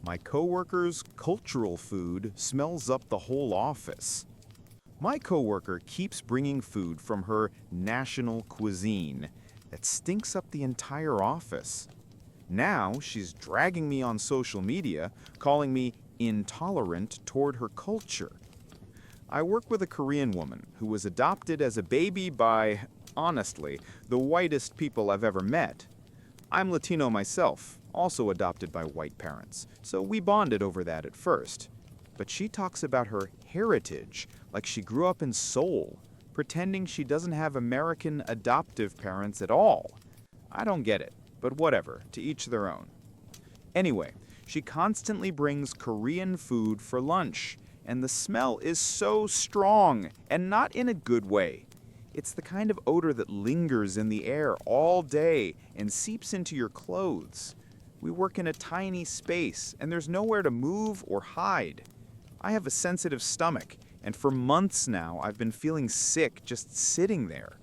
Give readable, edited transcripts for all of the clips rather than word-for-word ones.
My coworker's cultural food smells up the whole office. My coworker keeps bringing food from her national cuisine that stinks up the entire office. Now she's dragging me on social media, calling me intolerant toward her culture. I work with a Korean woman who was adopted as a baby by, honestly, the whitest people I've ever met. I'm Latino myself, also adopted by white parents, so we bonded over that at first. But she talks about her heritage like she grew up in Seoul, pretending she doesn't have American adoptive parents at all. I don't get it, but whatever, to each their own. Anyway, she constantly brings Korean food for lunch, and the smell is so strong, and not in a good way. It's the kind of odor that lingers in the air all day and seeps into your clothes. We work in a tiny space, and there's nowhere to move or hide. I have a sensitive stomach, and for months now I've been feeling sick just sitting there.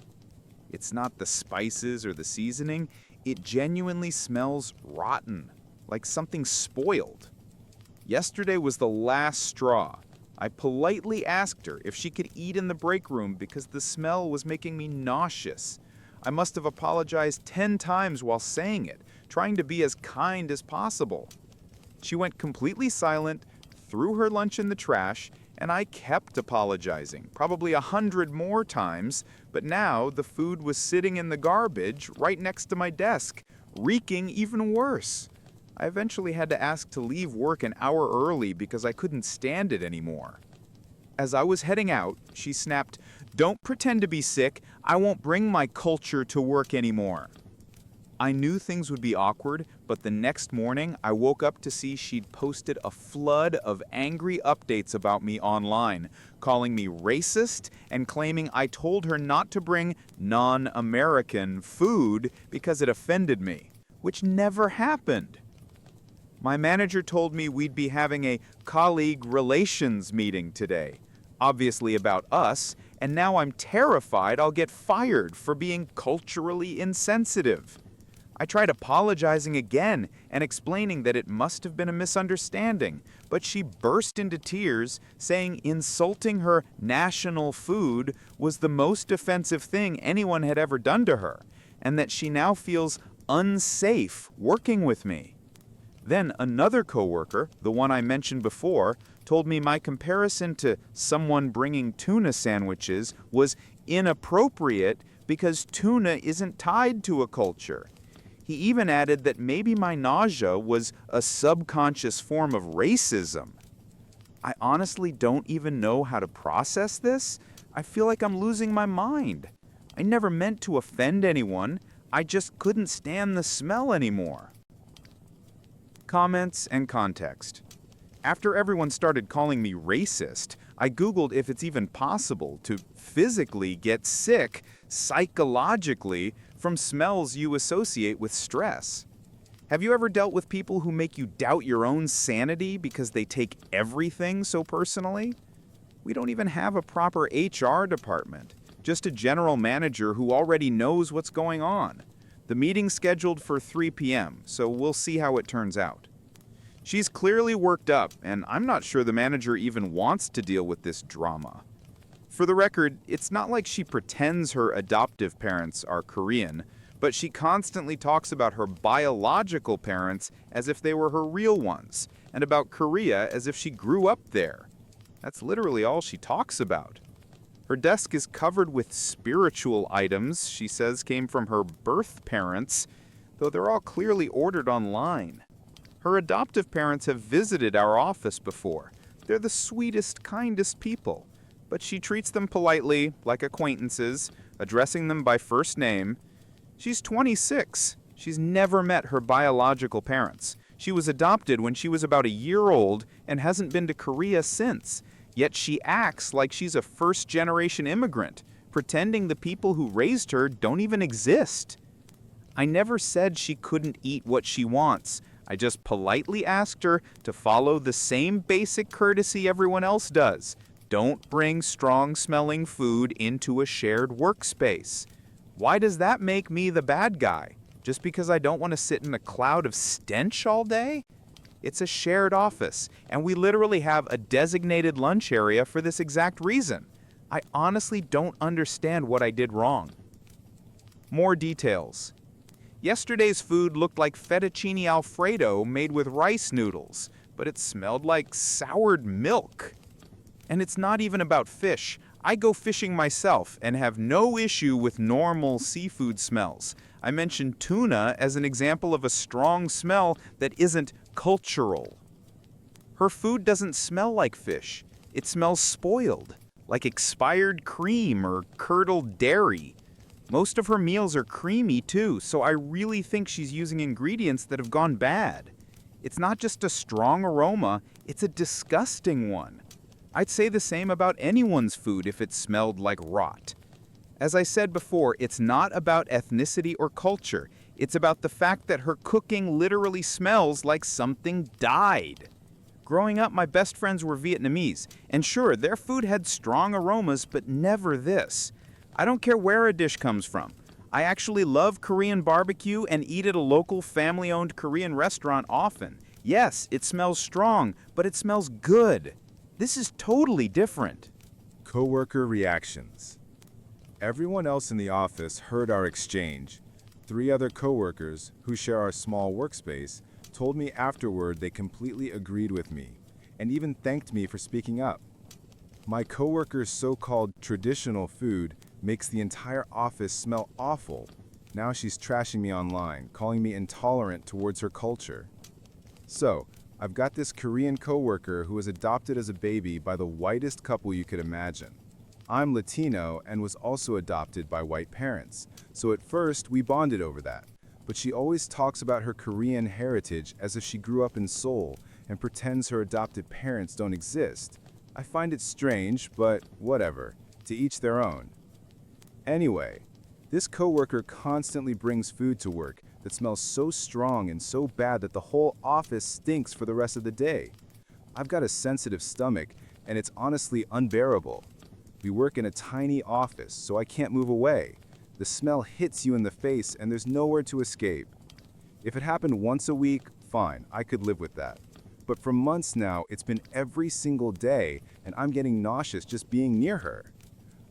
It's not the spices or the seasoning, it genuinely smells rotten, like something spoiled. Yesterday was the last straw. I politely asked her if she could eat in the break room because the smell was making me nauseous. I must have apologized 10 times while saying it, trying to be as kind as possible. She went completely silent, threw her lunch in the trash, and I kept apologizing, probably 100 more times, but now the food was sitting in the garbage right next to my desk, reeking even worse. I eventually had to ask to leave work an hour early because I couldn't stand it anymore. As I was heading out, she snapped, "Don't pretend to be sick. I won't bring my culture to work anymore." I knew things would be awkward, but the next morning I woke up to see she'd posted a flood of angry updates about me online, calling me racist and claiming I told her not to bring non-American food because it offended me, which never happened. My manager told me we'd be having a colleague relations meeting today, obviously about us, and now I'm terrified I'll get fired for being culturally insensitive. I tried apologizing again and explaining that it must have been a misunderstanding, but she burst into tears, saying insulting her national food was the most offensive thing anyone had ever done to her, and that she now feels unsafe working with me. Then another coworker, the one I mentioned before, told me my comparison to someone bringing tuna sandwiches was inappropriate because tuna isn't tied to a culture. He even added that maybe my nausea was a subconscious form of racism. I honestly don't even know how to process this. I feel like I'm losing my mind. I never meant to offend anyone. I just couldn't stand the smell anymore. Comments and context. After everyone started calling me racist, I Googled if it's even possible to physically get sick psychologically from smells you associate with stress. Have you ever dealt with people who make you doubt your own sanity because they take everything so personally? We don't even have a proper HR department, just a general manager who already knows what's going on. The meeting's scheduled for 3 p.m., so we'll see how it turns out. She's clearly worked up, and I'm not sure the manager even wants to deal with this drama. For the record, it's not like she pretends her adoptive parents are Korean, but she constantly talks about her biological parents as if they were her real ones, and about Korea as if she grew up there. That's literally all she talks about. Her desk is covered with spiritual items she says came from her birth parents, though they're all clearly ordered online. Her adoptive parents have visited our office before. They're the sweetest, kindest people, but she treats them politely, like acquaintances, addressing them by first name. She's 26. She's never met her biological parents. She was adopted when she was about a year old and hasn't been to Korea since. Yet she acts like she's a first-generation immigrant, pretending the people who raised her don't even exist. I never said she couldn't eat what she wants. I just politely asked her to follow the same basic courtesy everyone else does. Don't bring strong-smelling food into a shared workspace. Why does that make me the bad guy? Just because I don't want to sit in a cloud of stench all day? It's a shared office, and we literally have a designated lunch area for this exact reason. I honestly don't understand what I did wrong. More details. Yesterday's food looked like fettuccine alfredo made with rice noodles, but it smelled like soured milk. And it's not even about fish. I go fishing myself and have no issue with normal seafood smells. I mentioned tuna as an example of a strong smell that isn't cultural. Her food doesn't smell like fish. It smells spoiled, like expired cream or curdled dairy. Most of her meals are creamy too, so I really think she's using ingredients that have gone bad. It's not just a strong aroma, it's a disgusting one. I'd say the same about anyone's food if it smelled like rot. As I said before, it's not about ethnicity or culture. It's about the fact that her cooking literally smells like something died. Growing up, my best friends were Vietnamese, and sure, their food had strong aromas, but never this. I don't care where a dish comes from. I actually love Korean barbecue and eat at a local family-owned Korean restaurant often. Yes, it smells strong, but it smells good. This is totally different. Coworker reactions. Everyone else in the office heard our exchange. 3 other coworkers, who share our small workspace, told me afterward they completely agreed with me, and even thanked me for speaking up. My coworker's so-called traditional food makes the entire office smell awful. Now she's trashing me online, calling me intolerant towards her culture. So, I've got this Korean coworker who was adopted as a baby by the whitest couple you could imagine. I'm Latino and was also adopted by white parents, so at first we bonded over that. But she always talks about her Korean heritage as if she grew up in Seoul and pretends her adopted parents don't exist. I find it strange, but whatever, to each their own. Anyway, this coworker constantly brings food to work that smells so strong and so bad that the whole office stinks for the rest of the day. I've got a sensitive stomach, and it's honestly unbearable. We work in a tiny office, so I can't move away. The smell hits you in the face, and there's nowhere to escape. If it happened once a week, fine, I could live with that. But for months now, it's been every single day, and I'm getting nauseous just being near her.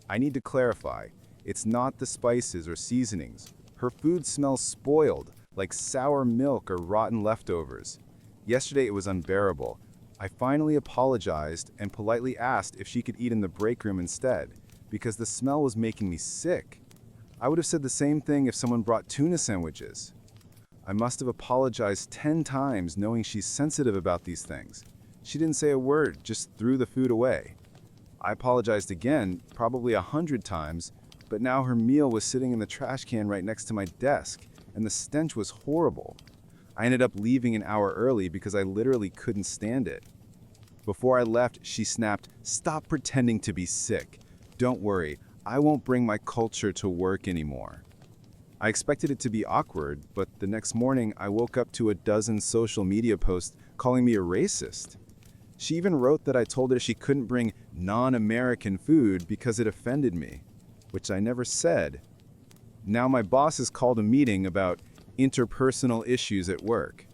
I need to clarify, it's not the spices or seasonings. Her food smells spoiled, like sour milk or rotten leftovers. Yesterday it was unbearable. I finally apologized and politely asked if she could eat in the break room instead, because the smell was making me sick. I would have said the same thing if someone brought tuna sandwiches. I must have apologized 10 times knowing she's sensitive about these things. She didn't say a word, just threw the food away. I apologized again, probably 100 times, but now her meal was sitting in the trash can right next to my desk, and the stench was horrible. I ended up leaving an hour early because I literally couldn't stand it. Before I left, she snapped, "Stop pretending to be sick. Don't worry, I won't bring my culture to work anymore." I expected it to be awkward, but the next morning I woke up to a dozen social media posts calling me a racist. She even wrote that I told her she couldn't bring non-American food because it offended me, which I never said. Now my boss has called a meeting about interpersonal issues at work.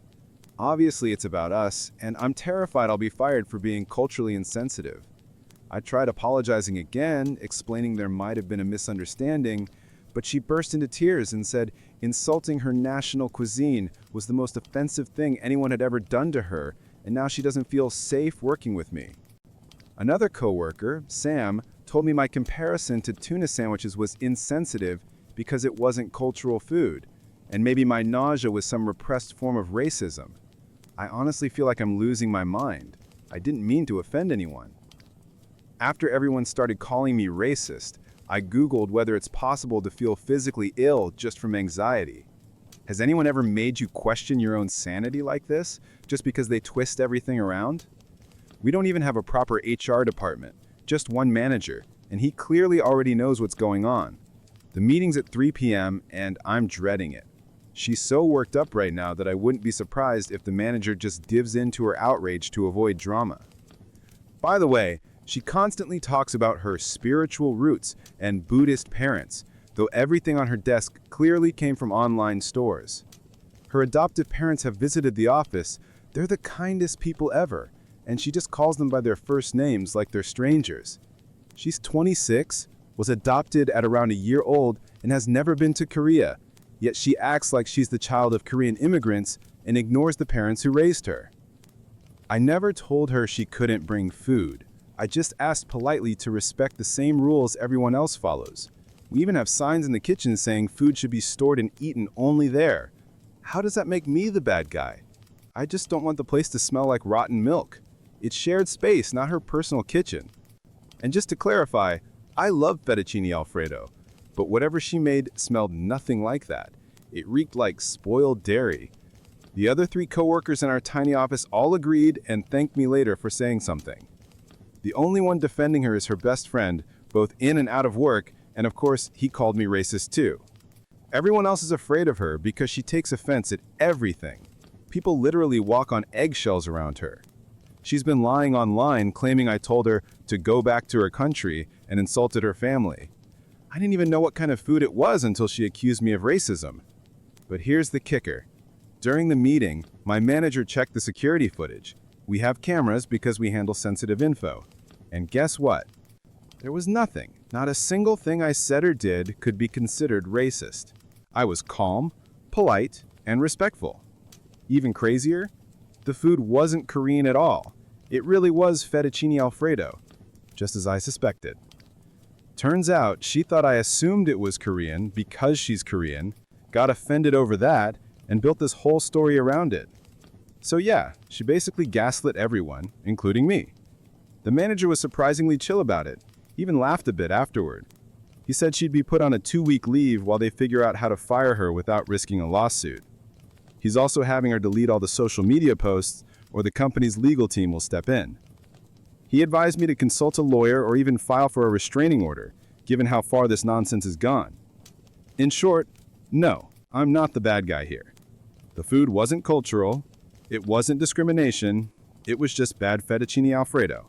Obviously it's about us, and I'm terrified I'll be fired for being culturally insensitive. I tried apologizing again, explaining there might have been a misunderstanding, but she burst into tears and said insulting her national cuisine was the most offensive thing anyone had ever done to her, and now she doesn't feel safe working with me. Another coworker, Sam, told me my comparison to tuna sandwiches was insensitive because it wasn't cultural food, and maybe my nausea was some repressed form of racism. I honestly feel like I'm losing my mind. I didn't mean to offend anyone. After everyone started calling me racist, I Googled whether it's possible to feel physically ill just from anxiety. Has anyone ever made you question your own sanity like this, just because they twist everything around? We don't even have a proper HR department, just one manager, and he clearly already knows what's going on. The meeting's at 3 p.m., and I'm dreading it. She's so worked up right now that I wouldn't be surprised if the manager just divs into her outrage to avoid drama. By the way, she constantly talks about her spiritual roots and Buddhist parents, though everything on her desk clearly came from online stores. Her adoptive parents have visited the office. They're the kindest people ever, and she just calls them by their first names like they're strangers. She's 26, was adopted at around a year old, and has never been to Korea, yet she acts like she's the child of Korean immigrants and ignores the parents who raised her. I never told her she couldn't bring food. I just asked politely to respect the same rules everyone else follows. We even have signs in the kitchen saying food should be stored and eaten only there. How does that make me the bad guy? I just don't want the place to smell like rotten milk. It's shared space, not her personal kitchen. And just to clarify, I love fettuccine Alfredo, but whatever she made smelled nothing like that. It reeked like spoiled dairy. The other 3 coworkers in our tiny office all agreed and thanked me later for saying something. The only one defending her is her best friend, both in and out of work, and of course, he called me racist too. Everyone else is afraid of her because she takes offense at everything. People literally walk on eggshells around her. She's been lying online claiming I told her to go back to her country and insulted her family. I didn't even know what kind of food it was until she accused me of racism. But here's the kicker. During the meeting, my manager checked the security footage. We have cameras because we handle sensitive info. And guess what? There was nothing. Not a single thing I said or did could be considered racist. I was calm, polite, and respectful. Even crazier, the food wasn't Korean at all. It really was fettuccine Alfredo, just as I suspected. Turns out she thought I assumed it was Korean because she's Korean, got offended over that, and built this whole story around it. So yeah, she basically gaslit everyone, including me. The manager was surprisingly chill about it, even laughed a bit afterward. He said she'd be put on a 2-week leave while they figure out how to fire her without risking a lawsuit. He's also having her delete all the social media posts, or the company's legal team will step in. He advised me to consult a lawyer or even file for a restraining order, given how far this nonsense has gone. In short, no, I'm not the bad guy here. The food wasn't cultural, it wasn't discrimination, it was just bad fettuccine Alfredo.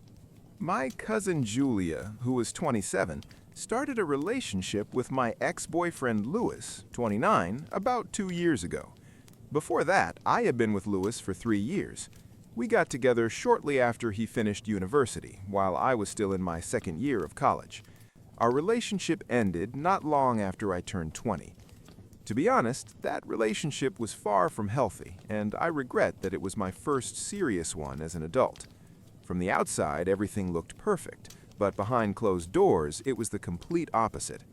My cousin Julia, who was 27, started a relationship with my ex-boyfriend Louis, 29, about 2 years ago. Before that, I had been with Louis for 3 years. We got together shortly after he finished university, while I was still in my second year of college. Our relationship ended not long after I turned 20. To be honest, that relationship was far from healthy, and I regret that it was my first serious one as an adult. From the outside, everything looked perfect, but behind closed doors, it was the complete opposite.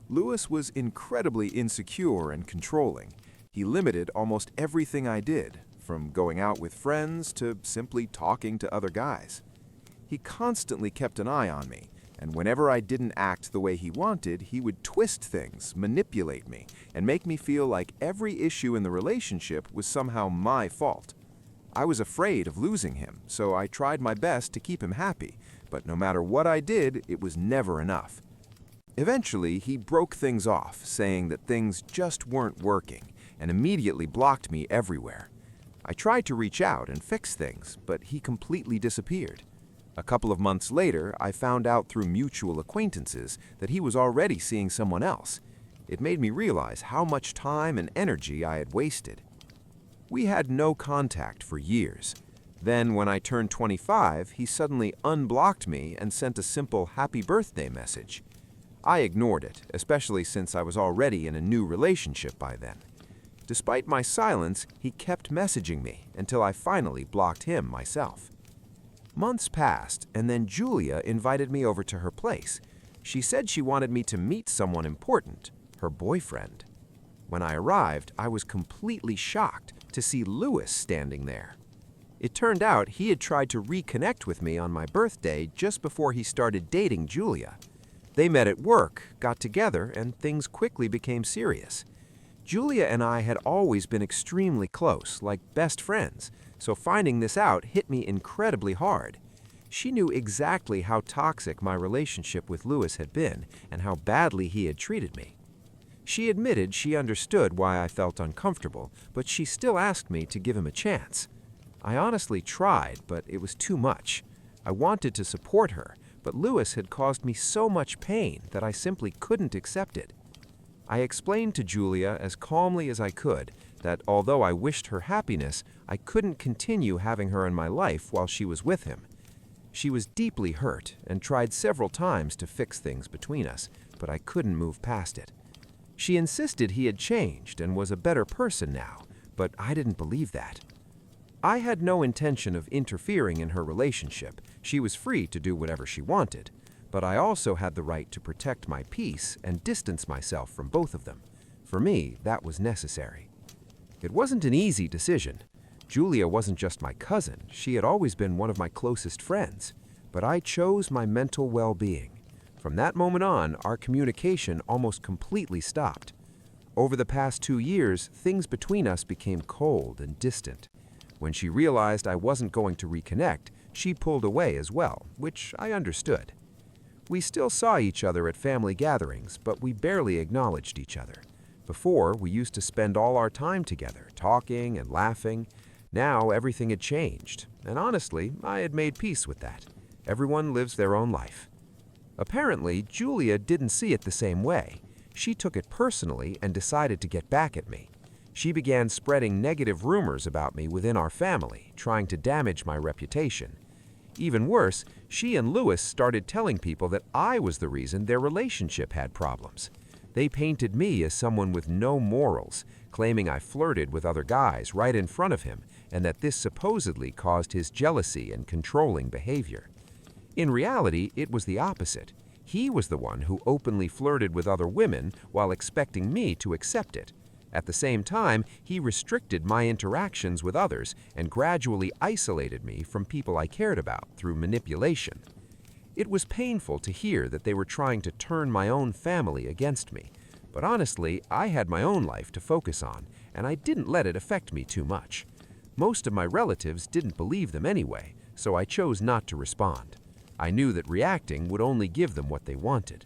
Louis was incredibly insecure and controlling. He limited almost everything I did, from going out with friends to simply talking to other guys. He constantly kept an eye on me, and whenever I didn't act the way he wanted, he would twist things, manipulate me, and make me feel like every issue in the relationship was somehow my fault. I was afraid of losing him, so I tried my best to keep him happy, but no matter what I did, it was never enough. Eventually, he broke things off, saying that things just weren't working, and immediately blocked me everywhere. I tried to reach out and fix things, but he completely disappeared. A couple of months later, I found out through mutual acquaintances that he was already seeing someone else. It made me realize how much time and energy I had wasted. We had no contact for years. Then, when I turned 25, he suddenly unblocked me and sent a simple happy birthday message. I ignored it, especially since I was already in a new relationship by then. Despite my silence, he kept messaging me until I finally blocked him myself. Months passed, and then Julia invited me over to her place. She said she wanted me to meet someone important, her boyfriend. When I arrived, I was completely shocked to see Louis standing there. It turned out he had tried to reconnect with me on my birthday just before he started dating Julia. They met at work, got together, and things quickly became serious. Julia and I had always been extremely close, like best friends, so finding this out hit me incredibly hard. She knew exactly how toxic my relationship with Louis had been and how badly he had treated me. She admitted she understood why I felt uncomfortable, but she still asked me to give him a chance. I honestly tried, but it was too much. I wanted to support her, but Louis had caused me so much pain that I simply couldn't accept it. I explained to Julia as calmly as I could that although I wished her happiness, I couldn't continue having her in my life while she was with him. She was deeply hurt and tried several times to fix things between us, but I couldn't move past it. She insisted he had changed and was a better person now, but I didn't believe that. I had no intention of interfering in her relationship. She was free to do whatever she wanted, but I also had the right to protect my peace and distance myself from both of them. For me, that was necessary. It wasn't an easy decision. Julia wasn't just my cousin, she had always been one of my closest friends, but I chose my mental well-being. From that moment on, our communication almost completely stopped. Over the past 2 years, things between us became cold and distant. When she realized I wasn't going to reconnect, she pulled away as well, which I understood. We still saw each other at family gatherings, but we barely acknowledged each other. Before, we used to spend all our time together, talking and laughing. Now, everything had changed, and honestly, I had made peace with that. Everyone lives their own life. Apparently, Julia didn't see it the same way. She took it personally and decided to get back at me. She began spreading negative rumors about me within our family, trying to damage my reputation. Even worse, she and Louis started telling people that I was the reason their relationship had problems. They painted me as someone with no morals, claiming I flirted with other guys right in front of him, and that this supposedly caused his jealousy and controlling behavior. In reality, it was the opposite. He was the one who openly flirted with other women while expecting me to accept it. At the same time, he restricted my interactions with others and gradually isolated me from people I cared about through manipulation. It was painful to hear that they were trying to turn my own family against me, but honestly, I had my own life to focus on, and I didn't let it affect me too much. Most of my relatives didn't believe them anyway, so I chose not to respond. I knew that reacting would only give them what they wanted.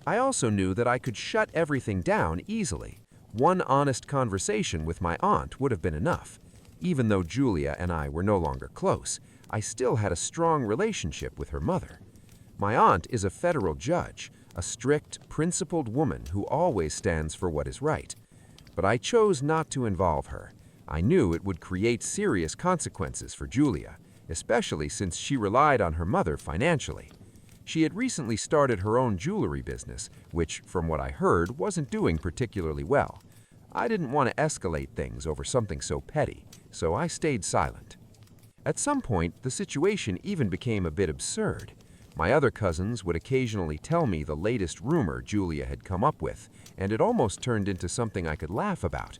I also knew that I could shut everything down easily. One honest conversation with my aunt would have been enough. Even though Julia and I were no longer close, I still had a strong relationship with her mother. My aunt is a federal judge, a strict, principled woman who always stands for what is right. But I chose not to involve her. I knew it would create serious consequences for Julia, especially since she relied on her mother financially. She had recently started her own jewelry business, which, from what I heard, wasn't doing particularly well. I didn't want to escalate things over something so petty, so I stayed silent. At some point, the situation even became a bit absurd. My other cousins would occasionally tell me the latest rumor Julia had come up with, and it almost turned into something I could laugh about.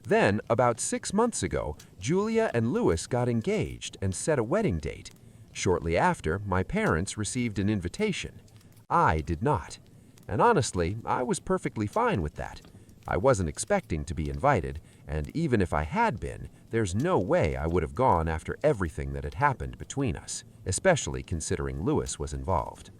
Then, about 6 months ago, Julia and Louis got engaged and set a wedding date. Shortly after, my parents received an invitation. I did not. And honestly, I was perfectly fine with that. I wasn't expecting to be invited, and even if I had been, there's no way I would have gone after everything that had happened between us, especially considering Louis was involved.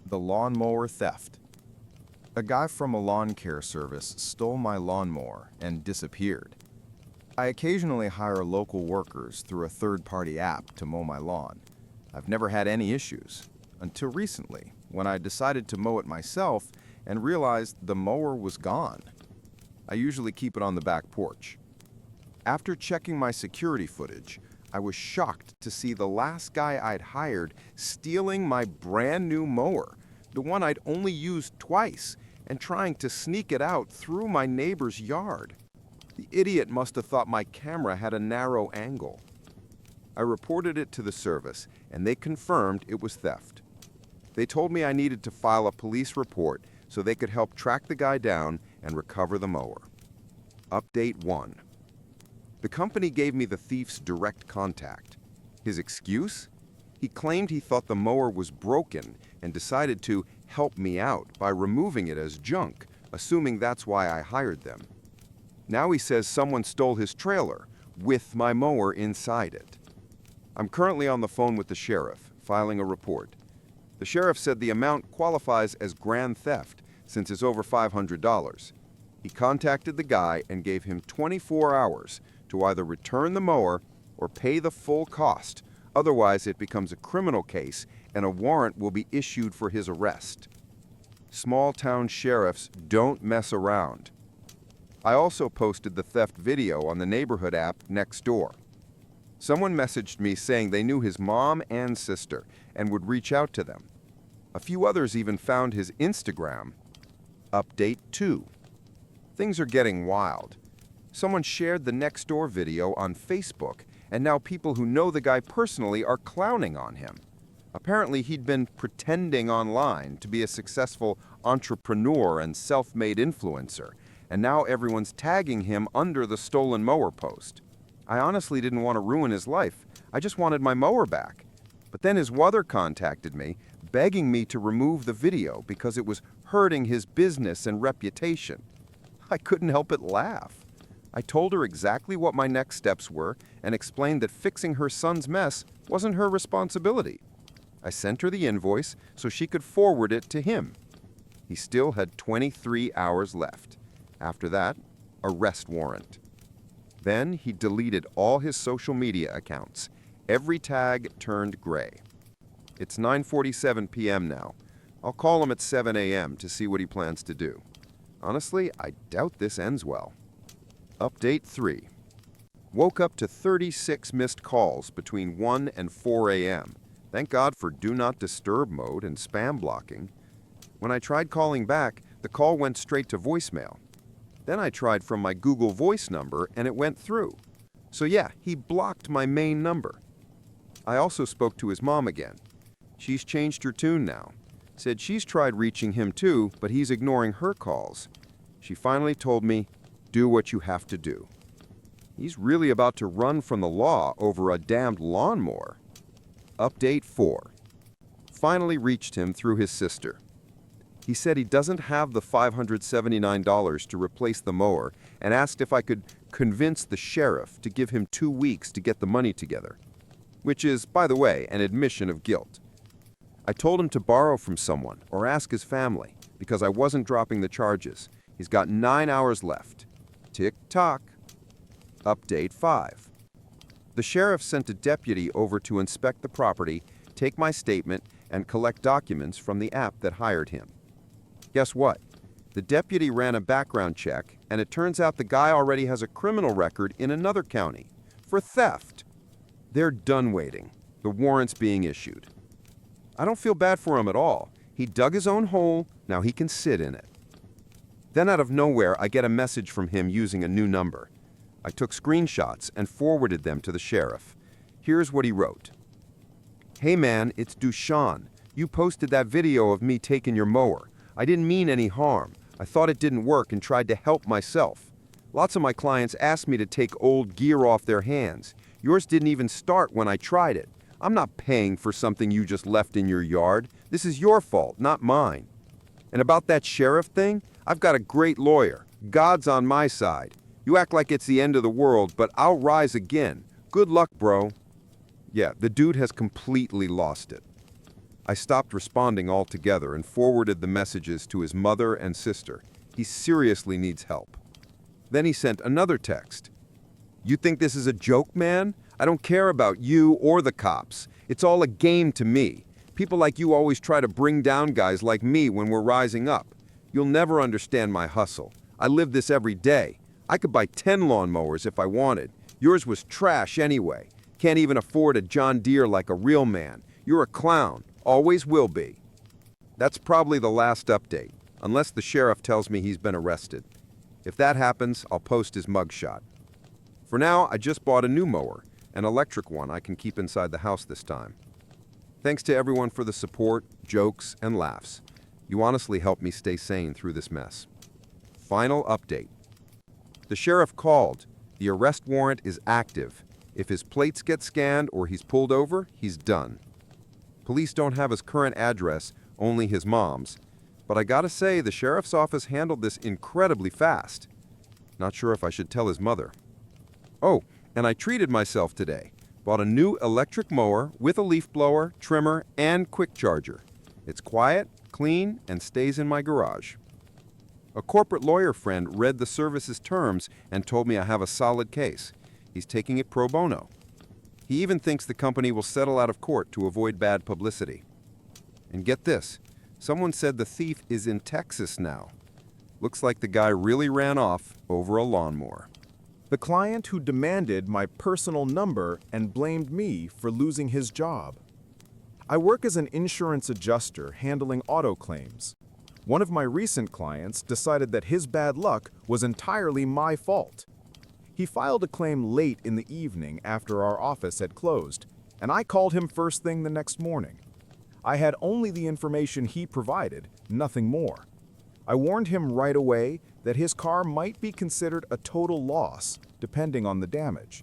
The lawnmower theft. A guy from a lawn care service stole my lawnmower and disappeared. I occasionally hire local workers through a third-party app to mow my lawn. I've never had any issues, until recently, when I decided to mow it myself and realized the mower was gone. I usually keep it on the back porch. After checking my security footage, I was shocked to see the last guy I'd hired stealing my brand new mower, the one I'd only used twice, and trying to sneak it out through my neighbor's yard. The idiot must have thought my camera had a narrow angle. I reported it to the service, and they confirmed it was theft. They told me I needed to file a police report so they could help track the guy down and recover the mower. Update 1. The company gave me the thief's direct contact. His excuse? He claimed he thought the mower was broken and decided to help me out by removing it as junk, assuming that's why I hired them. Now he says someone stole his trailer with my mower inside it. I'm currently on the phone with the sheriff, filing a report. The sheriff said the amount qualifies as grand theft since it's over $500. He contacted the guy and gave him 24 hours to either return the mower or pay the full cost. Otherwise, it becomes a criminal case and a warrant will be issued for his arrest. Small-town sheriffs don't mess around. I also posted the theft video on the neighborhood app next door. Someone messaged me saying they knew his mom and sister and would reach out to them. A few others even found his Instagram. Update 2. Things are getting wild. Someone shared the next door video on Facebook, and now people who know the guy personally are clowning on him. Apparently, he'd been pretending online to be a successful entrepreneur and self-made influencer, and now everyone's tagging him under the stolen mower post. I honestly didn't want to ruin his life. I just wanted my mower back. But then his mother contacted me, begging me to remove the video because it was hurting his business and reputation. I couldn't help but laugh. I told her exactly what my next steps were and explained that fixing her son's mess wasn't her responsibility. I sent her the invoice so she could forward it to him. He still had 23 hours left. After that, arrest warrant. Then he deleted all his social media accounts. Every tag turned gray. It's 9:47 p.m. now. I'll call him at 7 a.m. to see what he plans to do. Honestly, I doubt this ends well. Update 3. Woke up to 36 missed calls between 1 and 4 a.m. Thank God for Do Not Disturb mode and spam blocking. When I tried calling back, the call went straight to voicemail. Then I tried from my Google Voice number and it went through. So yeah, he blocked my main number. I also spoke to his mom again. She's changed her tune now. Said she's tried reaching him too, but he's ignoring her calls. She finally told me, do what you have to do. He's really about to run from the law over a damned lawnmower. Update 4. Finally reached him through his sister. He said he doesn't have the $579 to replace the mower and asked if I could convince the sheriff to give him 2 weeks to get the money together, which is, by the way, an admission of guilt. I told him to borrow from someone or ask his family because I wasn't dropping the charges. He's got 9 hours left. Tick-tock. Update 5. The sheriff sent a deputy over to inspect the property, take my statement, and collect documents from the app that hired him. Guess what? The deputy ran a background check, and it turns out the guy already has a criminal record in another county for theft. They're done waiting. The warrant's being issued. I don't feel bad for him at all. He dug his own hole, now he can sit in it. Then out of nowhere, I get a message from him using a new number. I took screenshots and forwarded them to the sheriff. Here's what he wrote. Hey man, it's Dushan. You posted that video of me taking your mower. I didn't mean any harm. I thought it didn't work and tried to help myself. Lots of my clients asked me to take old gear off their hands. Yours didn't even start when I tried it. I'm not paying for something you just left in your yard. This is your fault, not mine. And about that sheriff thing, I've got a great lawyer. God's on my side. You act like it's the end of the world, but I'll rise again. Good luck, bro. Yeah, the dude has completely lost it. I stopped responding altogether and forwarded the messages to his mother and sister. He seriously needs help. Then he sent another text. You think this is a joke, man? I don't care about you or the cops. It's all a game to me. People like you always try to bring down guys like me when we're rising up. You'll never understand my hustle. I live this every day. I could buy 10 lawnmowers if I wanted. Yours was trash anyway. Can't even afford a John Deere like a real man. You're a clown. Always will be. That's probably the last update, unless the sheriff tells me he's been arrested. If that happens, I'll post his mugshot. For now, I just bought a new mower, an electric one I can keep inside the house this time. Thanks to everyone for the support, jokes, and laughs. You honestly helped me stay sane through this mess. Final update. The sheriff called. The arrest warrant is active. If his plates get scanned or he's pulled over, he's done. Police don't have his current address, only his mom's. But I gotta say, the sheriff's office handled this incredibly fast. Not sure if I should tell his mother. Oh, and I treated myself today. Bought a new electric mower with a leaf blower, trimmer, and quick charger. It's quiet, clean, and stays in my garage. A corporate lawyer friend read the service's terms and told me I have a solid case. He's taking it pro bono. He even thinks the company will settle out of court to avoid bad publicity. And get this, someone said the thief is in Texas now. Looks like the guy really ran off over a lawnmower. The client who demanded my personal number and blamed me for losing his job. I work as an insurance adjuster handling auto claims. One of my recent clients decided that his bad luck was entirely my fault. He filed a claim late in the evening after our office had closed, and I called him first thing the next morning. I had only the information he provided, nothing more. I warned him right away that his car might be considered a total loss, depending on the damage.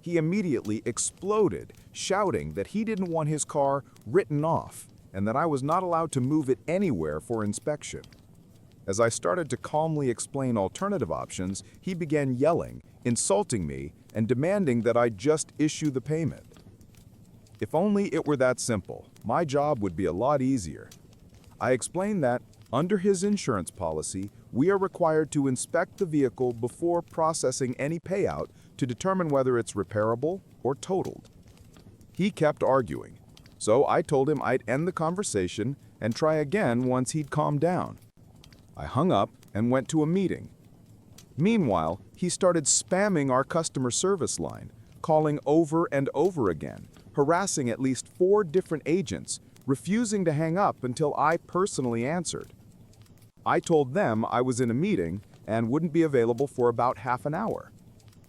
He immediately exploded, shouting that he didn't want his car written off and that I was not allowed to move it anywhere for inspection. As I started to calmly explain alternative options, he began yelling, insulting me, and demanding that I just issue the payment. If only it were that simple, my job would be a lot easier. I explained that, under his insurance policy, we are required to inspect the vehicle before processing any payout to determine whether it's repairable or totaled. He kept arguing, so I told him I'd end the conversation and try again once he'd calmed down. I hung up and went to a meeting. Meanwhile, he started spamming our customer service line, calling over and over again, harassing at least 4 different agents, refusing to hang up until I personally answered. I told them I was in a meeting and wouldn't be available for about half an hour.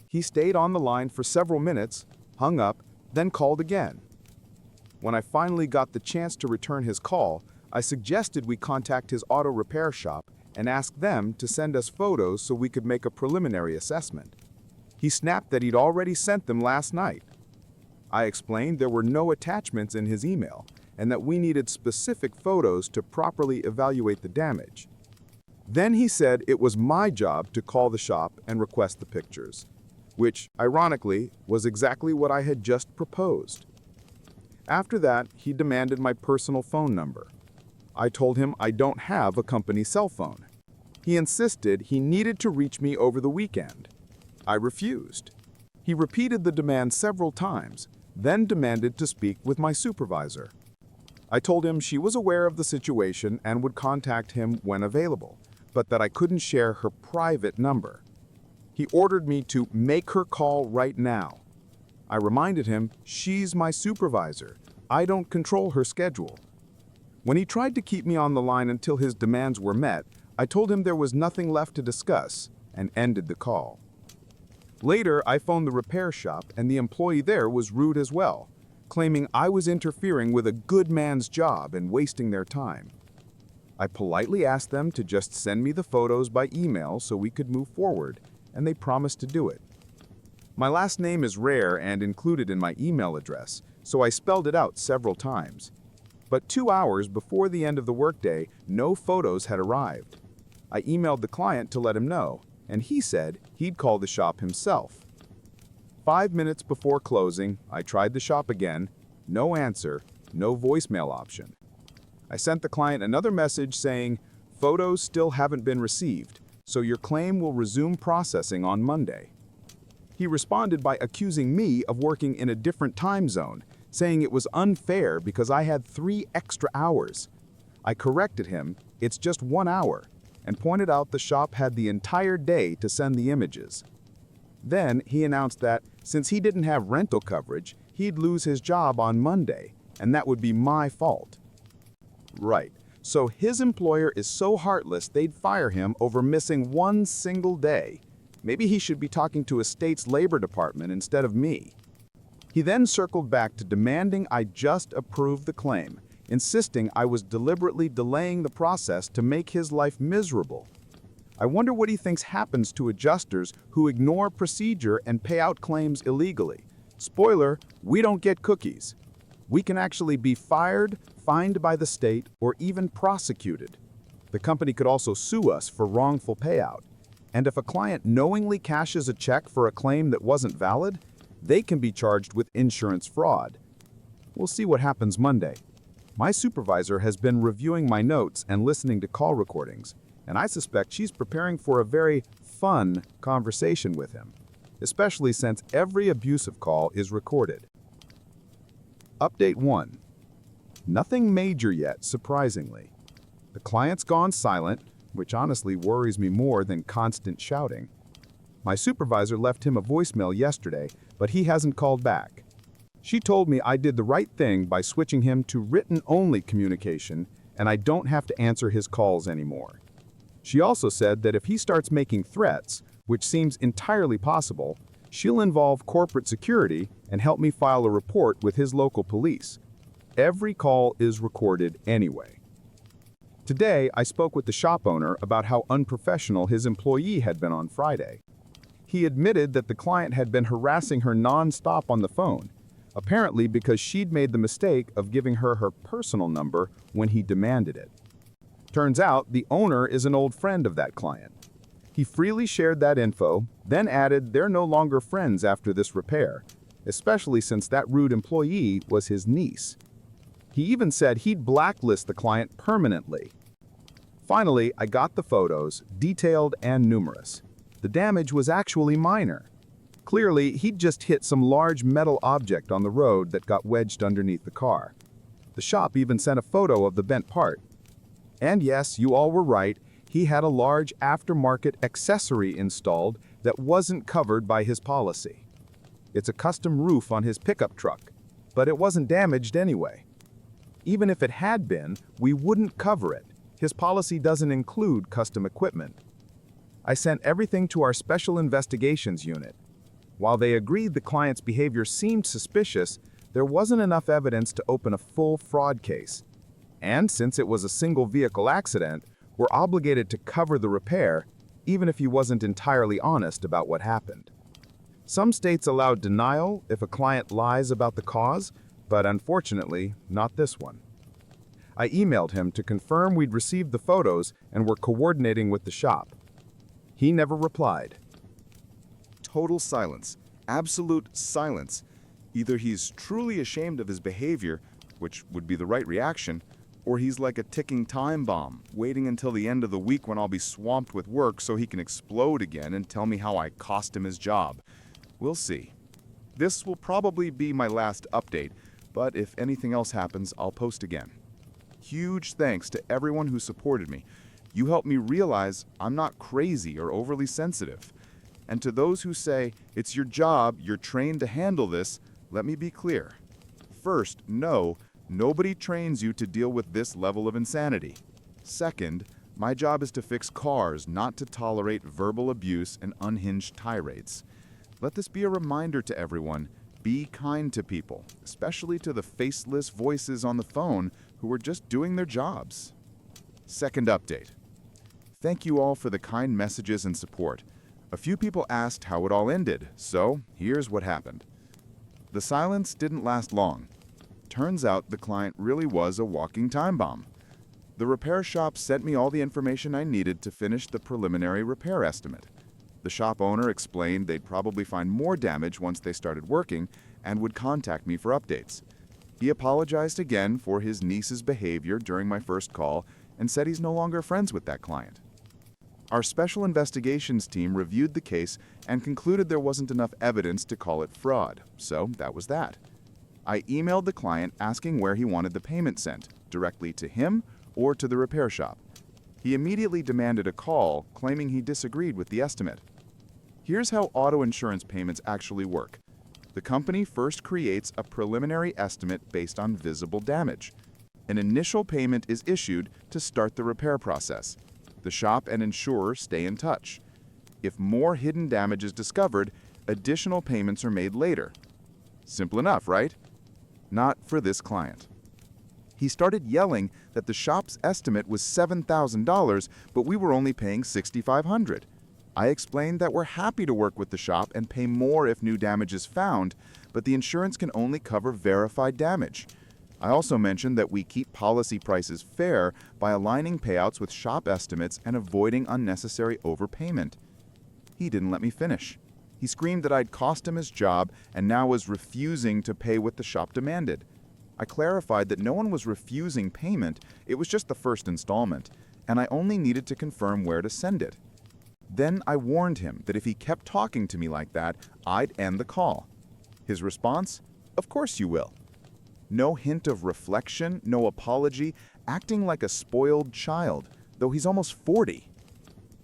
He stayed on the line for several minutes, hung up, then called again. When I finally got the chance to return his call, I suggested we contact his auto repair shop and ask them to send us photos so we could make a preliminary assessment. He snapped that he'd already sent them last night. I explained there were no attachments in his email and that we needed specific photos to properly evaluate the damage. Then he said it was my job to call the shop and request the pictures, which, ironically, was exactly what I had just proposed. After that, he demanded my personal phone number. I told him I don't have a company cell phone. He insisted he needed to reach me over the weekend. I refused. He repeated the demand several times, then demanded to speak with my supervisor. I told him she was aware of the situation and would contact him when available, but that I couldn't share her private number. He ordered me to make her call right now. I reminded him she's my supervisor. I don't control her schedule. When he tried to keep me on the line until his demands were met, I told him there was nothing left to discuss and ended the call. Later, I phoned the repair shop and the employee there was rude as well, claiming I was interfering with a good man's job and wasting their time. I politely asked them to just send me the photos by email so we could move forward, and they promised to do it. My last name is rare and included in my email address, so I spelled it out several times. But 2 hours before the end of the workday, no photos had arrived. I emailed the client to let him know, and he said he'd call the shop himself. 5 minutes before closing, I tried the shop again. No answer, no voicemail option. I sent the client another message saying, "Photos still haven't been received, so your claim will resume processing on Monday." He responded by accusing me of working in a different time zone, saying it was unfair because I had 3 extra hours. I corrected him, it's just 1 hour, and pointed out the shop had the entire day to send the images. Then he announced that, since he didn't have rental coverage, he'd lose his job on Monday, and that would be my fault. Right, so his employer is so heartless they'd fire him over missing 1 single day. Maybe he should be talking to a state's labor department instead of me. He then circled back to demanding I just approve the claim, insisting I was deliberately delaying the process to make his life miserable. I wonder what he thinks happens to adjusters who ignore procedure and pay out claims illegally. Spoiler, we don't get cookies. We can actually be fired, fined by the state, or even prosecuted. The company could also sue us for wrongful payout. And if a client knowingly cashes a check for a claim that wasn't valid, they can be charged with insurance fraud. We'll see what happens Monday. My supervisor has been reviewing my notes and listening to call recordings, and I suspect she's preparing for a very fun conversation with him, especially since every abusive call is recorded. Update 1. Nothing major yet, surprisingly. The client's gone silent, which honestly worries me more than constant shouting. My supervisor left him a voicemail yesterday, but he hasn't called back. She told me I did the right thing by switching him to written-only communication, and I don't have to answer his calls anymore. She also said that if he starts making threats, which seems entirely possible, she'll involve corporate security and help me file a report with his local police. Every call is recorded anyway. Today, I spoke with the shop owner about how unprofessional his employee had been on Friday. He admitted that the client had been harassing her non-stop on the phone, apparently because she'd made the mistake of giving her her personal number when he demanded it. Turns out, the owner is an old friend of that client. He freely shared that info, then added they're no longer friends after this repair, especially since that rude employee was his niece. He even said he'd blacklist the client permanently. Finally, I got the photos, detailed and numerous. The damage was actually minor. Clearly, he'd just hit some large metal object on the road that got wedged underneath the car. The shop even sent a photo of the bent part. And yes, you all were right, he had a large aftermarket accessory installed that wasn't covered by his policy. It's a custom roof on his pickup truck, but it wasn't damaged anyway. Even if it had been, we wouldn't cover it. His policy doesn't include custom equipment. I sent everything to our special investigations unit. While they agreed the client's behavior seemed suspicious, there wasn't enough evidence to open a full fraud case. And since it was a single vehicle accident, we're obligated to cover the repair, even if he wasn't entirely honest about what happened. Some states allow denial if a client lies about the cause, but unfortunately, not this one. I emailed him to confirm we'd received the photos and were coordinating with the shop. He never replied. Total silence. Absolute silence. Either he's truly ashamed of his behavior, which would be the right reaction, or he's like a ticking time bomb, waiting until the end of the week when I'll be swamped with work so he can explode again and tell me how I cost him his job. We'll see. This will probably be my last update, but if anything else happens, I'll post again. Huge thanks to everyone who supported me. You helped me realize I'm not crazy or overly sensitive. And to those who say, it's your job, you're trained to handle this, let me be clear. First, no, nobody trains you to deal with this level of insanity. Second, my job is to fix cars, not to tolerate verbal abuse and unhinged tirades. Let this be a reminder to everyone, be kind to people, especially to the faceless voices on the phone who are just doing their jobs. Second update. Thank you all for the kind messages and support. A few people asked how it all ended, so here's what happened. The silence didn't last long. Turns out the client really was a walking time bomb. The repair shop sent me all the information I needed to finish the preliminary repair estimate. The shop owner explained they'd probably find more damage once they started working and would contact me for updates. He apologized again for his niece's behavior during my first call and said he's no longer friends with that client. Our special investigations team reviewed the case and concluded there wasn't enough evidence to call it fraud, so that was that. I emailed the client asking where he wanted the payment sent, directly to him or to the repair shop. He immediately demanded a call, claiming he disagreed with the estimate. Here's how auto insurance payments actually work. The company first creates a preliminary estimate based on visible damage. An initial payment is issued to start the repair process. The shop and insurer stay in touch. If more hidden damage is discovered, additional payments are made later. Simple enough, right? Not for this client. He started yelling that the shop's estimate was $7,000, but we were only paying $6,500. I explained that we're happy to work with the shop and pay more if new damage is found, but the insurance can only cover verified damage. I also mentioned that we keep policy prices fair by aligning payouts with shop estimates and avoiding unnecessary overpayment. He didn't let me finish. He screamed that I'd cost him his job and now was refusing to pay what the shop demanded. I clarified that no one was refusing payment, it was just the first installment, and I only needed to confirm where to send it. Then I warned him that if he kept talking to me like that, I'd end the call. His response? Of course you will. No hint of reflection, no apology, acting like a spoiled child, though he's almost 40.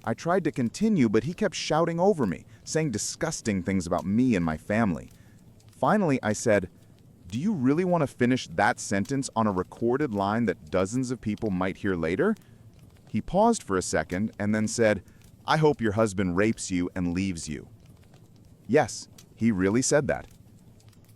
I tried to continue, but he kept shouting over me, saying disgusting things about me and my family. Finally, I said, "Do you really want to finish that sentence on a recorded line that dozens of people might hear later?" He paused for a second and then said, "I hope your husband rapes you and leaves you." Yes, he really said that.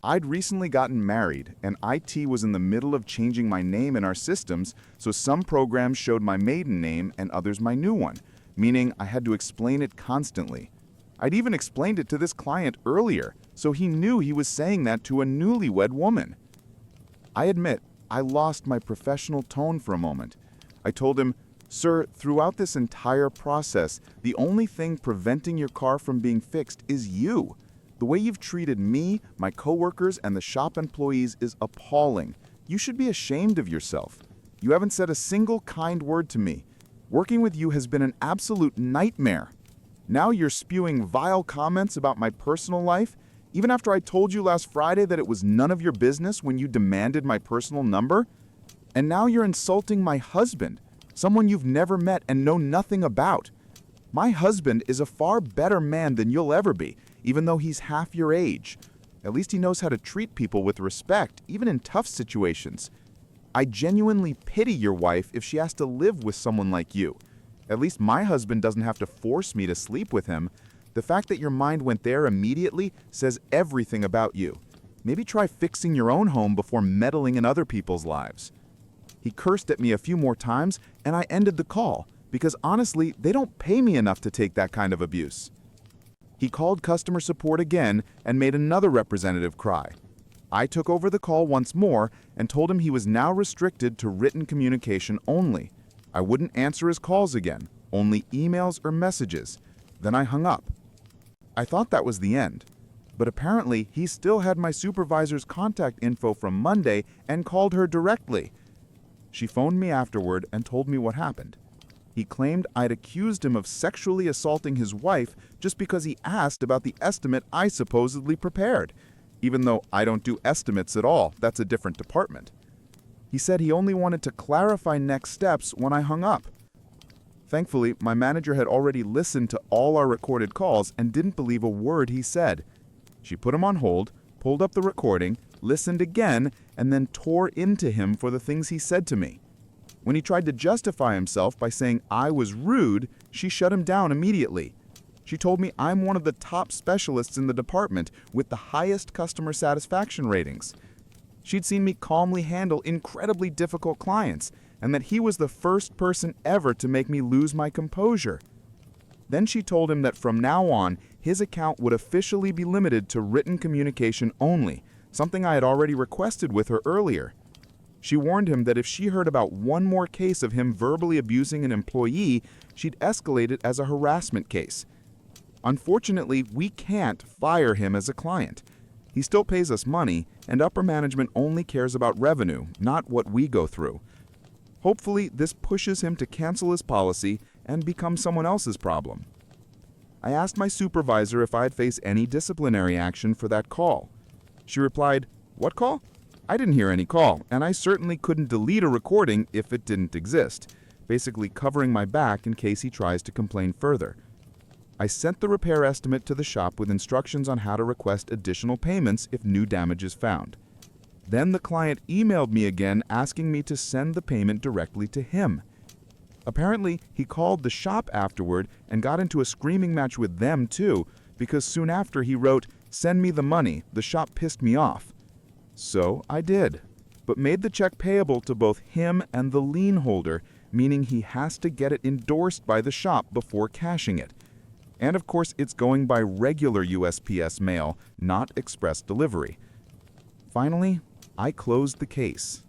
I'd recently gotten married, and IT was in the middle of changing my name in our systems, so some programs showed my maiden name and others my new one, meaning I had to explain it constantly. I'd even explained it to this client earlier, so he knew he was saying that to a newlywed woman. I admit, I lost my professional tone for a moment. I told him, "Sir, throughout this entire process, the only thing preventing your car from being fixed is you. The way you've treated me, my coworkers, and the shop employees is appalling. You should be ashamed of yourself. You haven't said a single kind word to me. Working with you has been an absolute nightmare. Now you're spewing vile comments about my personal life, even after I told you last Friday that it was none of your business when you demanded my personal number. And now you're insulting my husband, someone you've never met and know nothing about. My husband is a far better man than you'll ever be, even though he's half your age. At least he knows how to treat people with respect, even in tough situations. I genuinely pity your wife if she has to live with someone like you. At least my husband doesn't have to force me to sleep with him. The fact that your mind went there immediately says everything about you. Maybe try fixing your own home before meddling in other people's lives." He cursed at me a few more times, and I ended the call, because honestly, they don't pay me enough to take that kind of abuse. He called customer support again and made another representative cry. I took over the call once more and told him he was now restricted to written communication only. I wouldn't answer his calls again, only emails or messages. Then I hung up. I thought that was the end, but apparently he still had my supervisor's contact info from Monday and called her directly. She phoned me afterward and told me what happened. He claimed I'd accused him of sexually assaulting his wife just because he asked about the estimate I supposedly prepared, even though I don't do estimates at all. That's a different department. He said he only wanted to clarify next steps when I hung up. Thankfully, my manager had already listened to all our recorded calls and didn't believe a word he said. She put him on hold, pulled up the recording, listened again, and then tore into him for the things he said to me. When he tried to justify himself by saying I was rude, she shut him down immediately. She told me I'm one of the top specialists in the department with the highest customer satisfaction ratings. She'd seen me calmly handle incredibly difficult clients, and that he was the first person ever to make me lose my composure. Then she told him that from now on, his account would officially be limited to written communication only, something I had already requested with her earlier. She warned him that if she heard about one more case of him verbally abusing an employee, she'd escalate it as a harassment case. Unfortunately, we can't fire him as a client. He still pays us money, and upper management only cares about revenue, not what we go through. Hopefully, this pushes him to cancel his policy and become someone else's problem. I asked my supervisor if I'd face any disciplinary action for that call. She replied, "What call? I didn't hear any call, and I certainly couldn't delete a recording if it didn't exist," basically covering my back in case he tries to complain further. I sent the repair estimate to the shop with instructions on how to request additional payments if new damage is found. Then the client emailed me again asking me to send the payment directly to him. Apparently, he called the shop afterward and got into a screaming match with them too, because soon after he wrote, "Send me the money, the shop pissed me off." So I did, but made the check payable to both him and the lien holder, meaning he has to get it endorsed by the shop before cashing it. And of course, it's going by regular USPS mail, not express delivery. Finally, I closed the case.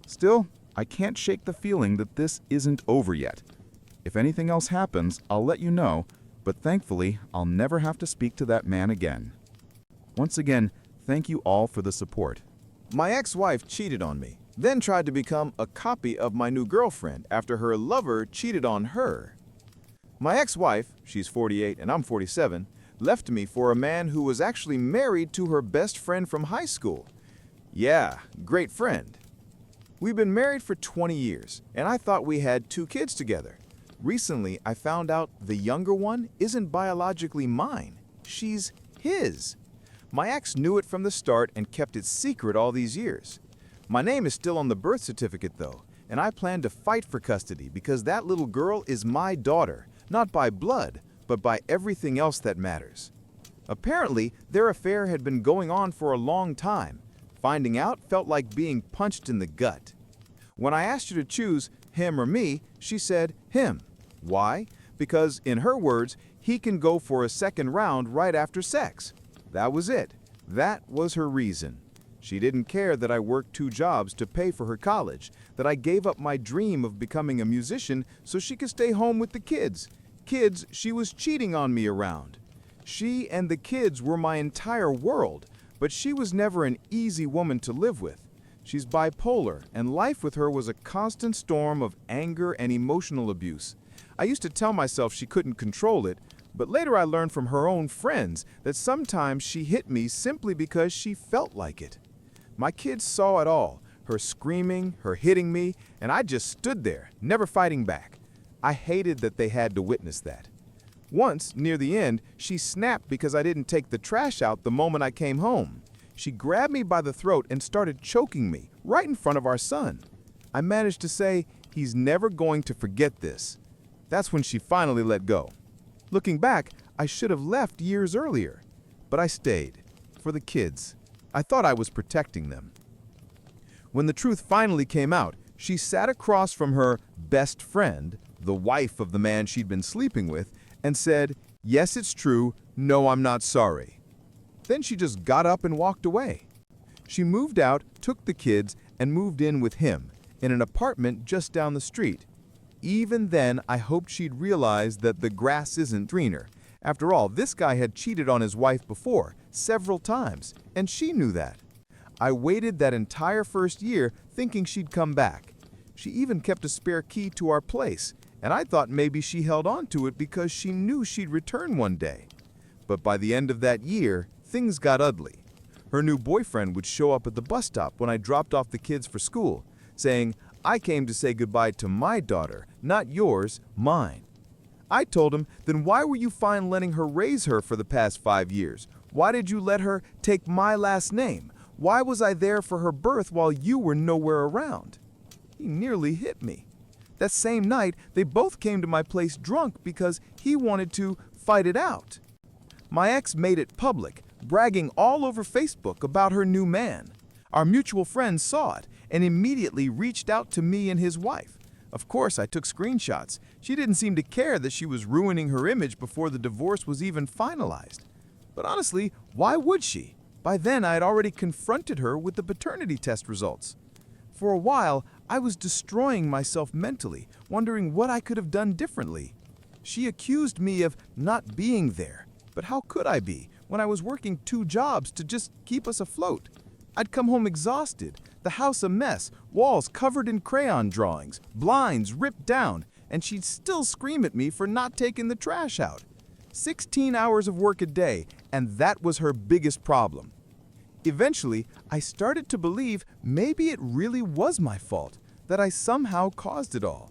Still, I can't shake the feeling that this isn't over yet. If anything else happens, I'll let you know, but thankfully, I'll never have to speak to that man again. Once again, thank you all for the support. My ex-wife cheated on me, then tried to become a copy of my new girlfriend after her lover cheated on her. My ex-wife, she's 48 and I'm 47, left me for a man who was actually married to her best friend from high school. Yeah, great friend. We've been married for 20 years, and I thought we had 2 kids together. Recently, I found out the younger one isn't biologically mine. She's his. My ex knew it from the start and kept it secret all these years. My name is still on the birth certificate, though, and I plan to fight for custody because that little girl is my daughter, not by blood, but by everything else that matters. Apparently, their affair had been going on for a long time. Finding out felt like being punched in the gut. When I asked her to choose him or me, she said him. Why? Because, in her words, he can go for a second round right after sex. That was it. That was her reason. She didn't care that I worked 2 jobs to pay for her college, that I gave up my dream of becoming a musician so she could stay home with the kids. Kids she was cheating on me around. She and the kids were my entire world, but she was never an easy woman to live with. She's bipolar, and life with her was a constant storm of anger and emotional abuse. I used to tell myself she couldn't control it, but later I learned from her own friends that sometimes she hit me simply because she felt like it. My kids saw it all, her screaming, her hitting me, and I just stood there, never fighting back. I hated that they had to witness that. Once, near the end, she snapped because I didn't take the trash out the moment I came home. She grabbed me by the throat and started choking me right in front of our son. I managed to say, "He's never going to forget this." That's when she finally let go. Looking back, I should have left years earlier, but I stayed. For the kids. I thought I was protecting them. When the truth finally came out, she sat across from her best friend, the wife of the man she'd been sleeping with, and said, "Yes, it's true. No, I'm not sorry." Then she just got up and walked away. She moved out, took the kids, and moved in with him, in an apartment just down the street. Even then, I hoped she'd realize that the grass isn't greener. After all, this guy had cheated on his wife before, several times, and she knew that. I waited that entire first year thinking she'd come back. She even kept a spare key to our place, and I thought maybe she held on to it because she knew she'd return one day. But by the end of that year, things got ugly. Her new boyfriend would show up at the bus stop when I dropped off the kids for school, saying, "I came to say goodbye to my daughter, not yours, mine." I told him, "Then why were you fine letting her raise her for the past 5 years? Why did you let her take my last name? Why was I there for her birth while you were nowhere around?" He nearly hit me. That same night, they both came to my place drunk because he wanted to fight it out. My ex made it public, bragging all over Facebook about her new man. Our mutual friend saw it and immediately reached out to me and his wife. Of course, I took screenshots. She didn't seem to care that she was ruining her image before the divorce was even finalized. But honestly, why would she? By then, I had already confronted her with the paternity test results. For a while, I was destroying myself mentally, wondering what I could have done differently. She accused me of not being there, but how could I be when I was working 2 jobs to just keep us afloat. I'd come home exhausted, the house a mess, walls covered in crayon drawings, blinds ripped down, and she'd still scream at me for not taking the trash out. 16 hours of work a day, and that was her biggest problem. Eventually, I started to believe maybe it really was my fault, that I somehow caused it all.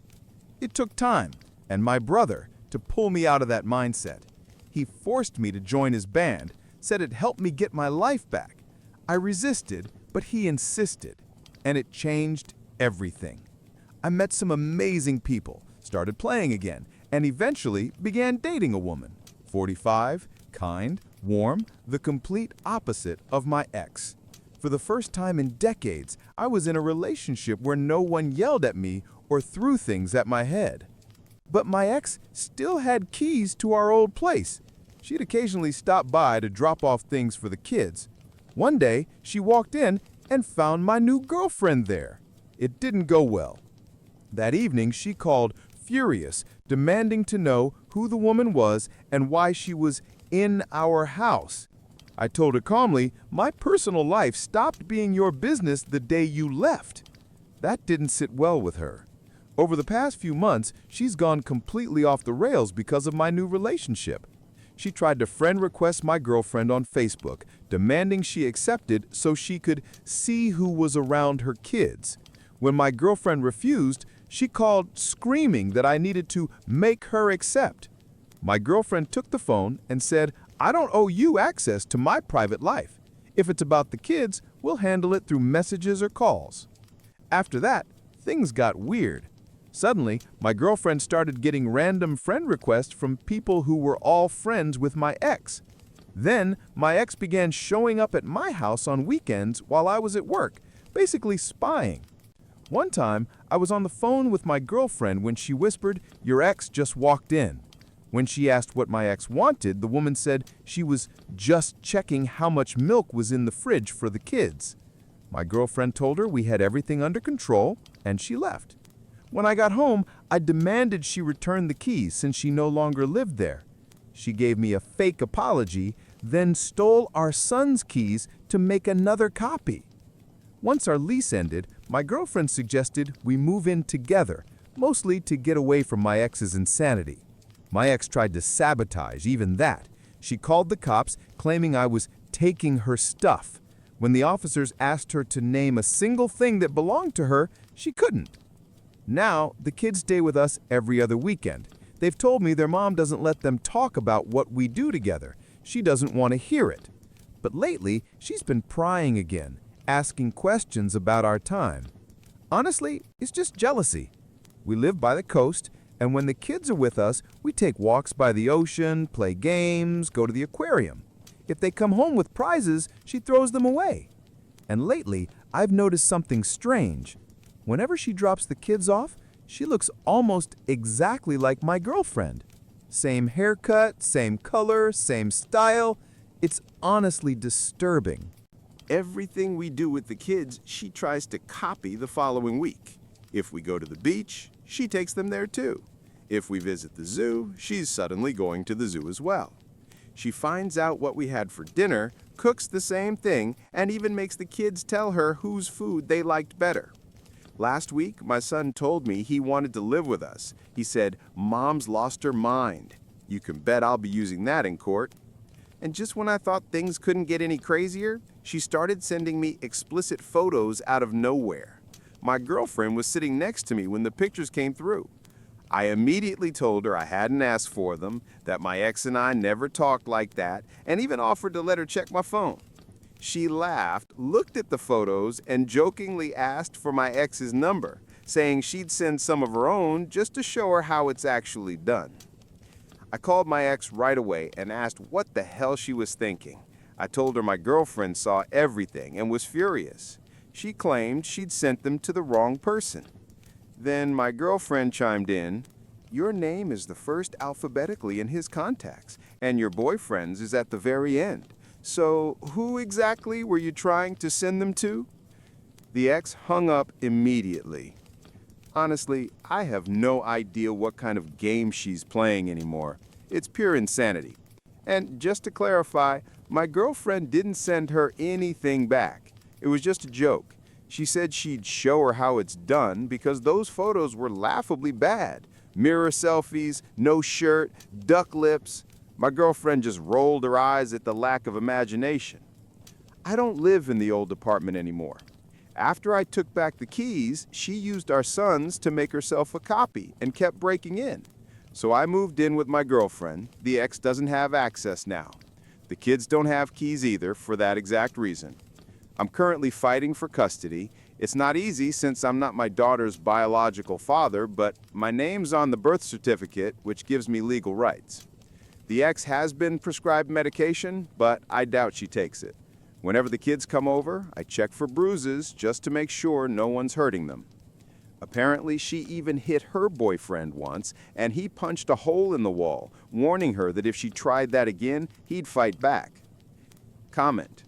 It took time, and my brother, to pull me out of that mindset. He forced me to join his band, said it helped me get my life back. I resisted, but he insisted, and it changed everything. I met some amazing people, started playing again, and eventually began dating a woman. 45, kind, warm, the complete opposite of my ex. For the first time in decades, I was in a relationship where no one yelled at me or threw things at my head. But my ex still had keys to our old place. She'd occasionally stop by to drop off things for the kids. One day, she walked in and found my new girlfriend there. It didn't go well. That evening, she called, furious, demanding to know who the woman was and why she was in our house. I told her calmly, my personal life stopped being your business the day you left. That didn't sit well with her. Over the past few months, she's gone completely off the rails because of my new relationship. She tried to friend request my girlfriend on Facebook, demanding she accepted so she could see who was around her kids. When my girlfriend refused, she called screaming that I needed to make her accept. My girlfriend took the phone and said, I don't owe you access to my private life. If it's about the kids, we'll handle it through messages or calls. After that, things got weird. Suddenly, my girlfriend started getting random friend requests from people who were all friends with my ex. Then, my ex began showing up at my house on weekends while I was at work, basically spying. One time, I was on the phone with my girlfriend when she whispered, your ex just walked in. When she asked what my ex wanted, the woman said she was just checking how much milk was in the fridge for the kids. My girlfriend told her we had everything under control, and she left. When I got home, I demanded she return the keys since she no longer lived there. She gave me a fake apology, then stole our son's keys to make another copy. Once our lease ended, my girlfriend suggested we move in together, mostly to get away from my ex's insanity. My ex tried to sabotage even that. She called the cops, claiming I was taking her stuff. When the officers asked her to name a single thing that belonged to her, she couldn't. Now, the kids stay with us every other weekend. They've told me their mom doesn't let them talk about what we do together. She doesn't want to hear it. But lately, she's been prying again, asking questions about our time. Honestly, it's just jealousy. We live by the coast, and when the kids are with us, we take walks by the ocean, play games, go to the aquarium. If they come home with prizes, she throws them away. And lately, I've noticed something strange. Whenever she drops the kids off, she looks almost exactly like my girlfriend. Same haircut, same color, same style. It's honestly disturbing. Everything we do with the kids, she tries to copy the following week. If we go to the beach, she takes them there too. If we visit the zoo, she's suddenly going to the zoo as well. She finds out what we had for dinner, cooks the same thing, and even makes the kids tell her whose food they liked better. Last week, my son told me he wanted to live with us. He said, Mom's lost her mind. You can bet I'll be using that in court. And just when I thought things couldn't get any crazier, she started sending me explicit photos out of nowhere. My girlfriend was sitting next to me when the pictures came through. I immediately told her I hadn't asked for them, that my ex and I never talked like that, and even offered to let her check my phone. She laughed, looked at the photos, and jokingly asked for my ex's number, saying she'd send some of her own just to show her how it's actually done. I called my ex right away and asked what the hell she was thinking. I told her my girlfriend saw everything and was furious. She claimed she'd sent them to the wrong person. Then my girlfriend chimed in, your name is the first alphabetically in his contacts, and your boyfriend's is at the very end. So who exactly were you trying to send them to? The ex hung up immediately. Honestly, I have no idea what kind of game she's playing anymore. It's pure insanity. And just to clarify, My girlfriend didn't send her anything back. It was just a joke. She said she'd show her how it's done because those photos were laughably bad. Mirror selfies, no shirt, duck lips. My girlfriend just rolled her eyes at the lack of imagination. I don't live in the old apartment anymore. After I took back the keys, she used our sons to make herself a copy and kept breaking in. So I moved in with my girlfriend. The ex doesn't have access now. The kids don't have keys either for that exact reason. I'm currently fighting for custody. It's not easy since I'm not my daughter's biological father, but my name's on the birth certificate, which gives me legal rights. The ex has been prescribed medication, but I doubt she takes it. Whenever the kids come over, I check for bruises just to make sure no one's hurting them. Apparently, she even hit her boyfriend once, and he punched a hole in the wall, warning her that if she tried that again, he'd fight back. Comment: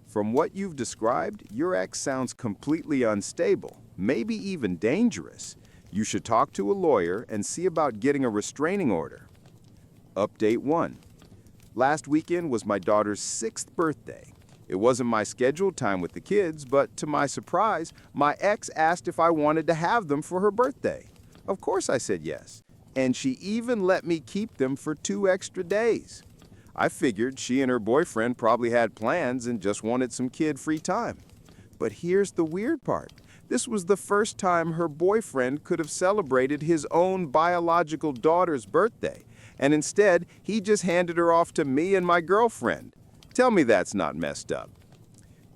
from what you've described, your ex sounds completely unstable, maybe even dangerous. You should talk to a lawyer and see about getting a restraining order. Update 1. Last weekend was my daughter's 6th birthday. It wasn't my scheduled time with the kids, but to my surprise, my ex asked if I wanted to have them for her birthday. Of course I said yes, and she even let me keep them for 2 extra days. I figured she and her boyfriend probably had plans and just wanted some kid-free time. But here's the weird part. This was the first time her boyfriend could have celebrated his own biological daughter's birthday, and instead, he just handed her off to me and my girlfriend. Tell me that's not messed up.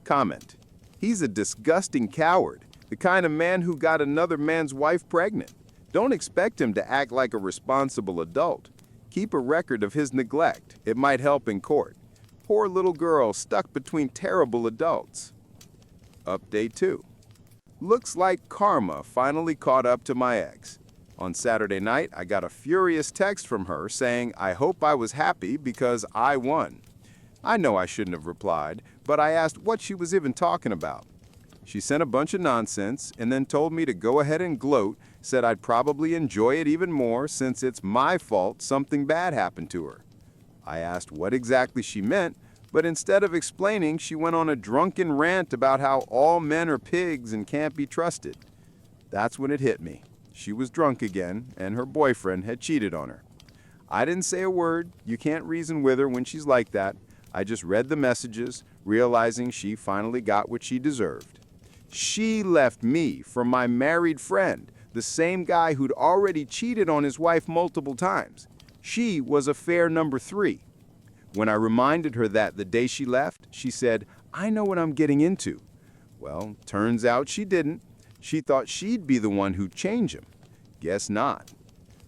Comment: he's a disgusting coward, the kind of man who got another man's wife pregnant. Don't expect him to act like a responsible adult. Keep a record of his neglect. It might help in court. Poor little girl stuck between terrible adults. Update 2. Looks like karma finally caught up to my ex. On Saturday night, I got a furious text from her saying I hope I was happy because I won. I know I shouldn't have replied, but I asked what she was even talking about. She sent a bunch of nonsense and then told me to go ahead and gloat, said I'd probably enjoy it even more since it's my fault something bad happened to her. I asked what exactly she meant, but instead of explaining, she went on a drunken rant about how all men are pigs and can't be trusted. That's when it hit me. She was drunk again, and her boyfriend had cheated on her. I didn't say a word. You can't reason with her when she's like that. I just read the messages, realizing she finally got what she deserved. She left me for my married friend, the same guy who'd already cheated on his wife multiple times. She was affair number 3. When I reminded her that the day she left, she said, "I know what I'm getting into." Well, turns out she didn't. She thought she'd be the one who'd change him. Guess not.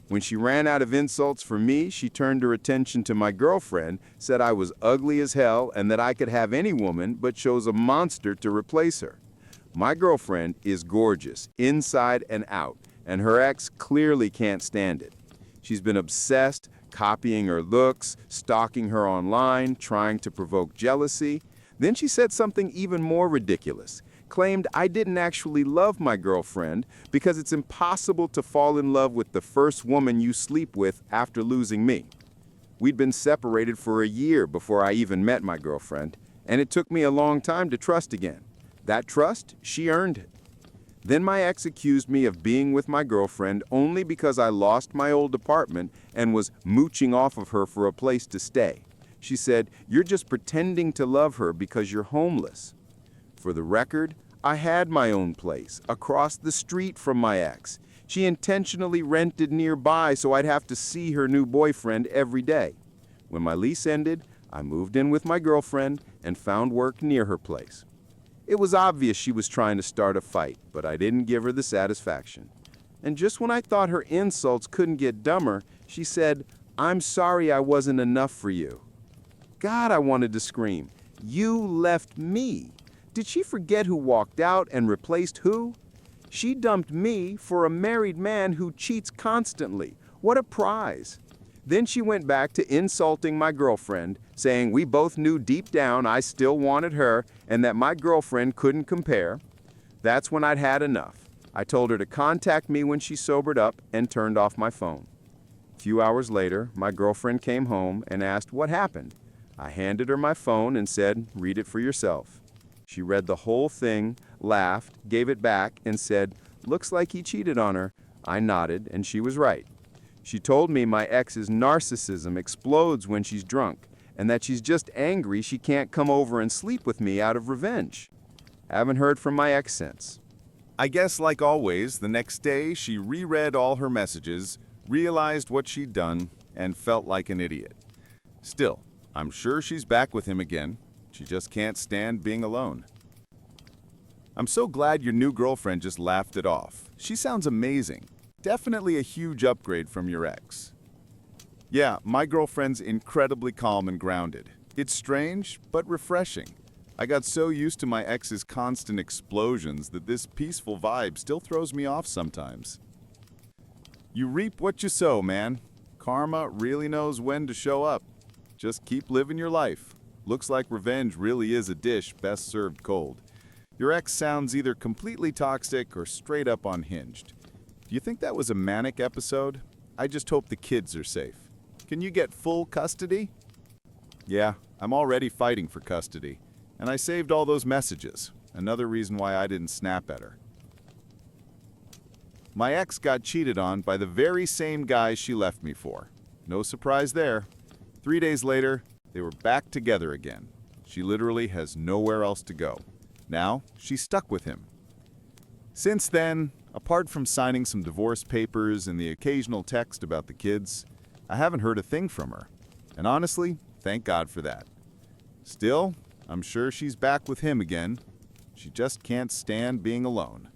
When she ran out of insults for me, she turned her attention to my girlfriend, said I was ugly as hell and that I could have any woman, but chose a monster to replace her. My girlfriend is gorgeous, inside and out, and her ex clearly can't stand it. She's been obsessed, copying her looks, stalking her online, trying to provoke jealousy. Then she said something even more ridiculous. Claimed I didn't actually love my girlfriend because it's impossible to fall in love with the first woman you sleep with after losing me. We'd been separated for a year before I even met my girlfriend, and it took me a long time to trust again. That trust, she earned it. Then my ex accused me of being with my girlfriend only because I lost my old apartment and was mooching off of her for a place to stay. She said, "You're just pretending to love her because you're homeless." For the record, I had my own place, across the street from my ex. She intentionally rented nearby so I'd have to see her new boyfriend every day. When my lease ended, I moved in with my girlfriend and found work near her place. It was obvious she was trying to start a fight, but I didn't give her the satisfaction. And just when I thought her insults couldn't get dumber, she said, "I'm sorry I wasn't enough for you." God, I wanted to scream. You left me. Did she forget who walked out and replaced who? She dumped me for a married man who cheats constantly. What a prize. Then she went back to insulting my girlfriend, saying we both knew deep down I still wanted her and that my girlfriend couldn't compare. That's when I'd had enough. I told her to contact me when she sobered up and turned off my phone. A few hours later, my girlfriend came home and asked what happened. I handed her my phone and said, "Read it for yourself." She read the whole thing, laughed, gave it back, and said, "Looks like he cheated on her." I nodded, and she was right. She told me my ex's narcissism explodes when she's drunk, and that she's just angry she can't come over and sleep with me out of revenge. Haven't heard from my ex since. I guess, like always, the next day she reread all her messages, realized what she'd done, and felt like an idiot. Still, I'm sure she's back with him again. She just can't stand being alone. I'm so glad your new girlfriend just laughed it off. She sounds amazing. Definitely a huge upgrade from your ex. Yeah, my girlfriend's incredibly calm and grounded. It's strange, but refreshing. I got so used to my ex's constant explosions that this peaceful vibe still throws me off sometimes. You reap what you sow, man. Karma really knows when to show up. Just keep living your life. Looks like revenge really is a dish best served cold. Your ex sounds either completely toxic or straight up unhinged. Do you think that was a manic episode? I just hope the kids are safe. Can you get full custody? Yeah, I'm already fighting for custody. And I saved all those messages. Another reason why I didn't snap at her. My ex got cheated on by the very same guy she left me for. No surprise there. 3 days later, they were back together again. She literally has nowhere else to go. Now, she's stuck with him. Since then, apart from signing some divorce papers and the occasional text about the kids, I haven't heard a thing from her. And honestly, thank God for that. Still, I'm sure she's back with him again. She just can't stand being alone.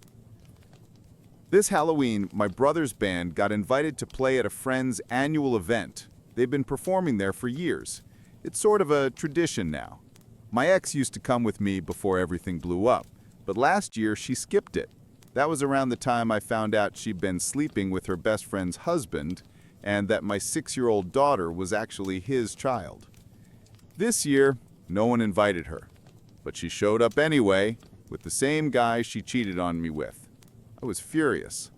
This Halloween, my brother's band got invited to play at a friend's annual event. They've been performing there for years. It's sort of a tradition now. My ex used to come with me before everything blew up, but last year she skipped it. That was around the time I found out she'd been sleeping with her best friend's husband and that my 6-year-old daughter was actually his child. This year, no one invited her, but she showed up anyway with the same guy she cheated on me with. I was furious.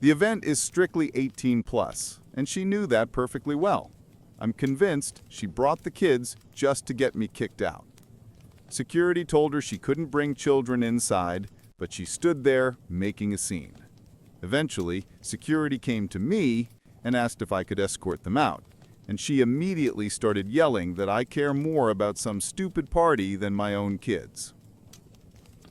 The event is strictly 18 plus, and she knew that perfectly well. I'm convinced she brought the kids just to get me kicked out. Security told her she couldn't bring children inside, but she stood there making a scene. Eventually, security came to me and asked if I could escort them out, and she immediately started yelling that I care more about some stupid party than my own kids.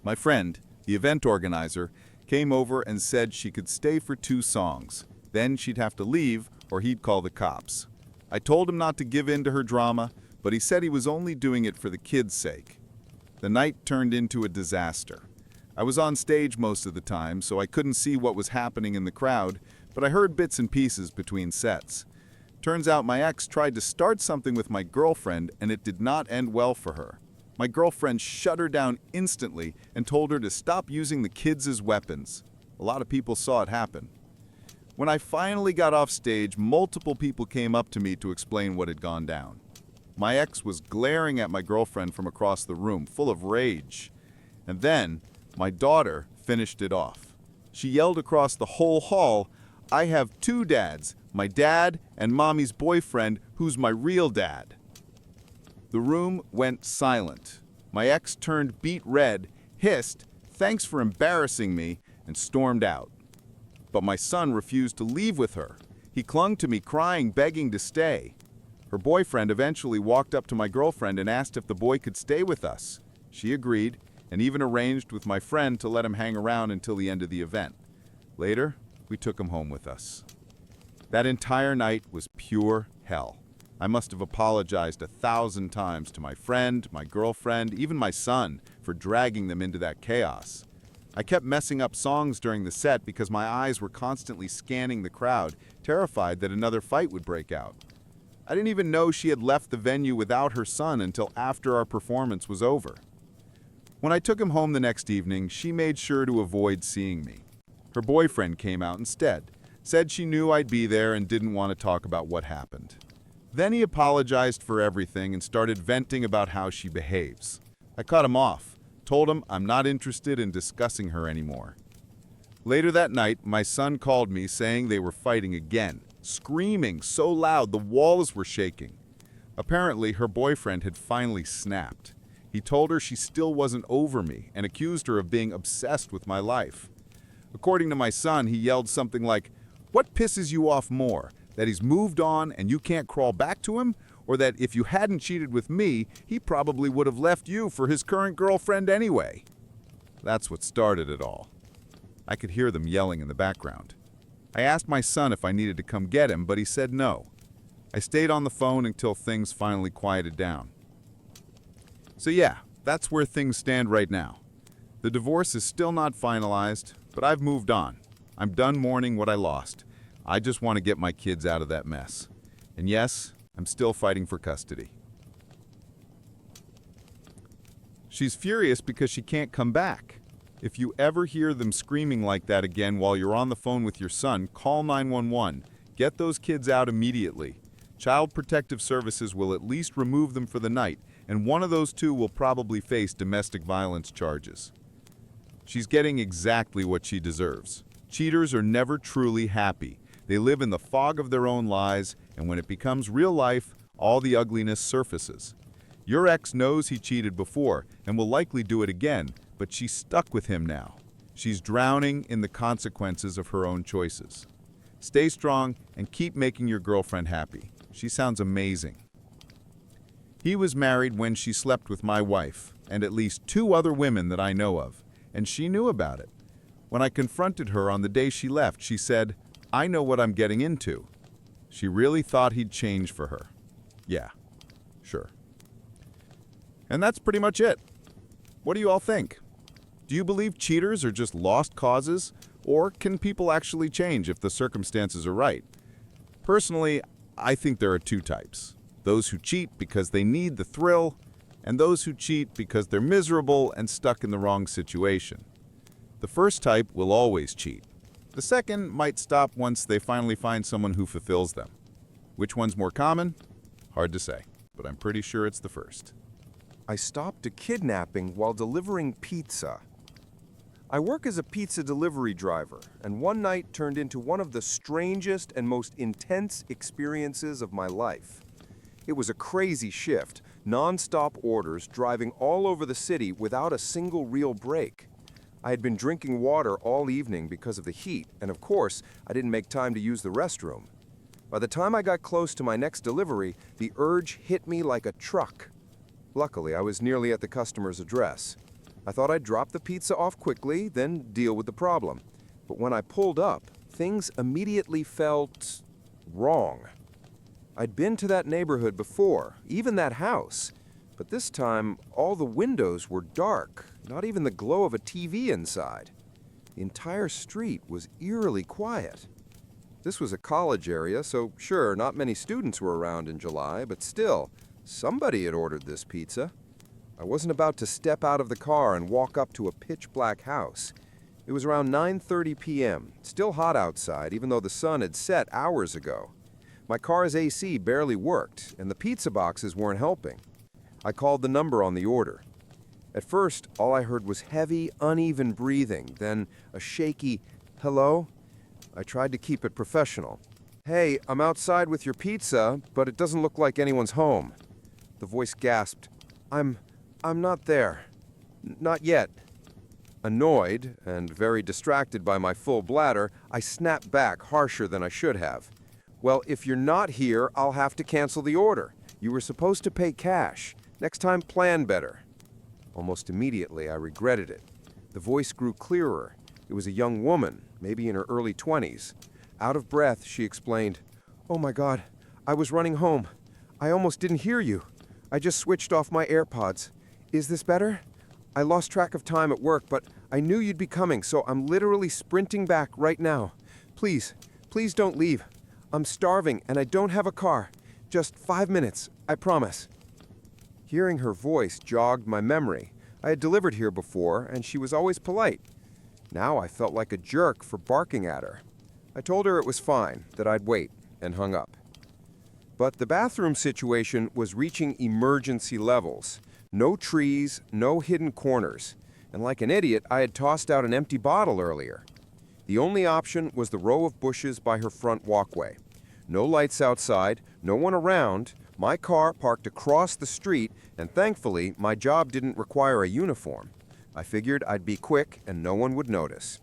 My friend, the event organizer, came over and said she could stay for 2 songs. Then she'd have to leave or he'd call the cops. I told him not to give in to her drama, but he said he was only doing it for the kids' sake. The night turned into a disaster. I was on stage most of the time, so I couldn't see what was happening in the crowd, but I heard bits and pieces between sets. Turns out my ex tried to start something with my girlfriend, and it did not end well for her. My girlfriend shut her down instantly and told her to stop using the kids as weapons. A lot of people saw it happen. When I finally got off stage, multiple people came up to me to explain what had gone down. My ex was glaring at my girlfriend from across the room, full of rage. And then, my daughter finished it off. She yelled across the whole hall, "I have 2 dads, my dad and mommy's boyfriend, who's my real dad." The room went silent. My ex turned beet red, hissed, "Thanks for embarrassing me," and stormed out. But my son refused to leave with her. He clung to me, crying, begging to stay. Her boyfriend eventually walked up to my girlfriend and asked if the boy could stay with us. She agreed, and even arranged with my friend to let him hang around until the end of the event. Later, we took him home with us. That entire night was pure hell. I must have apologized 1,000 times to my friend, my girlfriend, even my son, for dragging them into that chaos. I kept messing up songs during the set because my eyes were constantly scanning the crowd, terrified that another fight would break out. I didn't even know she had left the venue without her son until after our performance was over. When I took him home the next evening, she made sure to avoid seeing me. Her boyfriend came out instead, said she knew I'd be there and didn't want to talk about what happened. Then he apologized for everything and started venting about how she behaves. I cut him off. Told him I'm not interested in discussing her anymore. Later that night, my son called me saying they were fighting again, screaming so loud the walls were shaking. Apparently, her boyfriend had finally snapped. He told her she still wasn't over me and accused her of being obsessed with my life. According to my son, he yelled something like, "What pisses you off more? That he's moved on and you can't crawl back to him? Or that if you hadn't cheated with me, he probably would have left you for his current girlfriend anyway?" That's what started it all. I could hear them yelling in the background. I asked my son if I needed to come get him, but he said no. I stayed on the phone until things finally quieted down. So yeah, that's where things stand right now. The divorce is still not finalized, but I've moved on. I'm done mourning what I lost. I just want to get my kids out of that mess. And yes, I'm still fighting for custody. She's furious because she can't come back. If you ever hear them screaming like that again while you're on the phone with your son, call 911. Get those kids out immediately. Child Protective Services will at least remove them for the night, and one of those two will probably face domestic violence charges. She's getting exactly what she deserves. Cheaters are never truly happy. They live in the fog of their own lies, and when it becomes real life, all the ugliness surfaces. Your ex knows he cheated before and will likely do it again, but she's stuck with him now. She's drowning in the consequences of her own choices. Stay strong and keep making your girlfriend happy. She sounds amazing. He was married when she slept with my wife and at least 2 other women that I know of, and she knew about it. When I confronted her on the day she left, she said, "I know what I'm getting into." She really thought he'd change for her. Yeah, sure. And that's pretty much it. What do you all think? Do you believe cheaters are just lost causes, or can people actually change if the circumstances are right? Personally, I think there are 2 types. Those who cheat because they need the thrill, and those who cheat because they're miserable and stuck in the wrong situation. The first type will always cheat. The second might stop once they finally find someone who fulfills them. Which one's more common? Hard to say, but I'm pretty sure it's the first. I stopped a kidnapping while delivering pizza. I work as a pizza delivery driver, and one night turned into one of the strangest and most intense experiences of my life. It was a crazy shift, non-stop orders, driving all over the city without a single real break. I had been drinking water all evening because of the heat, and of course, I didn't make time to use the restroom. By the time I got close to my next delivery, the urge hit me like a truck. Luckily, I was nearly at the customer's address. I thought I'd drop the pizza off quickly, then deal with the problem. But when I pulled up, things immediately felt wrong. I'd been to that neighborhood before, even that house, but this time all the windows were dark, not even the glow of a TV inside. The entire street was eerily quiet. This was a college area, so sure, not many students were around in July, but still, somebody had ordered this pizza. I wasn't about to step out of the car and walk up to a pitch-black house. It was around 9:30 p.m., still hot outside, even though the sun had set hours ago. My car's AC barely worked, and the pizza boxes weren't helping. I called the number on the order. At first, all I heard was heavy, uneven breathing, then a shaky, "Hello?" I tried to keep it professional. "Hey, I'm outside with your pizza, but it doesn't look like anyone's home." The voice gasped, I'm not there. Not yet." Annoyed and very distracted by my full bladder, I snapped back harsher than I should have. "Well, if you're not here, I'll have to cancel the order. You were supposed to pay cash. Next time, plan better." Almost immediately, I regretted it. The voice grew clearer. It was a young woman, maybe in her early 20s. Out of breath, she explained, "Oh my God, I was running home. I almost didn't hear you. I just switched off my AirPods. Is this better? I lost track of time at work, but I knew you'd be coming, so I'm literally sprinting back right now. Please don't leave. I'm starving and I don't have a car. Just 5 minutes, I promise." Hearing her voice jogged my memory. I had delivered here before, and she was always polite. Now I felt like a jerk for barking at her. I told her it was fine, that I'd wait, and hung up. But the bathroom situation was reaching emergency levels. No trees, no hidden corners. And like an idiot, I had tossed out an empty bottle earlier. The only option was the row of bushes by her front walkway. No lights outside, no one around, My car parked across the street, and thankfully, my job didn't require a uniform. I figured I'd be quick and no one would notice.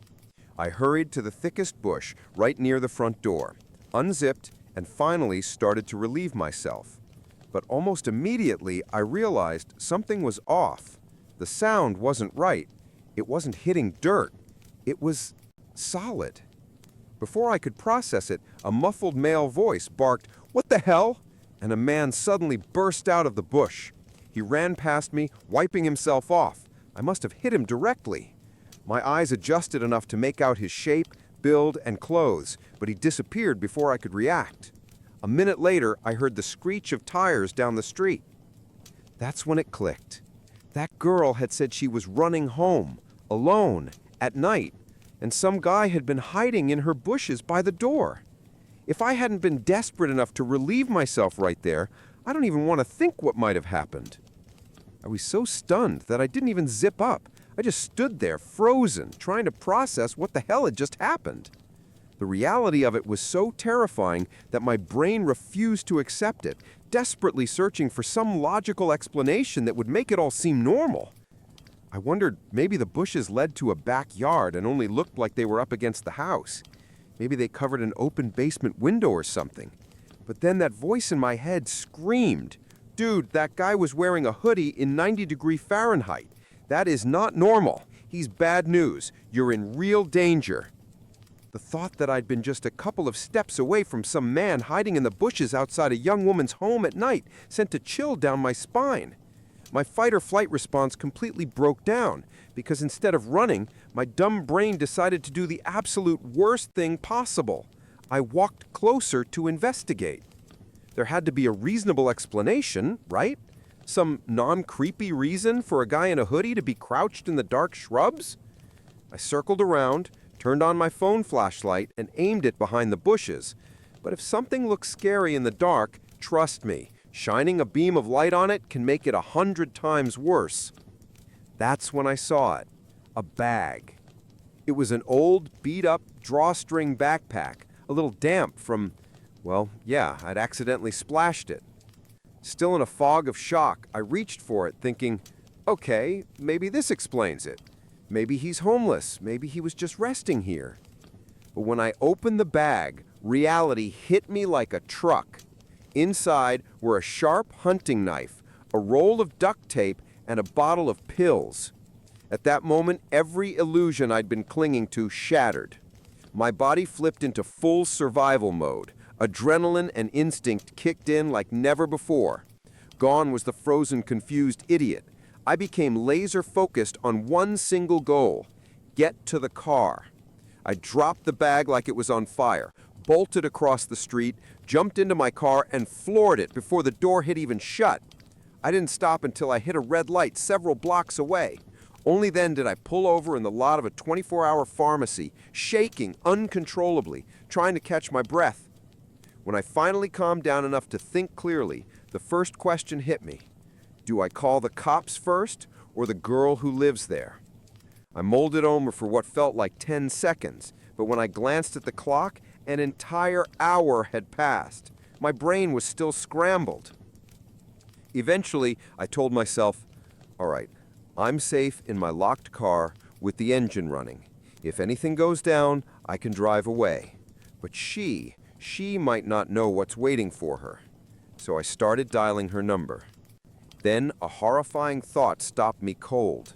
I hurried to the thickest bush right near the front door, unzipped, and finally started to relieve myself. But almost immediately, I realized something was off. The sound wasn't right. It wasn't hitting dirt. It was solid. Before I could process it, a muffled male voice barked, "What the hell?" And a man suddenly burst out of the bush. He ran past me, wiping himself off. I must have hit him directly. My eyes adjusted enough to make out his shape, build, and clothes, but he disappeared before I could react. A minute later, I heard the screech of tires down the street. That's when it clicked. That girl had said she was running home, alone, at night, and some guy had been hiding in her bushes by the door. If I hadn't been desperate enough to relieve myself right there, I don't even want to think what might have happened. I was so stunned that I didn't even zip up. I just stood there, frozen, trying to process what the hell had just happened. The reality of it was so terrifying that my brain refused to accept it, desperately searching for some logical explanation that would make it all seem normal. I wondered maybe the bushes led to a backyard and only looked like they were up against the house. Maybe they covered an open basement window or something. But then that voice in my head screamed, "Dude, that guy was wearing a hoodie in 90-degree Fahrenheit. That is not normal. He's bad news. You're in real danger." The thought that I'd been just a couple of steps away from some man hiding in the bushes outside a young woman's home at night sent a chill down my spine. My fight-or-flight response completely broke down because instead of running, my dumb brain decided to do the absolute worst thing possible. I walked closer to investigate. There had to be a reasonable explanation, right? Some non-creepy reason for a guy in a hoodie to be crouched in the dark shrubs? I circled around, turned on my phone flashlight, and aimed it behind the bushes. But if something looks scary in the dark, trust me, shining a beam of light on it can make it 100 times worse. That's when I saw it. A bag. It was an old, beat-up drawstring backpack, a little damp from, well, yeah, I'd accidentally splashed it. Still in a fog of shock, I reached for it, thinking, okay, maybe this explains it. Maybe he's homeless. Maybe he was just resting here. But when I opened the bag, reality hit me like a truck. Inside were a sharp hunting knife, a roll of duct tape, and a bottle of pills. At that moment, every illusion I'd been clinging to shattered. My body flipped into full survival mode. Adrenaline and instinct kicked in like never before. Gone was the frozen, confused idiot. I became laser-focused on one single goal: get to the car. I dropped the bag like it was on fire, bolted across the street, jumped into my car, and floored it before the door had even shut. I didn't stop until I hit a red light several blocks away. Only then did I pull over in the lot of a 24-hour pharmacy, shaking uncontrollably, trying to catch my breath. When I finally calmed down enough to think clearly, the first question hit me. Do I call the cops first, or the girl who lives there? I mulled it over for what felt like 10 seconds, but when I glanced at the clock, an entire hour had passed. My brain was still scrambled. Eventually, I told myself, all right, I'm safe in my locked car with the engine running. If anything goes down, I can drive away. But she might not know what's waiting for her. So I started dialing her number. Then a horrifying thought stopped me cold.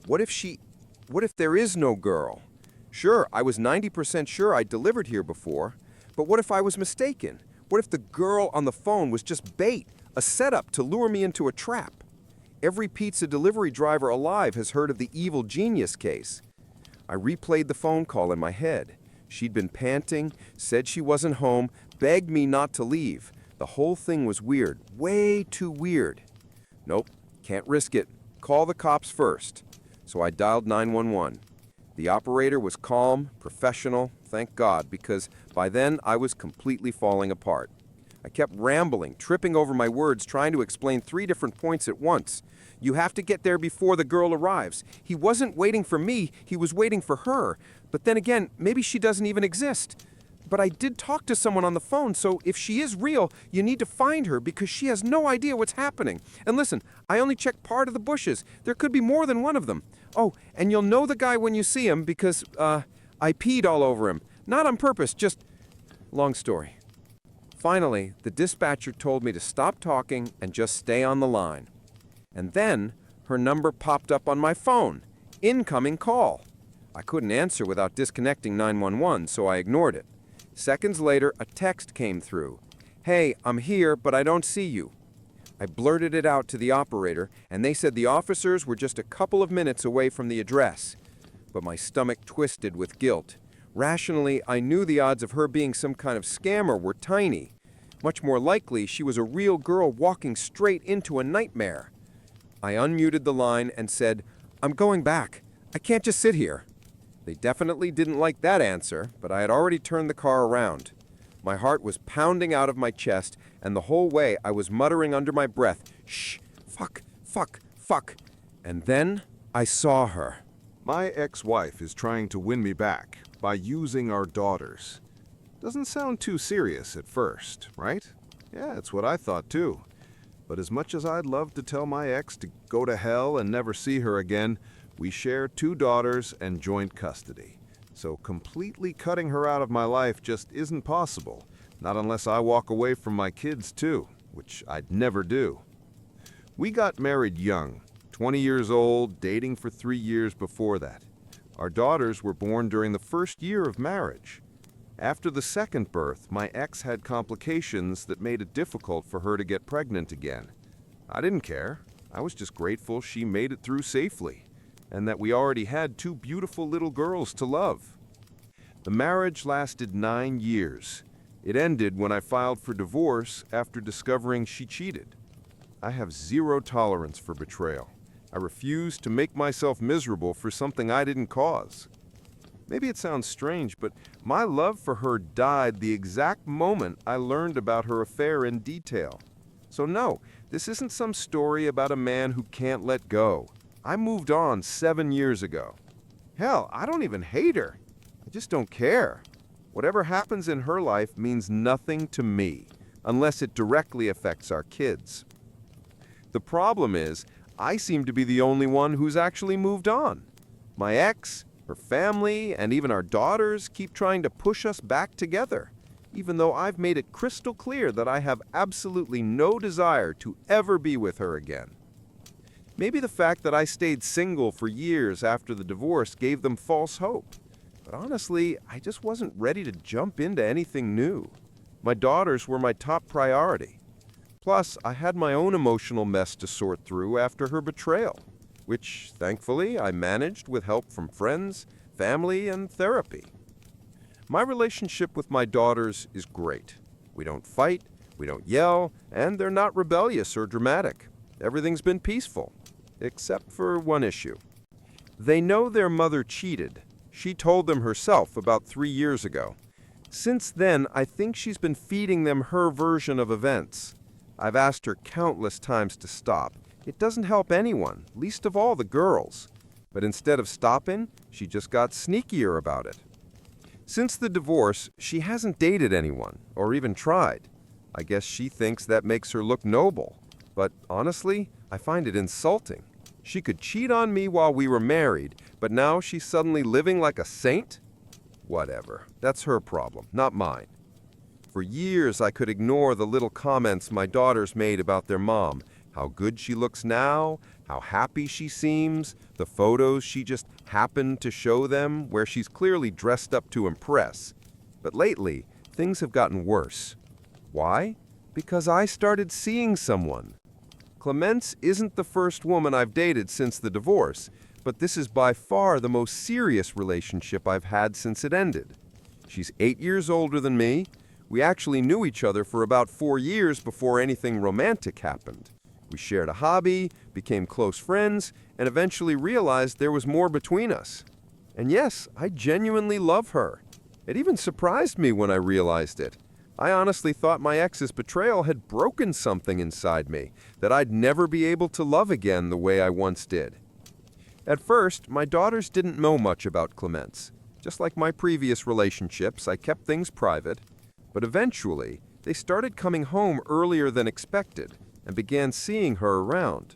What if there is no girl? Sure, I was 90% sure I'd delivered here before, but what if I was mistaken? What if the girl on the phone was just bait, a setup to lure me into a trap? Every pizza delivery driver alive has heard of the evil genius case. I replayed the phone call in my head. She'd been panting, said she wasn't home, begged me not to leave. The whole thing was weird, way too weird. Nope, can't risk it. Call the cops first. So I dialed 911. The operator was calm, professional, thank God, because by then I was completely falling apart. I kept rambling, tripping over my words, trying to explain 3 different points at once. You have to get there before the girl arrives. He wasn't waiting for me, he was waiting for her. But then again, maybe she doesn't even exist. But I did talk to someone on the phone, so if she is real, you need to find her because she has no idea what's happening. And listen, I only checked part of the bushes. There could be more than one of them. Oh, and you'll know the guy when you see him because, I peed all over him. Not on purpose, just... Long story. Finally, the dispatcher told me to stop talking and just stay on the line. And then, her number popped up on my phone. Incoming call. I couldn't answer without disconnecting 911, so I ignored it. Seconds later, a text came through. "Hey, I'm here, but I don't see you." I blurted it out to the operator, and they said the officers were just a couple of minutes away from the address. But my stomach twisted with guilt. Rationally, I knew the odds of her being some kind of scammer were tiny. Much more likely, she was a real girl walking straight into a nightmare. I unmuted the line and said, "I'm going back. I can't just sit here." They definitely didn't like that answer, but I had already turned the car around. My heart was pounding out of my chest, and the whole way I was muttering under my breath, "Shh, fuck, fuck, fuck." And then I saw her. My ex-wife is trying to win me back by using our daughters. Doesn't sound too serious at first, right? Yeah, it's what I thought too. But as much as I'd love to tell my ex to go to hell and never see her again, we share 2 daughters and joint custody. So completely cutting her out of my life just isn't possible, not unless I walk away from my kids too, which I'd never do. We got married young, 20 years old, dating for 3 years before that. Our daughters were born during the first year of marriage. After the second birth, my ex had complications that made it difficult for her to get pregnant again. I didn't care. I was just grateful she made it through safely, and that we already had 2 beautiful little girls to love. The marriage lasted 9 years. It ended when I filed for divorce after discovering she cheated. I have 0 tolerance for betrayal. I refuse to make myself miserable for something I didn't cause. Maybe it sounds strange, but my love for her died the exact moment I learned about her affair in detail. So no, this isn't some story about a man who can't let go. I moved on 7 years ago. Hell, I don't even hate her. I just don't care. Whatever happens in her life means nothing to me, unless it directly affects our kids. The problem is, I seem to be the only one who's actually moved on. My ex, her family, and even our daughters keep trying to push us back together, even though I've made it crystal clear that I have absolutely no desire to ever be with her again. Maybe the fact that I stayed single for years after the divorce gave them false hope. But honestly, I just wasn't ready to jump into anything new. My daughters were my top priority. Plus, I had my own emotional mess to sort through after her betrayal, which, thankfully, I managed with help from friends, family, and therapy. My relationship with my daughters is great. We don't fight, we don't yell, and they're not rebellious or dramatic. Everything's been peaceful, except for one issue. They know their mother cheated. She told them herself about 3 years ago. Since then, I think she's been feeding them her version of events. I've asked her countless times to stop. It doesn't help anyone, least of all the girls. But instead of stopping, she just got sneakier about it. Since the divorce, she hasn't dated anyone, or even tried. I guess she thinks that makes her look noble. But honestly, I find it insulting. She could cheat on me while we were married, but now she's suddenly living like a saint? Whatever. That's her problem, not mine. For years, I could ignore the little comments my daughters made about their mom. How good she looks now, how happy she seems, the photos she just happened to show them where she's clearly dressed up to impress. But lately, things have gotten worse. Why? Because I started seeing someone. Clemence isn't the first woman I've dated since the divorce, but this is by far the most serious relationship I've had since it ended. She's 8 years older than me. We actually knew each other for about 4 years before anything romantic happened. We shared a hobby, became close friends, and eventually realized there was more between us. And yes, I genuinely love her. It even surprised me when I realized it. I honestly thought my ex's betrayal had broken something inside me, that I'd never be able to love again the way I once did. At first, my daughters didn't know much about Clemence. Just like my previous relationships, I kept things private, but eventually, they started coming home earlier than expected and began seeing her around.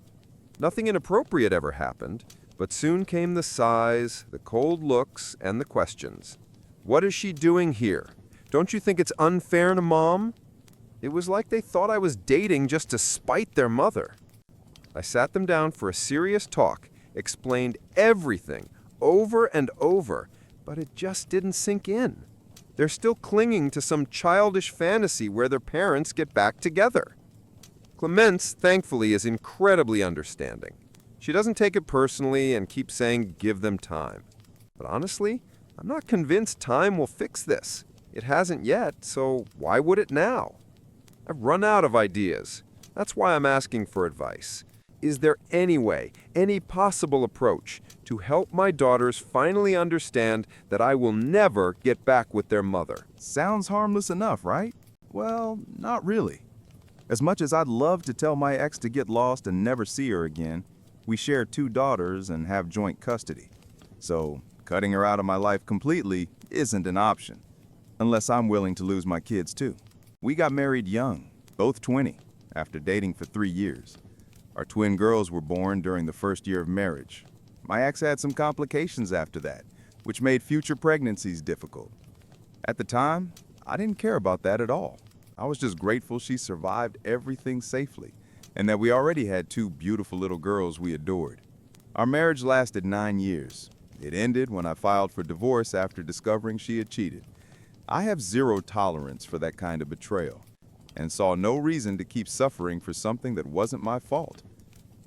Nothing inappropriate ever happened, but soon came the sighs, the cold looks, and the questions. What is she doing here? Don't you think it's unfair to Mom? It was like they thought I was dating just to spite their mother. I sat them down for a serious talk, explained everything over and over, but it just didn't sink in. They're still clinging to some childish fantasy where their parents get back together. Clemence, thankfully, is incredibly understanding. She doesn't take it personally and keeps saying give them time. But honestly, I'm not convinced time will fix this. It hasn't yet, so why would it now? I've run out of ideas. That's why I'm asking for advice. Is there any way, any possible approach to help my daughters finally understand that I will never get back with their mother? Sounds harmless enough, right? Well, not really. As much as I'd love to tell my ex to get lost and never see her again, we share 2 daughters and have joint custody. So, cutting her out of my life completely isn't an option, unless I'm willing to lose my kids too. We got married young, both 20, after dating for 3 years. Our twin girls were born during the first year of marriage. My ex had some complications after that, which made future pregnancies difficult. At the time, I didn't care about that at all. I was just grateful she survived everything safely, and that we already had 2 beautiful little girls we adored. Our marriage lasted 9 years. It ended when I filed for divorce after discovering she had cheated. I have zero tolerance for that kind of betrayal, and saw no reason to keep suffering for something that wasn't my fault.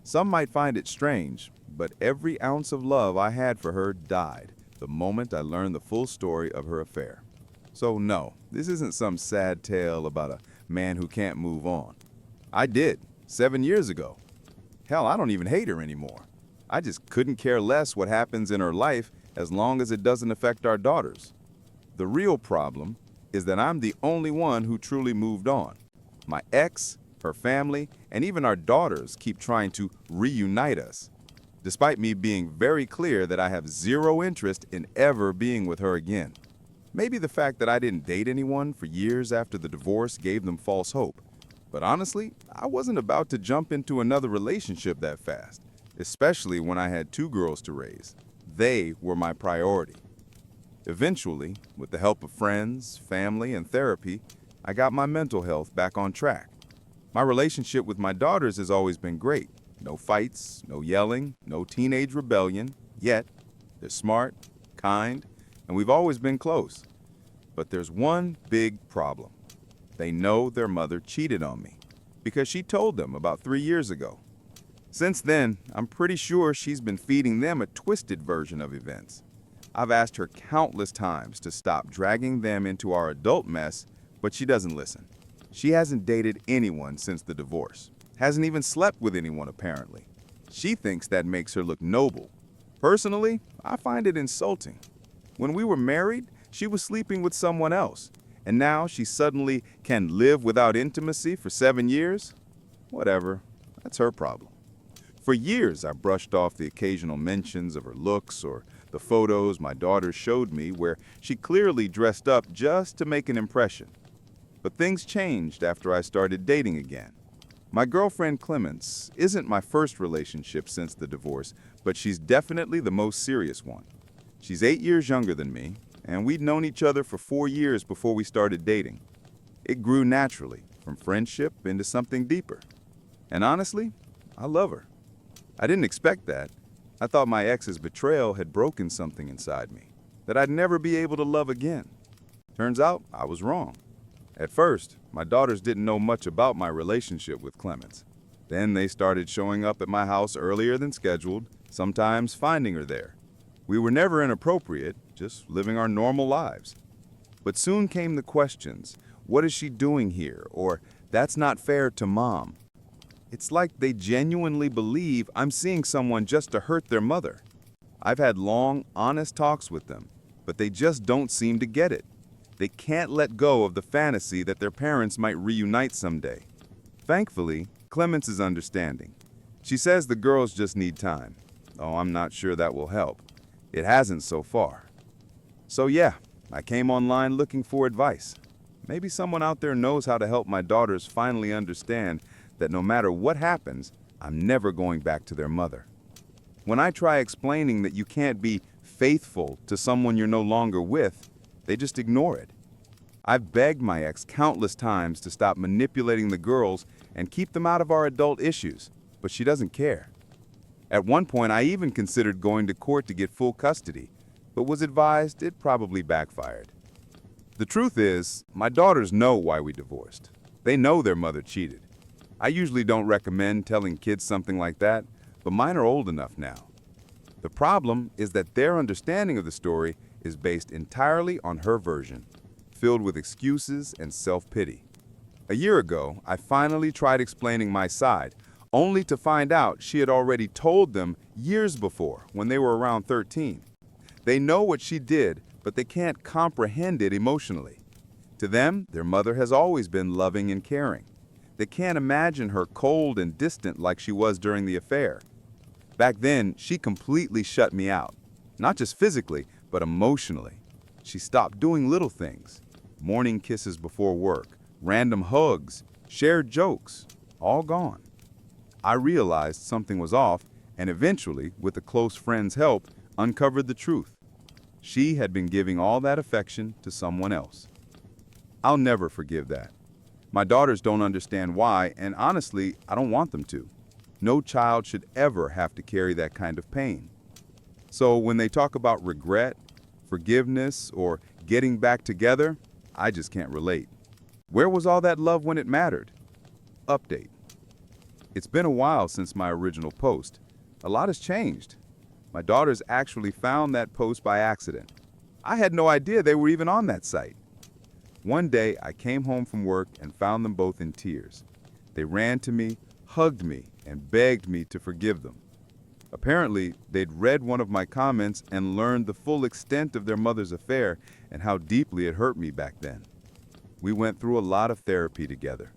Some might find it strange, but every ounce of love I had for her died the moment I learned the full story of her affair. So no, this isn't some sad tale about a man who can't move on. I did, 7 years ago. Hell, I don't even hate her anymore. I just couldn't care less what happens in her life as long as it doesn't affect our daughters. The real problem is that I'm the only one who truly moved on. My ex, her family, and even our daughters keep trying to reunite us, despite me being very clear that I have zero interest in ever being with her again. Maybe the fact that I didn't date anyone for years after the divorce gave them false hope. But honestly, I wasn't about to jump into another relationship that fast, especially when I had 2 girls to raise. They were my priority. Eventually, with the help of friends, family, and therapy, I got my mental health back on track. My relationship with my daughters has always been great. No fights, no yelling, no teenage rebellion. Yet, they're smart, kind, and we've always been close. But there's one big problem. They know their mother cheated on me because she told them about 3 years ago. Since then, I'm pretty sure she's been feeding them a twisted version of events. I've asked her countless times to stop dragging them into our adult mess, but she doesn't listen. She hasn't dated anyone since the divorce. Hasn't even slept with anyone, apparently. She thinks that makes her look noble. Personally, I find it insulting. When we were married, she was sleeping with someone else, and now she suddenly can live without intimacy for 7 years? Whatever, that's her problem. For years, I brushed off the occasional mentions of her looks or the photos my daughter showed me where she clearly dressed up just to make an impression. But things changed after I started dating again. My girlfriend Clemence isn't my first relationship since the divorce, but she's definitely the most serious one. She's 8 years younger than me, and we'd known each other for 4 years before we started dating. It grew naturally, from friendship into something deeper. And honestly, I love her. I didn't expect that. I thought my ex's betrayal had broken something inside me, that I'd never be able to love again. Turns out I was wrong. At first, my daughters didn't know much about my relationship with Clemence. Then they started showing up at my house earlier than scheduled, sometimes finding her there. We were never inappropriate, just living our normal lives. But soon came the questions, what is she doing here? Or, that's not fair to Mom. It's like they genuinely believe I'm seeing someone just to hurt their mother. I've had long, honest talks with them, but they just don't seem to get it. They can't let go of the fantasy that their parents might reunite someday. Thankfully, Clemence is understanding. She says the girls just need time. Oh, I'm not sure that will help. It hasn't so far. So yeah, I came online looking for advice. Maybe someone out there knows how to help my daughters finally understand that no matter what happens, I'm never going back to their mother. When I try explaining that you can't be faithful to someone you're no longer with, they just ignore it. I've begged my ex countless times to stop manipulating the girls and keep them out of our adult issues, but she doesn't care. At one point, I even considered going to court to get full custody, but was advised it probably backfired. The truth is, my daughters know why we divorced. They know their mother cheated. I usually don't recommend telling kids something like that, but mine are old enough now. The problem is that their understanding of the story is based entirely on her version, filled with excuses and self-pity. A year ago, I finally tried explaining my side, only to find out she had already told them years before, when they were around 13. They know what she did, but they can't comprehend it emotionally. To them, their mother has always been loving and caring. They can't imagine her cold and distant like she was during the affair. Back then, she completely shut me out. Not just physically, but emotionally. She stopped doing little things. Morning kisses before work, random hugs, shared jokes, all gone. I realized something was off and eventually, with a close friend's help, uncovered the truth. She had been giving all that affection to someone else. I'll never forgive that. My daughters don't understand why, and honestly, I don't want them to. No child should ever have to carry that kind of pain. So when they talk about regret, forgiveness, or getting back together, I just can't relate. Where was all that love when it mattered? Update. It's been a while since my original post. A lot has changed. My daughters actually found that post by accident. I had no idea they were even on that site. One day, I came home from work and found them both in tears. They ran to me, hugged me, and begged me to forgive them. Apparently, they'd read one of my comments and learned the full extent of their mother's affair and how deeply it hurt me back then. We went through a lot of therapy together.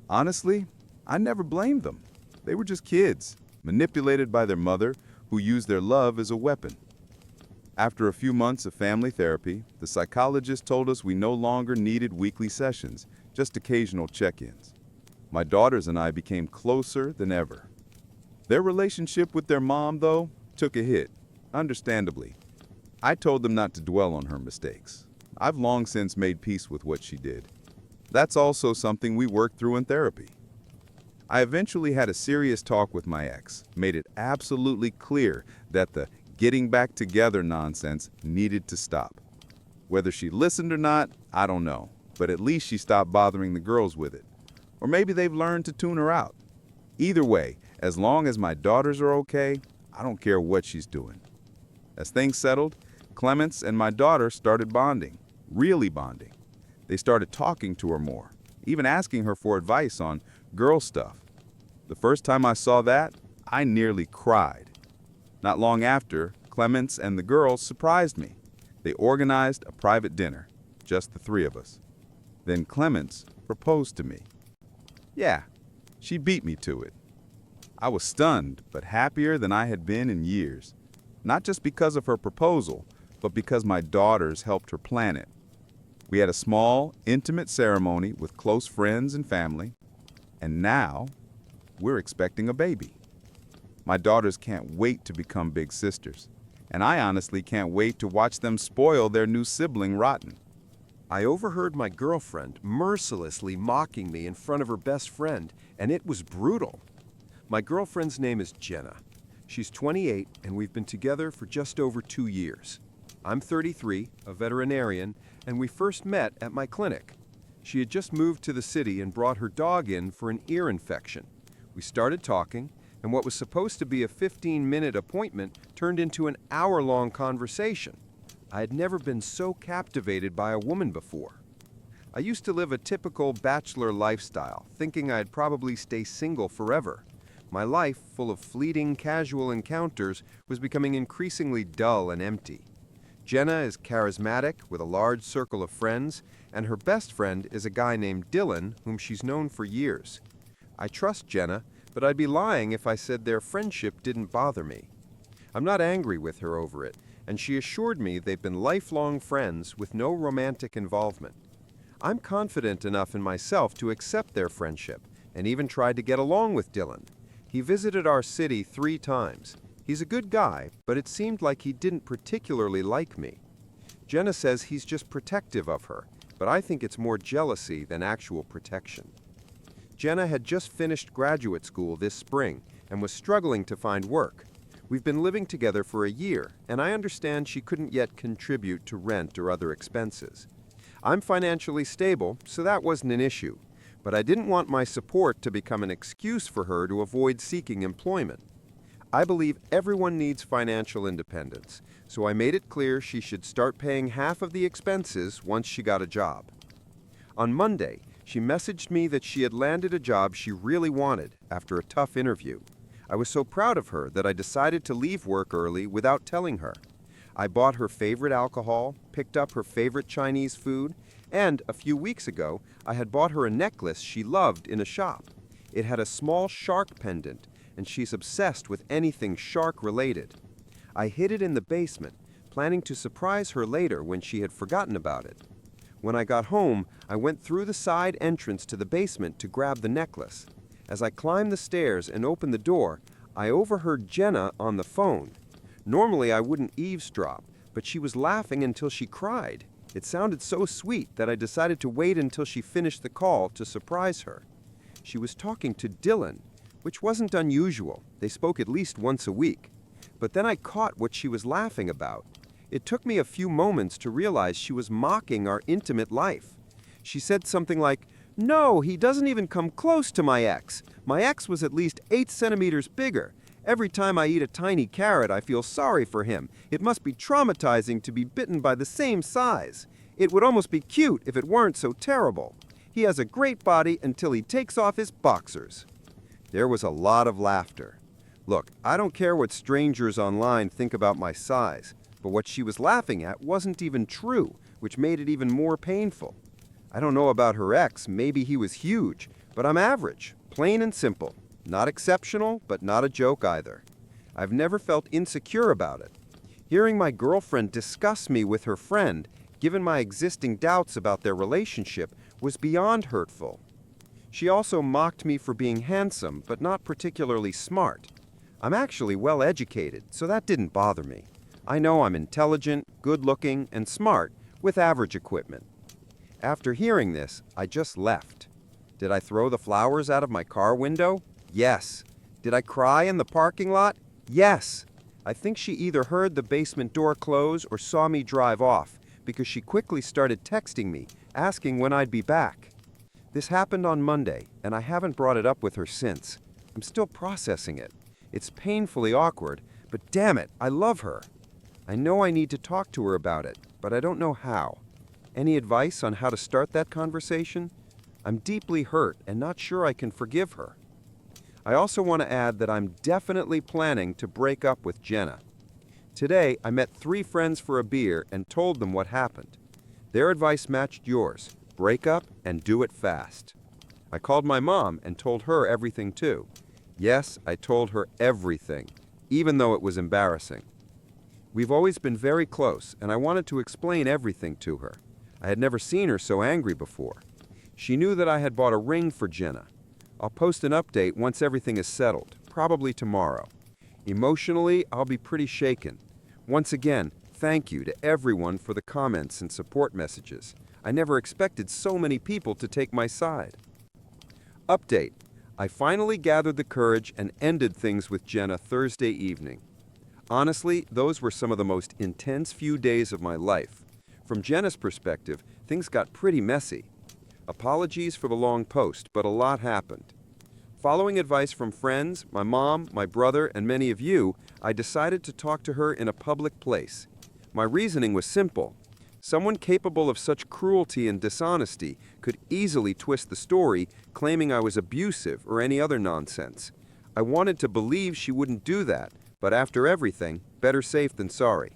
Honestly, I never blamed them. They were just kids, manipulated by their mother, who used their love as a weapon. After a few months of family therapy, the psychologist told us we no longer needed weekly sessions, just occasional check-ins. My daughters and I became closer than ever. Their relationship with their mom, though, took a hit, understandably. I told them not to dwell on her mistakes. I've long since made peace with what she did. That's also something we worked through in therapy. I eventually had a serious talk with my ex, made it absolutely clear that the getting back together nonsense needed to stop. Whether she listened or not, I don't know, but at least she stopped bothering the girls with it. Or maybe they've learned to tune her out. Either way, as long as my daughters are okay, I don't care what she's doing. As things settled, Clements and my daughter started bonding, really bonding. They started talking to her more, even asking her for advice on girl stuff. The first time I saw that, I nearly cried. Not long after, Clements and the girls surprised me. They organized a private dinner, just the three of us. Then Clements proposed to me. Yeah, she beat me to it. I was stunned, but happier than I had been in years. Not just because of her proposal, but because my daughters helped her plan it. We had a small, intimate ceremony with close friends and family, and now we're expecting a baby. My daughters can't wait to become big sisters, and I honestly can't wait to watch them spoil their new sibling rotten. I overheard my girlfriend mercilessly mocking me in front of her best friend, and it was brutal. My girlfriend's name is Jenna. She's 28, and we've been together for just over 2 years. I'm 33, a veterinarian, and we first met at my clinic. She had just moved to the city and brought her dog in for an ear infection. We started talking, and what was supposed to be a 15-minute appointment turned into an hour-long conversation. I had never been so captivated by a woman before. I used to live a typical bachelor lifestyle, thinking I'd probably stay single forever. My life, full of fleeting, casual encounters, was becoming increasingly dull and empty. Jenna is charismatic, with a large circle of friends, and her best friend is a guy named Dylan, whom she's known for years. I trust Jenna, but I'd be lying if I said their friendship didn't bother me. I'm not angry with her over it, and she assured me they've been lifelong friends with no romantic involvement. I'm confident enough in myself to accept their friendship, and even tried to get along with Dylan. He visited our city 3 times. He's a good guy, but it seemed like he didn't particularly like me. Jenna says he's just protective of her, but I think it's more jealousy than actual protection. Jenna had just finished graduate school this spring and was struggling to find work. We've been living together for a year, and I understand she couldn't yet contribute to rent or other expenses. I'm financially stable, so that wasn't an issue, but I didn't want my support to become an excuse for her to avoid seeking employment. I believe everyone needs financial independence, so I made it clear she should start paying half of the expenses once she got a job. On Monday, she messaged me that she had landed a job she really wanted after a tough interview. I was so proud of her that I decided to leave work early without telling her. I bought her favorite alcohol, picked up her favorite Chinese food, and a few weeks ago, I had bought her a necklace she loved in a shop. It had a small shark pendant, and she's obsessed with anything shark-related. I hid it in the basement, planning to surprise her later when she had forgotten about it. When I got home, I went through the side entrance to the basement to grab the necklace. As I climbed the stairs and opened the door, I overheard Jenna on the phone. Normally I wouldn't eavesdrop, but she was laughing until she cried. It sounded so sweet that I decided to wait until she finished the call to surprise her. She was talking to Dylan, which wasn't unusual. They spoke at least once a week. But then I caught what she was laughing about. It took me a few moments to realize she was mocking our intimate life. She said something like, "No, he doesn't even come close to my ex. My ex was at least 8 centimeters bigger. Every time I eat a tiny carrot, I feel sorry for him. It must be traumatizing to be bitten by the same size. It would almost be cute if it weren't so terrible. He has a great body until he takes off his boxers." There was a lot of laughter. Look, I don't care what strangers online think about my size, but what she was laughing at wasn't even true, which made it even more painful. I don't know about her ex, maybe he was huge, but I'm average, plain and simple. Not exceptional, but not a joke either. I've never felt insecure about it. Hearing my girlfriend discuss me with her friend, given my existing doubts about their relationship, was beyond hurtful. She also mocked me for being handsome, but not particularly smart. I'm actually well educated, so that didn't bother me. I know I'm intelligent, good-looking, and smart, with average equipment. After hearing this, I just left. Did I throw the flowers out of my car window? Yes. Did I cry in the parking lot? Yes. I think she either heard the basement door close or saw me drive off, because she quickly started texting me, asking when I'd be back. This happened on Monday, and I haven't brought it up with her since. I'm still processing it. It's painfully awkward, but damn it, I love her. I know I need to talk to her about it, but I don't know how. Any advice on how to start that conversation? I'm deeply hurt and not sure I can forgive her. I also want to add that I'm definitely planning to break up with Jenna. Today, I met 3 friends for a beer and told them what happened. Their advice matched yours. Break up and do it fast. I called my mom and told her everything too. Yes, I told her everything, even though it was embarrassing. We've always been very close, and I wanted to explain everything to her. I had never seen her so angry before. She knew that I had bought a ring for Jenna. I'll post an update once everything is settled, probably tomorrow. Emotionally, I'll be pretty shaken. Once again, thank you to everyone for the comments and support messages. I never expected so many people to take my side. Update. I finally gathered the courage and ended things with Jenna Thursday evening. Honestly, those were some of the most intense few days of my life. From Jenna's perspective, things got pretty messy. Apologies for the long post, but a lot happened. Following advice from friends, my mom, my brother, and many of you, I decided to talk to her in a public place. My reasoning was simple. Someone capable of such cruelty and dishonesty could easily twist the story, claiming I was abusive or any other nonsense. I wanted to believe she wouldn't do that, but after everything, better safe than sorry.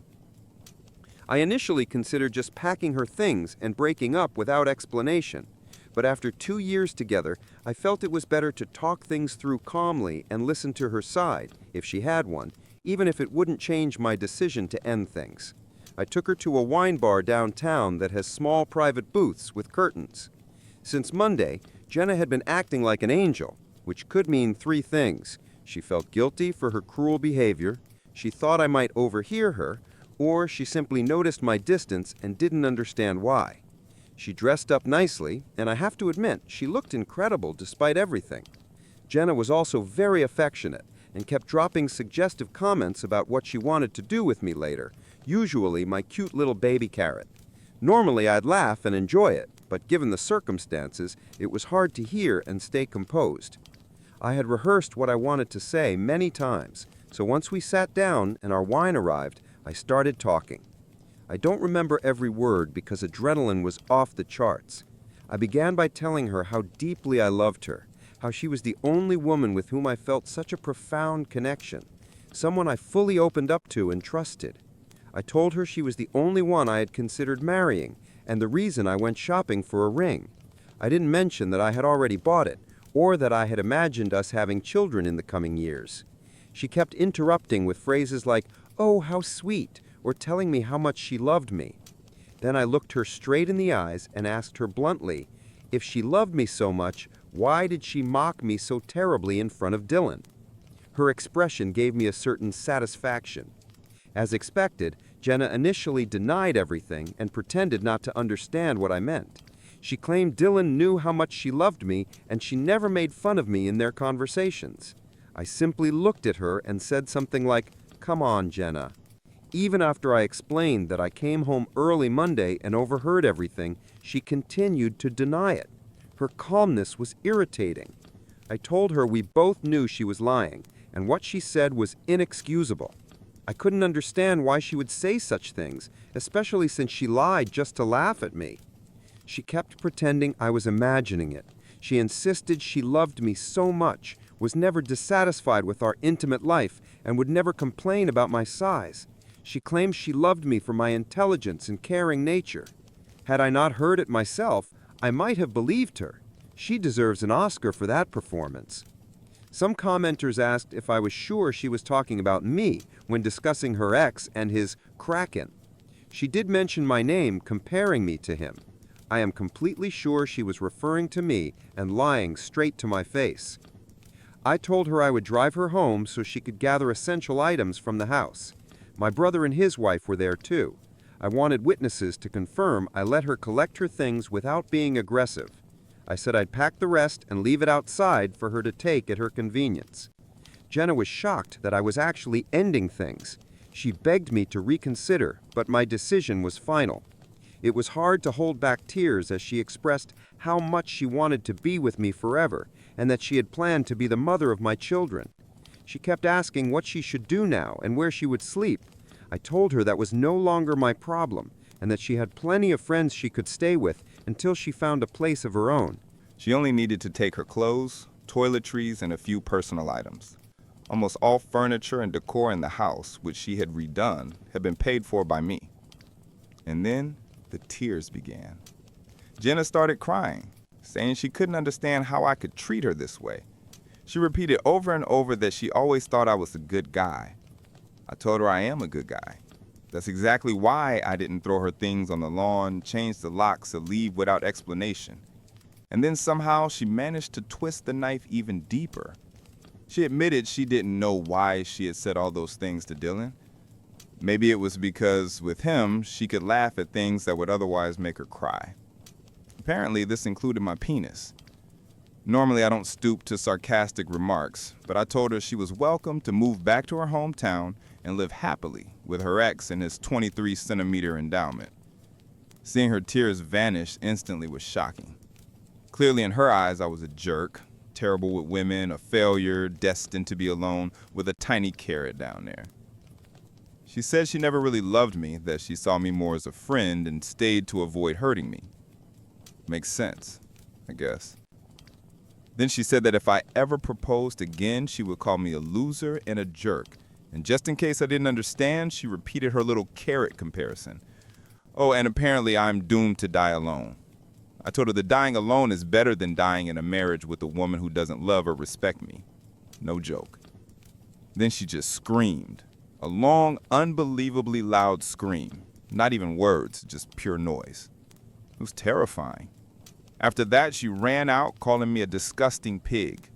I initially considered just packing her things and breaking up without explanation, but after 2 years together, I felt it was better to talk things through calmly and listen to her side, if she had one, even if it wouldn't change my decision to end things. I took her to a wine bar downtown that has small private booths with curtains. Since Monday, Jenna had been acting like an angel, which could mean three things. She felt guilty for her cruel behavior, she thought I might overhear her, or she simply noticed my distance and didn't understand why. She dressed up nicely, and I have to admit, she looked incredible despite everything. Jenna was also very affectionate and kept dropping suggestive comments about what she wanted to do with me later, usually my cute little baby carrot. Normally I'd laugh and enjoy it, but given the circumstances, it was hard to hear and stay composed. I had rehearsed what I wanted to say many times, so once we sat down and our wine arrived, I started talking. I don't remember every word because adrenaline was off the charts. I began by telling her how deeply I loved her, how she was the only woman with whom I felt such a profound connection, someone I fully opened up to and trusted. I told her she was the only one I had considered marrying, and the reason I went shopping for a ring. I didn't mention that I had already bought it, or that I had imagined us having children in the coming years. She kept interrupting with phrases like, "Oh, how sweet," or telling me how much she loved me. Then I looked her straight in the eyes and asked her bluntly, if she loved me so much, why did she mock me so terribly in front of Dylan? Her expression gave me a certain satisfaction. As expected, Jenna initially denied everything and pretended not to understand what I meant. She claimed Dylan knew how much she loved me and she never made fun of me in their conversations. I simply looked at her and said something like, "Come on, Jenna." Even after I explained that I came home early Monday and overheard everything, she continued to deny it. Her calmness was irritating. I told her we both knew she was lying, and what she said was inexcusable. I couldn't understand why she would say such things, especially since she lied just to laugh at me. She kept pretending I was imagining it. She insisted she loved me so much, was never dissatisfied with our intimate life, and would never complain about my size. She claimed she loved me for my intelligence and caring nature. Had I not heard it myself, I might have believed her. She deserves an Oscar for that performance. Some commenters asked if I was sure she was talking about me when discussing her ex and his crackling. She did mention my name, comparing me to him. I am completely sure she was referring to me and lying straight to my face. I told her I would drive her home so she could gather essential items from the house. My brother and his wife were there too. I wanted witnesses to confirm I let her collect her things without being aggressive. I said I'd pack the rest and leave it outside for her to take at her convenience. Jenna was shocked that I was actually ending things. She begged me to reconsider, but my decision was final. It was hard to hold back tears as she expressed how much she wanted to be with me forever and that she had planned to be the mother of my children. She kept asking what she should do now and where she would sleep. I told her that was no longer my problem and that she had plenty of friends she could stay with until she found a place of her own. She only needed to take her clothes, toiletries, and a few personal items. Almost all furniture and decor in the house, which she had redone, had been paid for by me. And then the tears began. Jenna started crying, saying she couldn't understand how I could treat her this way. She repeated over and over that she always thought I was a good guy. I told her I am a good guy. That's exactly why I didn't throw her things on the lawn, change the locks, or leave without explanation. And then somehow she managed to twist the knife even deeper. She admitted she didn't know why she had said all those things to Dylan. Maybe it was because with him, she could laugh at things that would otherwise make her cry. Apparently, this included my penis. Normally, I don't stoop to sarcastic remarks, but I told her she was welcome to move back to her hometown and live happily with her ex and his 23-centimeter endowment. Seeing her tears vanish instantly was shocking. Clearly, in her eyes, I was a jerk, terrible with women, a failure, destined to be alone, with a tiny carrot down there. She said she never really loved me, that she saw me more as a friend and stayed to avoid hurting me. Makes sense, I guess. Then she said that if I ever proposed again, she would call me a loser and a jerk. And just in case I didn't understand, she repeated her little carrot comparison. Oh, and apparently I'm doomed to die alone. I told her that dying alone is better than dying in a marriage with a woman who doesn't love or respect me. No joke. Then she just screamed, A long, unbelievably loud scream. Not even words, just pure noise. It was terrifying. After that, she ran out, calling me a disgusting pig.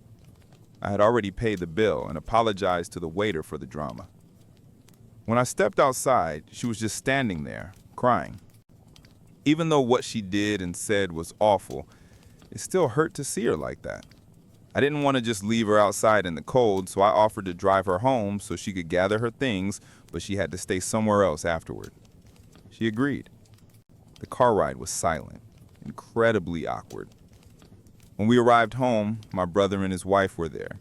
I had already paid the bill and apologized to the waiter for the drama. When I stepped outside, she was just standing there, crying. Even though what she did and said was awful, it still hurt to see her like that. I didn't want to just leave her outside in the cold, so I offered to drive her home so she could gather her things, but she had to stay somewhere else afterward. She agreed. The car ride was silent, incredibly awkward. When we arrived home, my brother and his wife were there.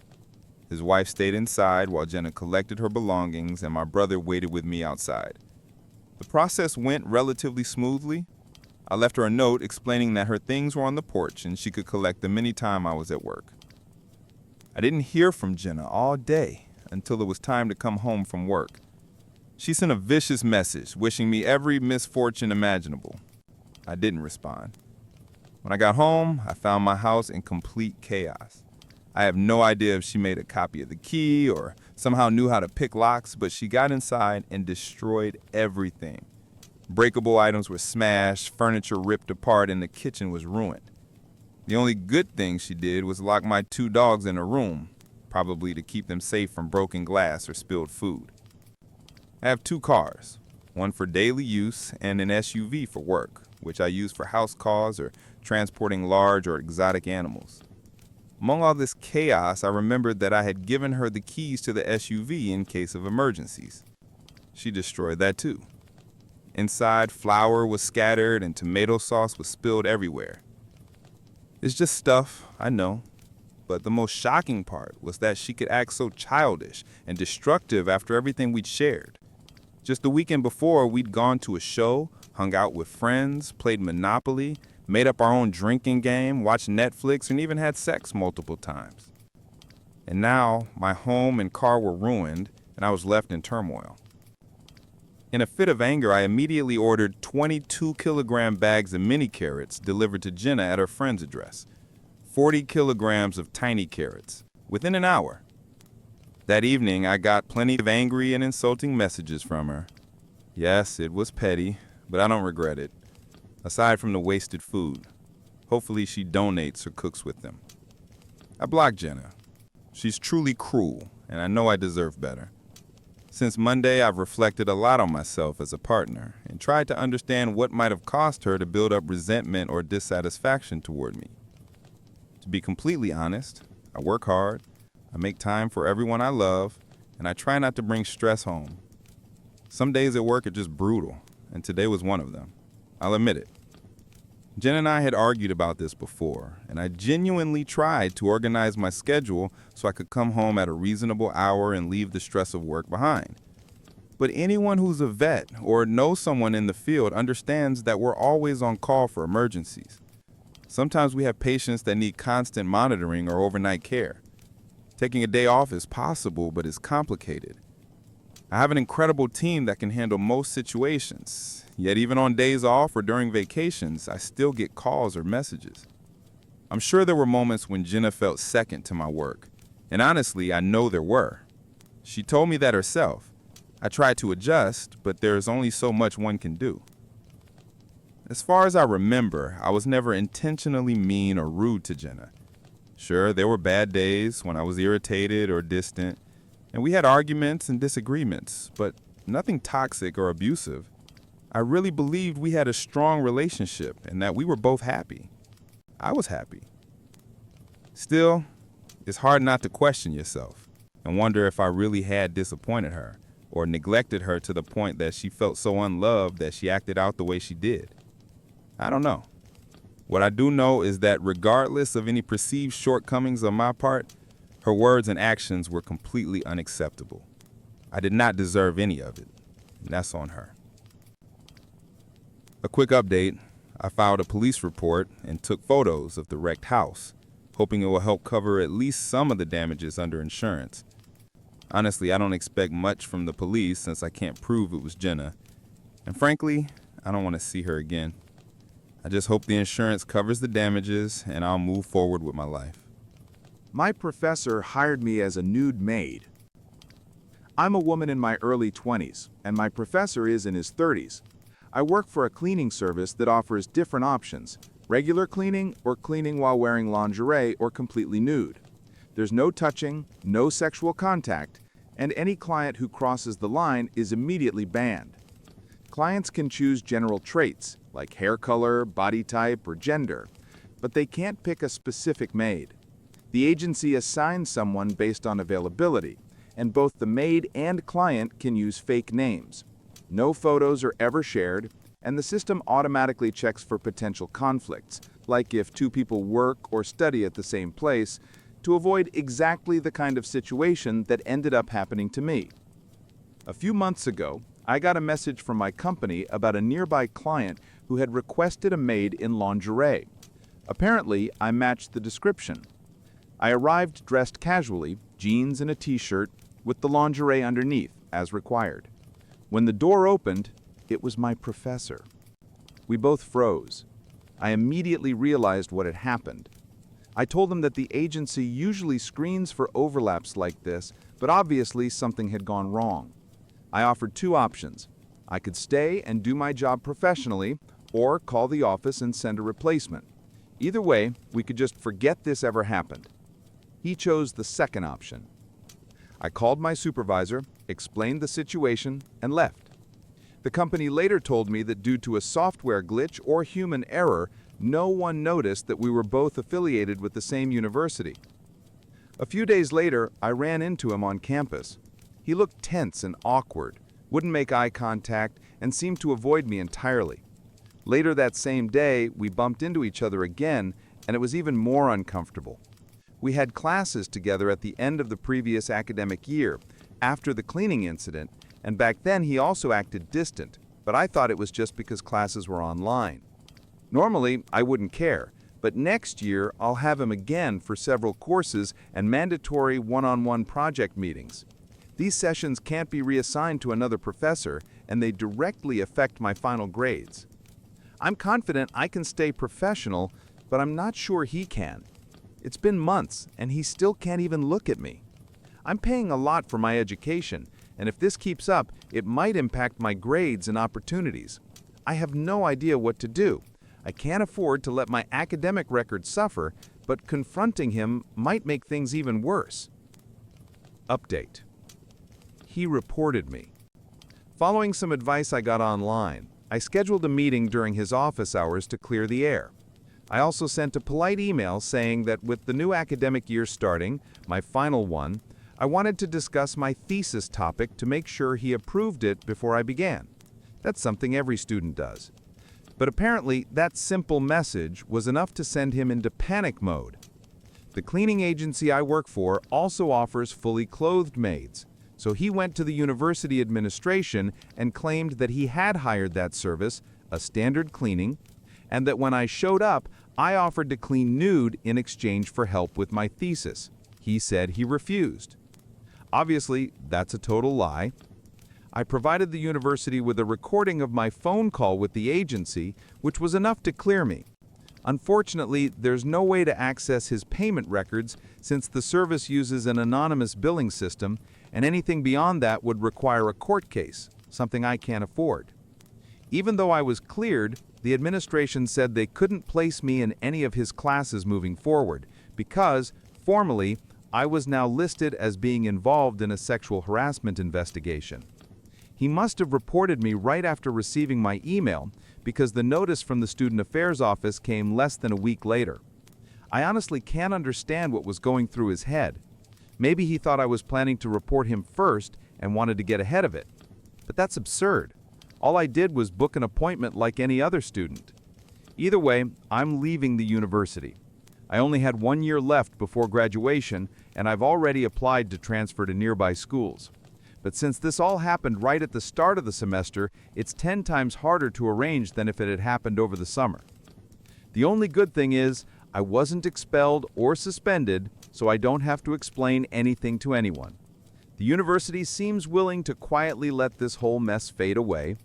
His wife stayed inside while Jenna collected her belongings, and my brother waited with me outside. The process went relatively smoothly. I left her a note explaining that her things were on the porch and she could collect them anytime I was at work. I didn't hear from Jenna all day until it was time to come home from work. She sent a vicious message wishing me every misfortune imaginable. I didn't respond. When I got home, I found my house in complete chaos. I have no idea if she made a copy of the key or somehow knew how to pick locks, but she got inside and destroyed everything. Breakable items were smashed, furniture ripped apart, and the kitchen was ruined. The only good thing she did was lock my 2 dogs in a room, probably to keep them safe from broken glass or spilled food. I have 2 cars, one for daily use and an SUV for work, which I use for house calls or transporting large or exotic animals. Among all this chaos, I remembered that I had given her the keys to the SUV in case of emergencies. She destroyed that too. Inside, flour was scattered and tomato sauce was spilled everywhere. It's just stuff, I know, but the most shocking part was that she could act so childish and destructive after everything we'd shared. Just the weekend before, we'd gone to a show, hung out with friends, played Monopoly, made up our own drinking game, watched Netflix, and even had sex multiple times. And now, my home and car were ruined, and I was left in turmoil. In a fit of anger, I immediately ordered 22-kilogram bags of mini carrots delivered to Jenna at her friend's address. 40 kilograms of tiny carrots, within an hour. That evening, I got plenty of angry and insulting messages from her. Yes, it was petty, but I don't regret it. Aside from the wasted food, hopefully she donates or cooks with them. I blocked Jenna. She's truly cruel, and I know I deserve better. Since Monday, I've reflected a lot on myself as a partner and tried to understand what might have caused her to build up resentment or dissatisfaction toward me. To be completely honest, I work hard, I make time for everyone I love, and I try not to bring stress home. Some days at work are just brutal, and today was one of them. I'll admit it. Jen and I had argued about this before, and I genuinely tried to organize my schedule so I could come home at a reasonable hour and leave the stress of work behind. But anyone who's a vet or knows someone in the field understands that we're always on call for emergencies. Sometimes we have patients that need constant monitoring or overnight care. Taking a day off is possible, but it's complicated. I have an incredible team that can handle most situations, yet even on days off or during vacations, I still get calls or messages. I'm sure there were moments when Jenna felt second to my work, and honestly, I know there were. She told me that herself. I tried to adjust, but there's only so much one can do. As far as I remember, I was never intentionally mean or rude to Jenna. Sure, there were bad days when I was irritated or distant, and we had arguments and disagreements, but nothing toxic or abusive. I really believed we had a strong relationship and that we were both happy. I was happy. Still, it's hard not to question yourself and wonder if I really had disappointed her or neglected her to the point that she felt so unloved that she acted out the way she did. I don't know. What I do know is that regardless of any perceived shortcomings on my part, her words and actions were completely unacceptable. I did not deserve any of it, and that's on her. A quick update, I filed a police report and took photos of the wrecked house, hoping it will help cover at least some of the damages under insurance. Honestly, I don't expect much from the police since I can't prove it was Jenna, and frankly, I don't want to see her again. I just hope the insurance covers the damages and I'll move forward with my life. My professor hired me as a nude maid. I'm a woman in my early 20s, and my professor is in his 30s. I work for a cleaning service that offers different options, regular cleaning or cleaning while wearing lingerie or completely nude. There's no touching, no sexual contact, and any client who crosses the line is immediately banned. Clients can choose general traits, like hair color, body type, or gender, but they can't pick a specific maid. The agency assigns someone based on availability, and both the maid and client can use fake names. No photos are ever shared, and the system automatically checks for potential conflicts, like if two people work or study at the same place, to avoid exactly the kind of situation that ended up happening to me. A few months ago, I got a message from my company about a nearby client who had requested a maid in lingerie. Apparently, I matched the description. I arrived dressed casually, jeans and a t-shirt, with the lingerie underneath, as required. When the door opened, it was my professor. We both froze. I immediately realized what had happened. I told him that the agency usually screens for overlaps like this, but obviously something had gone wrong. I offered two options. I could stay and do my job professionally, or call the office and send a replacement. Either way, we could just forget this ever happened. He chose the second option. I called my supervisor, explained the situation, and left. The company later told me that due to a software glitch or human error, no one noticed that we were both affiliated with the same university. A few days later, I ran into him on campus. He looked tense and awkward, wouldn't make eye contact, and seemed to avoid me entirely. Later that same day, we bumped into each other again, and it was even more uncomfortable. We had classes together at the end of the previous academic year, after the cleaning incident, and back then he also acted distant, but I thought it was just because classes were online. Normally, I wouldn't care, but next year I'll have him again for several courses and mandatory one-on-one project meetings. These sessions can't be reassigned to another professor, and they directly affect my final grades. I'm confident I can stay professional, but I'm not sure he can. It's been months, and he still can't even look at me. I'm paying a lot for my education, and if this keeps up, it might impact my grades and opportunities. I have no idea what to do. I can't afford to let my academic record suffer, but confronting him might make things even worse. Update. He reported me. Following some advice I got online, I scheduled a meeting during his office hours to clear the air. I also sent a polite email saying that with the new academic year starting, my final one, I wanted to discuss my thesis topic to make sure he approved it before I began. That's something every student does. But apparently, that simple message was enough to send him into panic mode. The cleaning agency I work for also offers fully clothed maids, so he went to the university administration and claimed that he had hired that service, a standard cleaning, and that when I showed up, I offered to clean nude in exchange for help with my thesis. He said he refused. Obviously, that's a total lie. I provided the university with a recording of my phone call with the agency, which was enough to clear me. Unfortunately, there's no way to access his payment records since the service uses an anonymous billing system, and anything beyond that would require a court case, something I can't afford. Even though I was cleared, the administration said they couldn't place me in any of his classes moving forward because, formally, I was now listed as being involved in a sexual harassment investigation. He must have reported me right after receiving my email because the notice from the Student Affairs Office came less than a week later. I honestly can't understand what was going through his head. Maybe he thought I was planning to report him first and wanted to get ahead of it. But that's absurd. All I did was book an appointment like any other student. Either way, I'm leaving the university. I only had 1 year left before graduation, and I've already applied to transfer to nearby schools. But since this all happened right at the start of the semester, it's 10 times harder to arrange than if it had happened over the summer. The only good thing is, I wasn't expelled or suspended, so I don't have to explain anything to anyone. The university seems willing to quietly let this whole mess fade away.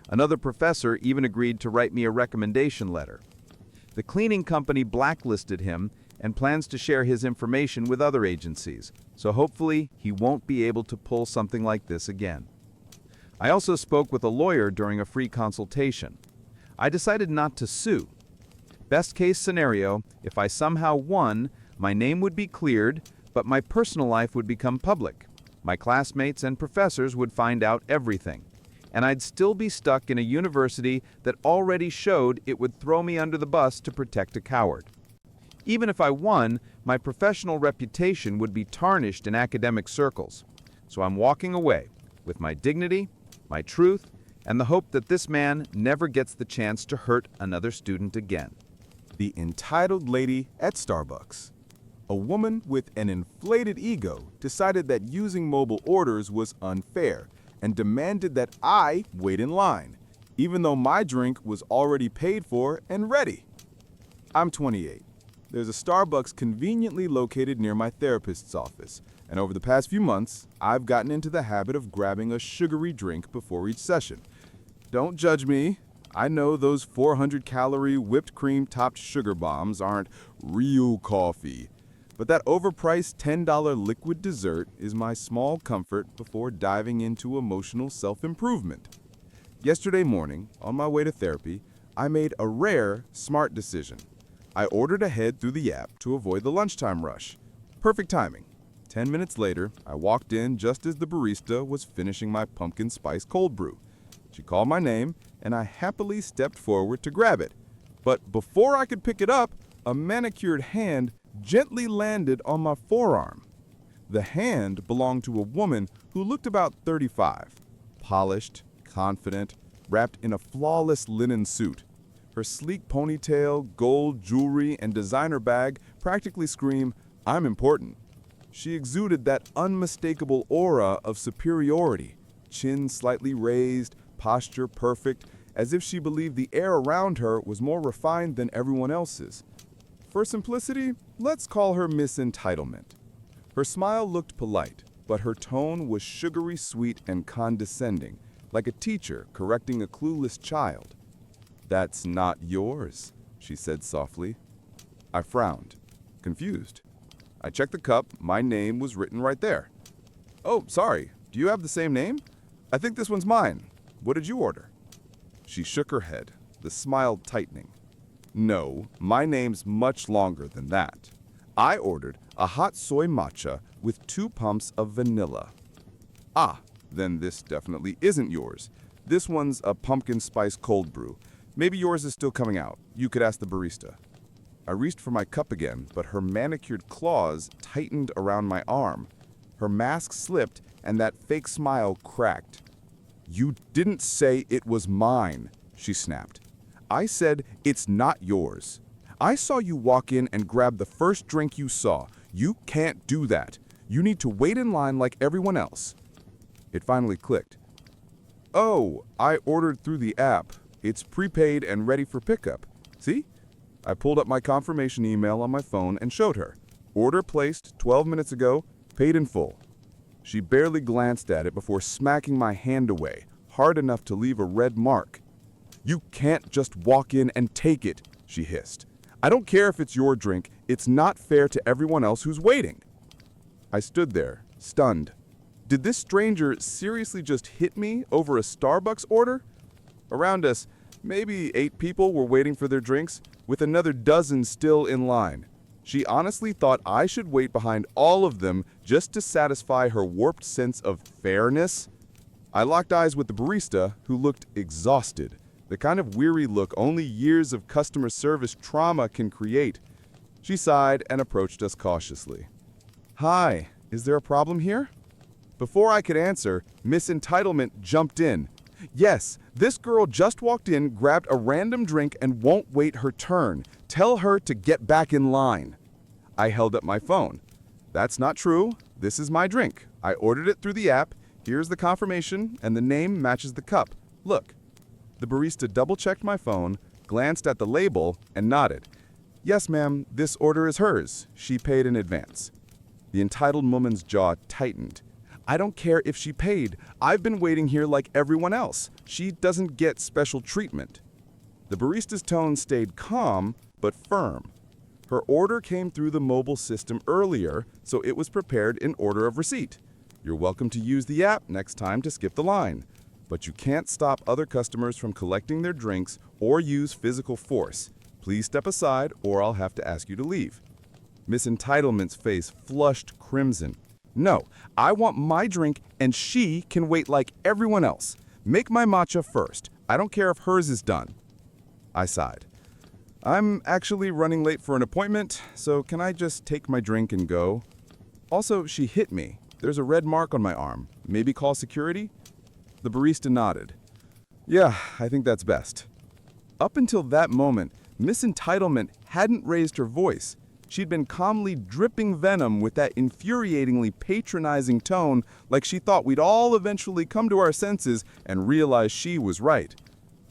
Another professor even agreed to write me a recommendation letter. The cleaning company blacklisted him, and plans to share his information with other agencies, so hopefully he won't be able to pull something like this again. I also spoke with a lawyer during a free consultation. I decided not to sue. Best case scenario, if I somehow won, my name would be cleared, but my personal life would become public. My classmates and professors would find out everything, and I'd still be stuck in a university that already showed it would throw me under the bus to protect a coward. Even if I won, my professional reputation would be tarnished in academic circles. So I'm walking away with my dignity, my truth, and the hope that this man never gets the chance to hurt another student again. The entitled lady at Starbucks. A woman with an inflated ego decided that using mobile orders was unfair and demanded that I wait in line, even though my drink was already paid for and ready. I'm 28. There's a Starbucks conveniently located near my therapist's office, and over the past few months, I've gotten into the habit of grabbing a sugary drink before each session. Don't judge me. I know those 400-calorie whipped cream-topped sugar bombs aren't real coffee, but that overpriced $10 liquid dessert is my small comfort before diving into emotional self-improvement. Yesterday morning, on my way to therapy, I made a rare, smart decision. I ordered ahead through the app to avoid the lunchtime rush. Perfect timing. 10 minutes later, I walked in just as the barista was finishing my pumpkin spice cold brew. She called my name, and I happily stepped forward to grab it. But before I could pick it up, a manicured hand gently landed on my forearm. The hand belonged to a woman who looked about 35, polished, confident, wrapped in a flawless linen suit. Her sleek ponytail, gold jewelry, and designer bag practically scream, "I'm important." She exuded that unmistakable aura of superiority, chin slightly raised, posture perfect, as if she believed the air around her was more refined than everyone else's. For simplicity, let's call her Miss Entitlement. Her smile looked polite, but her tone was sugary sweet and condescending, like a teacher correcting a clueless child. "That's not yours," she said softly. I frowned, confused. I checked the cup. My name was written right there. "Oh, sorry. Do you have the same name? I think this one's mine. What did you order?" She shook her head, the smile tightening. "No, my name's much longer than that. I ordered a hot soy matcha with 2 pumps of vanilla." "Ah, then this definitely isn't yours. This one's a pumpkin spice cold brew. Maybe yours is still coming out. You could ask the barista." I reached for my cup again, but her manicured claws tightened around my arm. Her mask slipped, and that fake smile cracked. "You didn't say it was mine," she snapped. "I said it's not yours. I saw you walk in and grab the first drink you saw. You can't do that. You need to wait in line like everyone else." It finally clicked. "Oh, I ordered through the app. It's prepaid and ready for pickup. See?" I pulled up my confirmation email on my phone and showed her. "Order placed 12 minutes ago, paid in full." She barely glanced at it before smacking my hand away, hard enough to leave a red mark. "You can't just walk in and take it," she hissed. "I don't care if it's your drink. It's not fair to everyone else who's waiting." I stood there, stunned. Did this stranger seriously just hit me over a Starbucks order? Around us, maybe 8 people were waiting for their drinks, with another dozen still in line. She honestly thought I should wait behind all of them just to satisfy her warped sense of fairness? I locked eyes with the barista, who looked exhausted, the kind of weary look only years of customer service trauma can create. She sighed and approached us cautiously. "Hi, is there a problem here?" Before I could answer, Miss Entitlement jumped in. "Yes, this girl just walked in, grabbed a random drink, and won't wait her turn. Tell her to get back in line." I held up my phone. "That's not true. This is my drink. I ordered it through the app. Here's the confirmation, and the name matches the cup. Look." The barista double-checked my phone, glanced at the label, and nodded. "Yes, ma'am, this order is hers. She paid in advance." The entitled woman's jaw tightened. "I don't care if she paid. I've been waiting here like everyone else. She doesn't get special treatment." The barista's tone stayed calm, but firm. Her order came through the mobile system earlier, so it was prepared in order of receipt. You're welcome to use the app next time to skip the line. But you can't stop other customers from collecting their drinks or use physical force. Please step aside or I'll have to ask you to leave. Miss Entitlement's face flushed crimson. No, I want my drink and she can wait like everyone else. Make my matcha first. I don't care if hers is done. I sighed. I'm actually running late for an appointment, so can I just take my drink and go? Also, she hit me. There's a red mark on my arm. Maybe call security? The barista nodded. Yeah, I think that's best. Up until that moment, Miss Entitlement hadn't raised her voice. She'd been calmly dripping venom with that infuriatingly patronizing tone, like she thought we'd all eventually come to our senses and realize she was right.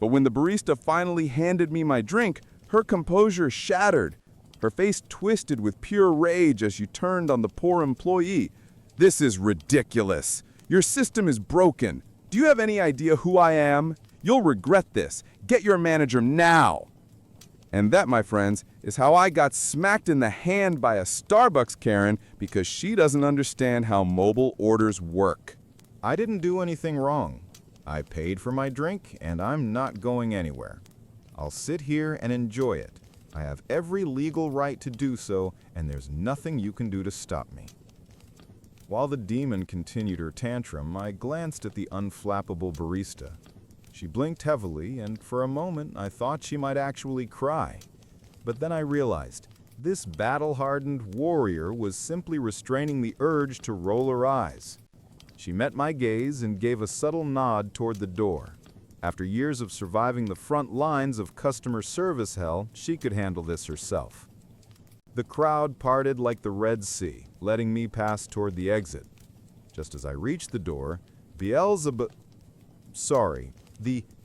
But when the barista finally handed me my drink, her composure shattered. Her face twisted with pure rage as she turned on the poor employee. This is ridiculous. Your system is broken. Do you have any idea who I am? You'll regret this. Get your manager now. And that, my friends, is how I got smacked in the hand by a Starbucks Karen because she doesn't understand how mobile orders work. I didn't do anything wrong. I paid for my drink, and I'm not going anywhere. I'll sit here and enjoy it. I have every legal right to do so, and there's nothing you can do to stop me. While the demon continued her tantrum, I glanced at the unflappable barista. She blinked heavily, and for a moment I thought she might actually cry. But then I realized, this battle-hardened warrior was simply restraining the urge to roll her eyes. She met my gaze and gave a subtle nod toward the door. After years of surviving the front lines of customer service hell, she could handle this herself. The crowd parted like the Red Sea, letting me pass toward the exit. Just as I reached the door, the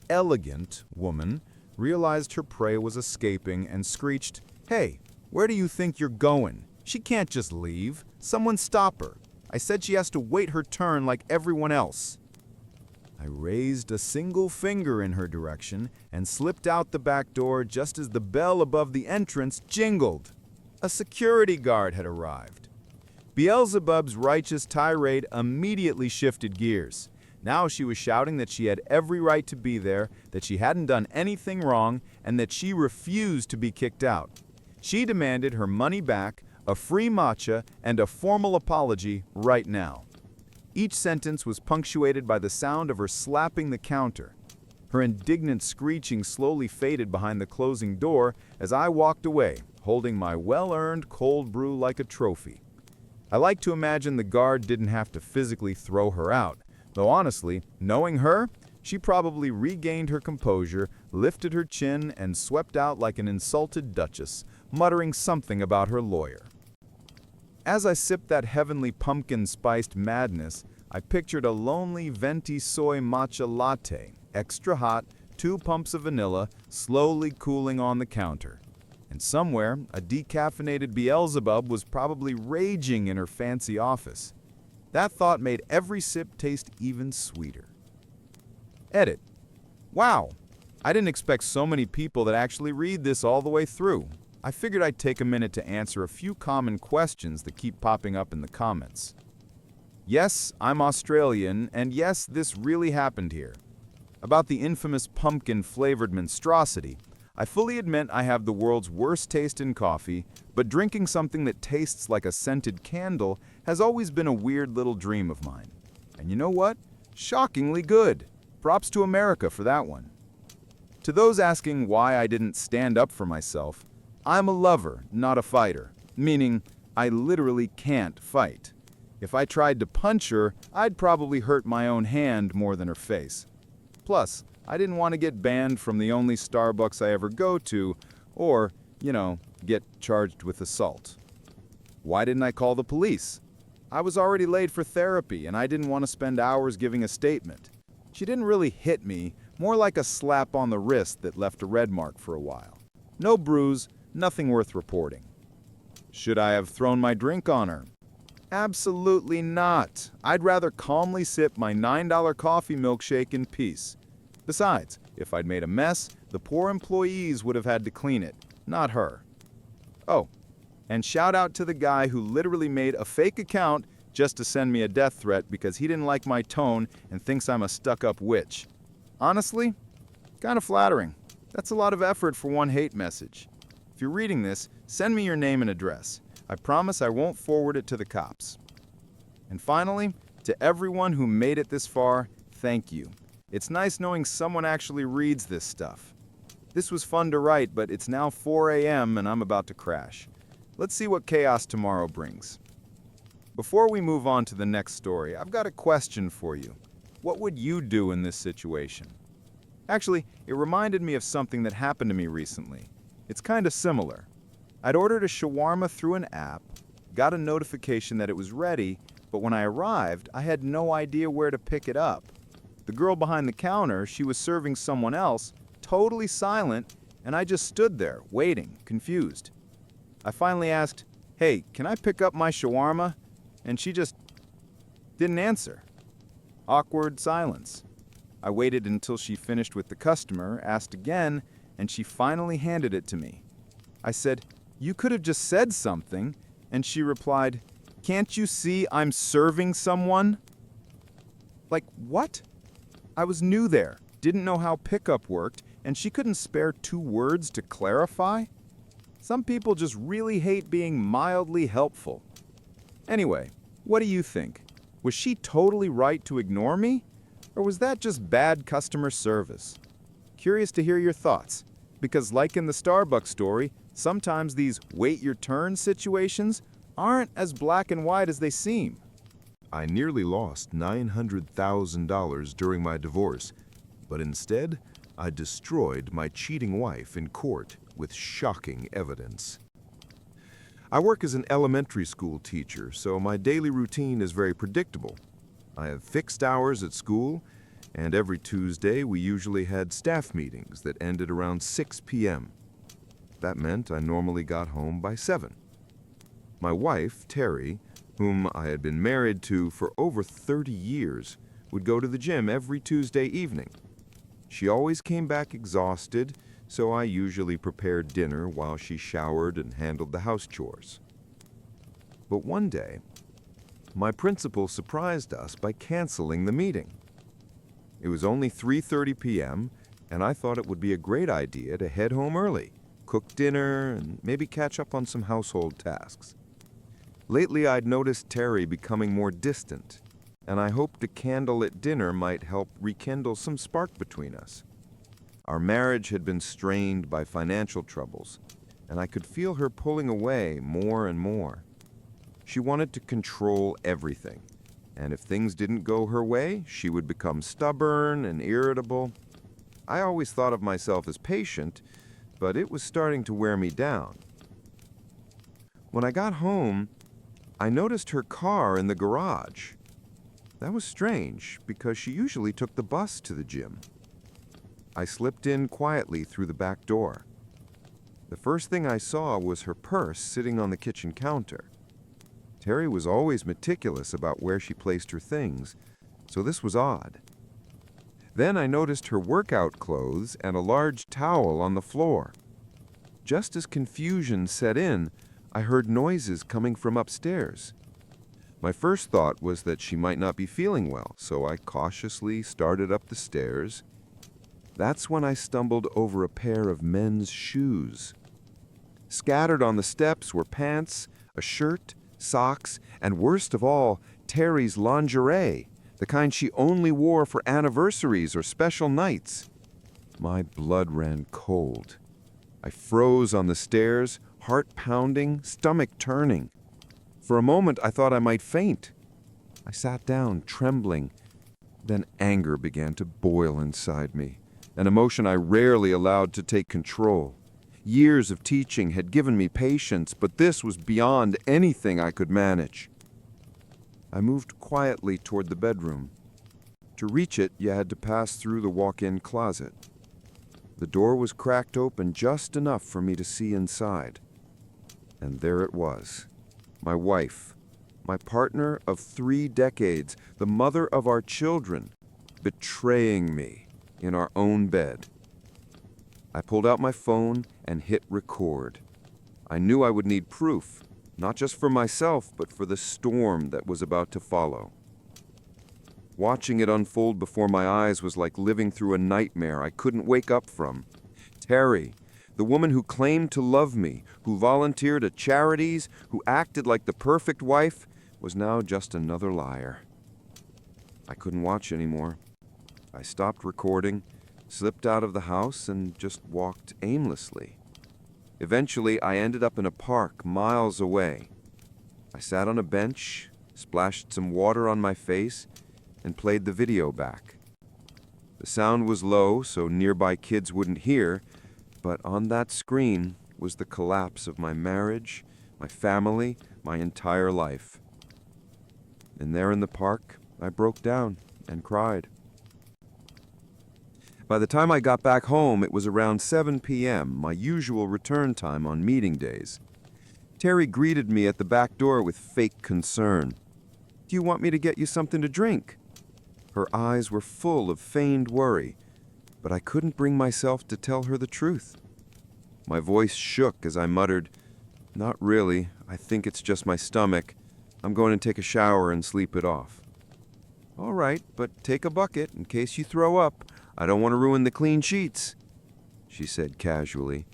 elegant woman realized her prey was escaping and screeched, "Hey, where do you think you're going? She can't just leave. Someone stop her. I said she has to wait her turn like everyone else." I raised a single finger in her direction and slipped out the back door just as the bell above the entrance jingled. A security guard had arrived. Beelzebub's righteous tirade immediately shifted gears. Now she was shouting that she had every right to be there, that she hadn't done anything wrong, and that she refused to be kicked out. She demanded her money back, a free matcha, and a formal apology right now. Each sentence was punctuated by the sound of her slapping the counter. Her indignant screeching slowly faded behind the closing door as I walked away, holding my well-earned cold brew like a trophy. I like to imagine the guard didn't have to physically throw her out, though honestly, knowing her, she probably regained her composure, lifted her chin, and swept out like an insulted duchess, muttering something about her lawyer. As I sipped that heavenly pumpkin-spiced madness, I pictured a lonely venti soy matcha latte, extra hot, 2 pumps of vanilla, slowly cooling on the counter. And somewhere, a decaffeinated Beelzebub was probably raging in her fancy office. That thought made every sip taste even sweeter. Edit. Wow, I didn't expect so many people that actually read this all the way through. I figured I'd take a minute to answer a few common questions that keep popping up in the comments. Yes, I'm Australian, and yes, this really happened here. About the infamous pumpkin-flavored monstrosity, I fully admit I have the world's worst taste in coffee, but drinking something that tastes like a scented candle has always been a weird little dream of mine. And you know what? Shockingly good. Props to America for that one. To those asking why I didn't stand up for myself, I'm a lover, not a fighter, meaning I literally can't fight. If I tried to punch her, I'd probably hurt my own hand more than her face. Plus, I didn't want to get banned from the only Starbucks I ever go to, or, get charged with assault. Why didn't I call the police? I was already late for therapy, and I didn't want to spend hours giving a statement. She didn't really hit me, more like a slap on the wrist that left a red mark for a while. No bruise, nothing worth reporting. Should I have thrown my drink on her? Absolutely not. I'd rather calmly sip my $9 coffee milkshake in peace. Besides, if I'd made a mess, the poor employees would have had to clean it, not her. Oh, And shout out to the guy who literally made a fake account just to send me a death threat because he didn't like my tone and thinks I'm a stuck-up witch. Honestly, kind of flattering. That's a lot of effort for one hate message. If you're reading this, send me your name and address. I promise I won't forward it to the cops. And finally, to everyone who made it this far, thank you. It's nice knowing someone actually reads this stuff. This was fun to write, but it's now 4 a.m. and I'm about to crash. Let's see what chaos tomorrow brings. Before we move on to the next story, I've got a question for you. What would you do in this situation? Actually, it reminded me of something that happened to me recently. It's kind of similar. I'd ordered a shawarma through an app, got a notification that it was ready, but when I arrived, I had no idea where to pick it up. The girl behind the counter, she was serving someone else, totally silent, and I just stood there, waiting, confused. I finally asked, "Hey, can I pick up my shawarma?" And she just didn't answer. Awkward silence. I waited until she finished with the customer, asked again, and she finally handed it to me. I said, "You could have just said something," and she replied, "Can't you see I'm serving someone?" Like, what? I was new there, didn't know how pickup worked, and she couldn't spare 2 words to clarify? Some people just really hate being mildly helpful. Anyway, what do you think? Was she totally right to ignore me? Or was that just bad customer service? Curious to hear your thoughts, because like in the Starbucks story, sometimes these wait your turn situations aren't as black and white as they seem. I nearly lost $900,000 during my divorce, but instead, I destroyed my cheating wife in court with shocking evidence. I work as an elementary school teacher, so my daily routine is very predictable. I have fixed hours at school, and every Tuesday we usually had staff meetings that ended around 6 p.m. That meant I normally got home by 7. My wife, Terry, whom I had been married to for over 30 years, would go to the gym every Tuesday evening. She always came back exhausted, so I usually prepared dinner while she showered and handled the house chores. But one day, my principal surprised us by canceling the meeting. It was only 3:30 p.m., and I thought it would be a great idea to head home early, cook dinner, and maybe catch up on some household tasks. Lately, I'd noticed Terry becoming more distant, and I hoped a candle at dinner might help rekindle some spark between us. Our marriage had been strained by financial troubles, and I could feel her pulling away more and more. She wanted to control everything, and if things didn't go her way, she would become stubborn and irritable. I always thought of myself as patient, but it was starting to wear me down. When I got home, I noticed her car in the garage. That was strange, because she usually took the bus to the gym. I slipped in quietly through the back door. The first thing I saw was her purse sitting on the kitchen counter. Terry was always meticulous about where she placed her things, so this was odd. Then I noticed her workout clothes and a large towel on the floor. Just as confusion set in, I heard noises coming from upstairs. My first thought was that she might not be feeling well, so I cautiously started up the stairs. That's when I stumbled over a pair of men's shoes. Scattered on the steps were pants, a shirt, socks, and worst of all, Terry's lingerie, the kind she only wore for anniversaries or special nights. My blood ran cold. I froze on the stairs, heart pounding, stomach turning. For a moment, I thought I might faint. I sat down, trembling. Then anger began to boil inside me, an emotion I rarely allowed to take control. Years of teaching had given me patience, but this was beyond anything I could manage. I moved quietly toward the bedroom. To reach it, you had to pass through the walk-in closet. The door was cracked open just enough for me to see inside. And there it was, my wife, my partner of 3 decades, the mother of our children, betraying me in our own bed. I pulled out my phone and hit record. I knew I would need proof, not just for myself, but for the storm that was about to follow. Watching it unfold before my eyes was like living through a nightmare I couldn't wake up from. Terry, the woman who claimed to love me, who volunteered at charities, who acted like the perfect wife, was now just another liar. I couldn't watch anymore. I stopped recording, slipped out of the house, and just walked aimlessly. Eventually, I ended up in a park miles away. I sat on a bench, splashed some water on my face, and played the video back. The sound was low, so nearby kids wouldn't hear, but on that screen was the collapse of my marriage, my family, my entire life. And there in the park, I broke down and cried. By the time I got back home, it was around 7 p.m., my usual return time on meeting days. Terry greeted me at the back door with fake concern. "Do you want me to get you something to drink?" Her eyes were full of feigned worry, but I couldn't bring myself to tell her the truth. My voice shook as I muttered, "Not really. I think it's just my stomach. I'm going to take a shower and sleep it off." "All right, but take a bucket in case you throw up. I don't want to ruin the clean sheets," she said casually.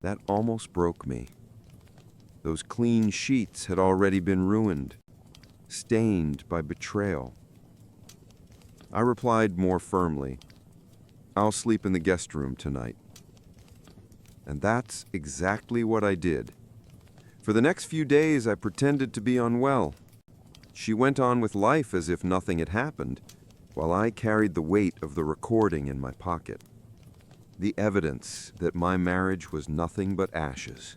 That almost broke me. Those clean sheets had already been ruined, stained by betrayal. I replied more firmly, "I'll sleep in the guest room tonight." And that's exactly what I did. For the next few days, I pretended to be unwell. She went on with life as if nothing had happened, while I carried the weight of the recording in my pocket. The evidence that my marriage was nothing but ashes.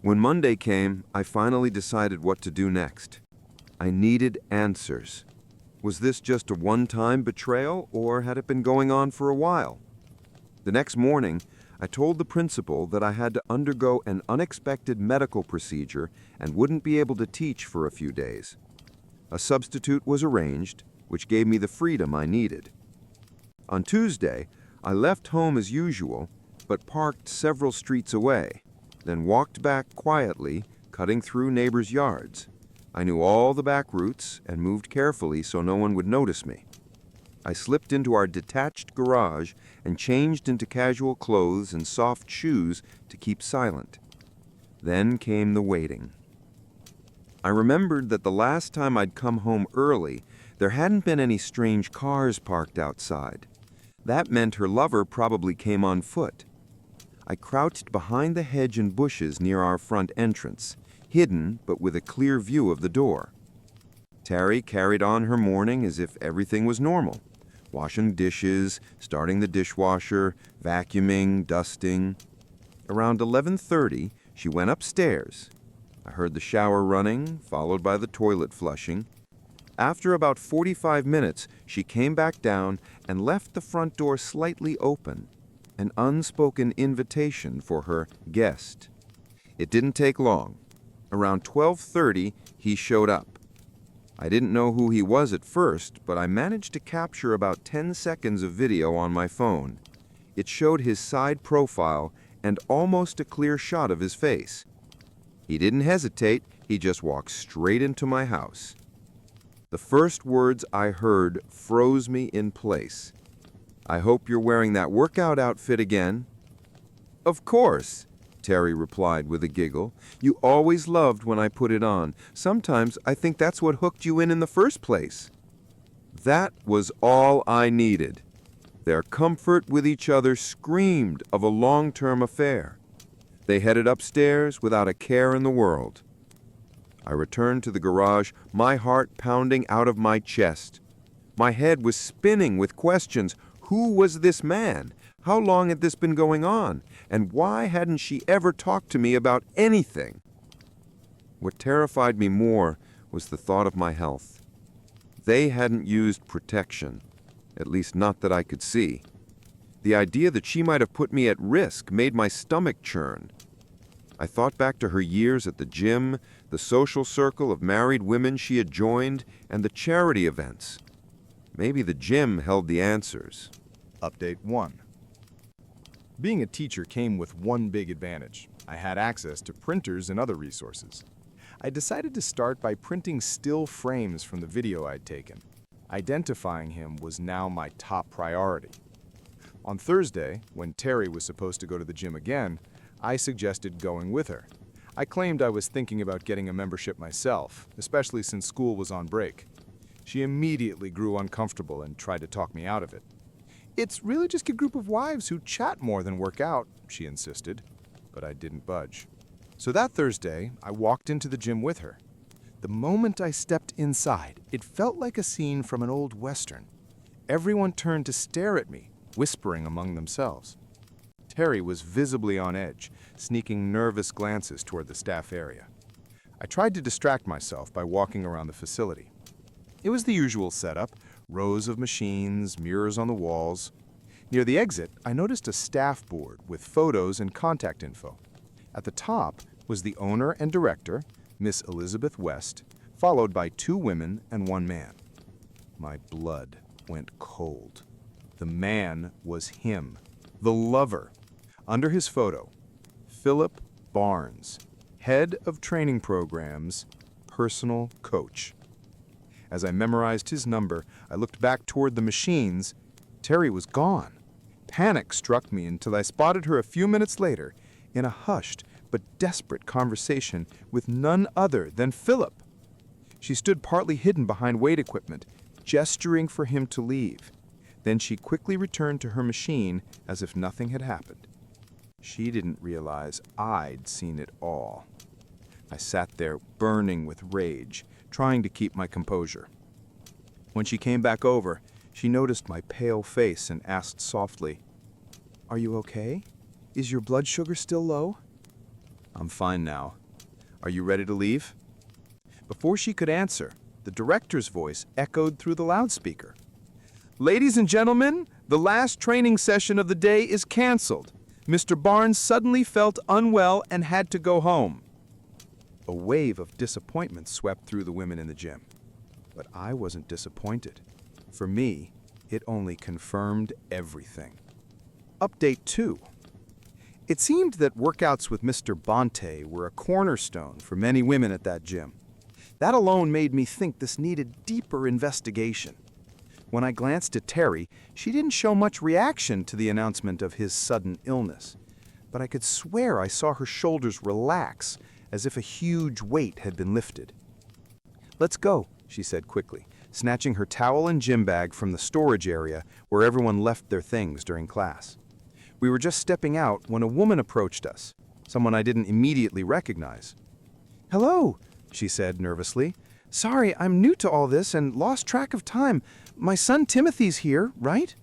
When Monday came, I finally decided what to do next. I needed answers. Was this just a one-time betrayal, or had it been going on for a while? The next morning, I told the principal that I had to undergo an unexpected medical procedure and wouldn't be able to teach for a few days. A substitute was arranged, which gave me the freedom I needed. On Tuesday, I left home as usual, but parked several streets away, then walked back quietly, cutting through neighbors' yards. I knew all the back routes and moved carefully so no one would notice me. I slipped into our detached garage and changed into casual clothes and soft shoes to keep silent. Then came the waiting. I remembered that the last time I'd come home early, there hadn't been any strange cars parked outside. That meant her lover probably came on foot. I crouched behind the hedge and bushes near our front entrance, hidden but with a clear view of the door. Terry carried on her morning as if everything was normal. Washing dishes, starting the dishwasher, vacuuming, dusting. Around 11:30, she went upstairs. I heard the shower running, followed by the toilet flushing. After about 45 minutes, she came back down and left the front door slightly open, an unspoken invitation for her guest. It didn't take long. Around 12:30, he showed up. I didn't know who he was at first, but I managed to capture about 10 seconds of video on my phone. It showed his side profile and almost a clear shot of his face. He didn't hesitate, he just walked straight into my house. The first words I heard froze me in place. "I hope you're wearing that workout outfit again." "Of course," Terry replied with a giggle. "You always loved when I put it on. Sometimes I think that's what hooked you in the first place." That was all I needed. Their comfort with each other screamed of a long-term affair. They headed upstairs without a care in the world. I returned to the garage, my heart pounding out of my chest. My head was spinning with questions. Who was this man? How long had this been going on? And why hadn't she ever talked to me about anything? What terrified me more was the thought of my health. They hadn't used protection, at least not that I could see. The idea that she might have put me at risk made my stomach churn. I thought back to her years at the gym, the social circle of married women she had joined, and the charity events. Maybe the gym held the answers. Update 1. Being a teacher came with one big advantage. I had access to printers and other resources. I decided to start by printing still frames from the video I'd taken. Identifying him was now my top priority. On Thursday, when Terry was supposed to go to the gym again, I suggested going with her. I claimed I was thinking about getting a membership myself, especially since school was on break. She immediately grew uncomfortable and tried to talk me out of it. "It's really just a group of wives who chat more than work out," she insisted, but I didn't budge. So that Thursday, I walked into the gym with her. The moment I stepped inside, it felt like a scene from an old Western. Everyone turned to stare at me, whispering among themselves. Terry was visibly on edge, sneaking nervous glances toward the staff area. I tried to distract myself by walking around the facility. It was the usual setup, rows of machines, mirrors on the walls. Near the exit, I noticed a staff board with photos and contact info. At the top was the owner and director, Miss Elizabeth West, followed by 2 women and 1 man. My blood went cold. The man was him, the lover. Under his photo, Philip Barnes, head of training programs, personal coach. As I memorized his number, I looked back toward the machines. Terry was gone. Panic struck me until I spotted her a few minutes later in a hushed but desperate conversation with none other than Philip. She stood partly hidden behind weight equipment, gesturing for him to leave. Then she quickly returned to her machine as if nothing had happened. She didn't realize I'd seen it all. I sat there burning with rage, trying to keep my composure. When she came back over, she noticed my pale face and asked softly, "Are you okay? Is your blood sugar still low?" "I'm fine now. Are you ready to leave?" Before she could answer, the director's voice echoed through the loudspeaker. "Ladies and gentlemen, the last training session of the day is canceled. Mr. Barnes suddenly felt unwell and had to go home." A wave of disappointment swept through the women in the gym. But I wasn't disappointed. For me, it only confirmed everything. Update 2. It seemed that workouts with Mr. Bonte were a cornerstone for many women at that gym. That alone made me think this needed deeper investigation. When I glanced at Terry, she didn't show much reaction to the announcement of his sudden illness. But I could swear I saw her shoulders relax, as if a huge weight had been lifted. "Let's go," she said quickly, snatching her towel and gym bag from the storage area where everyone left their things during class. We were just stepping out when a woman approached us, someone I didn't immediately recognize. "Hello," she said nervously. "Sorry, I'm new to all this and lost track of time. My son Timothy's here, right?"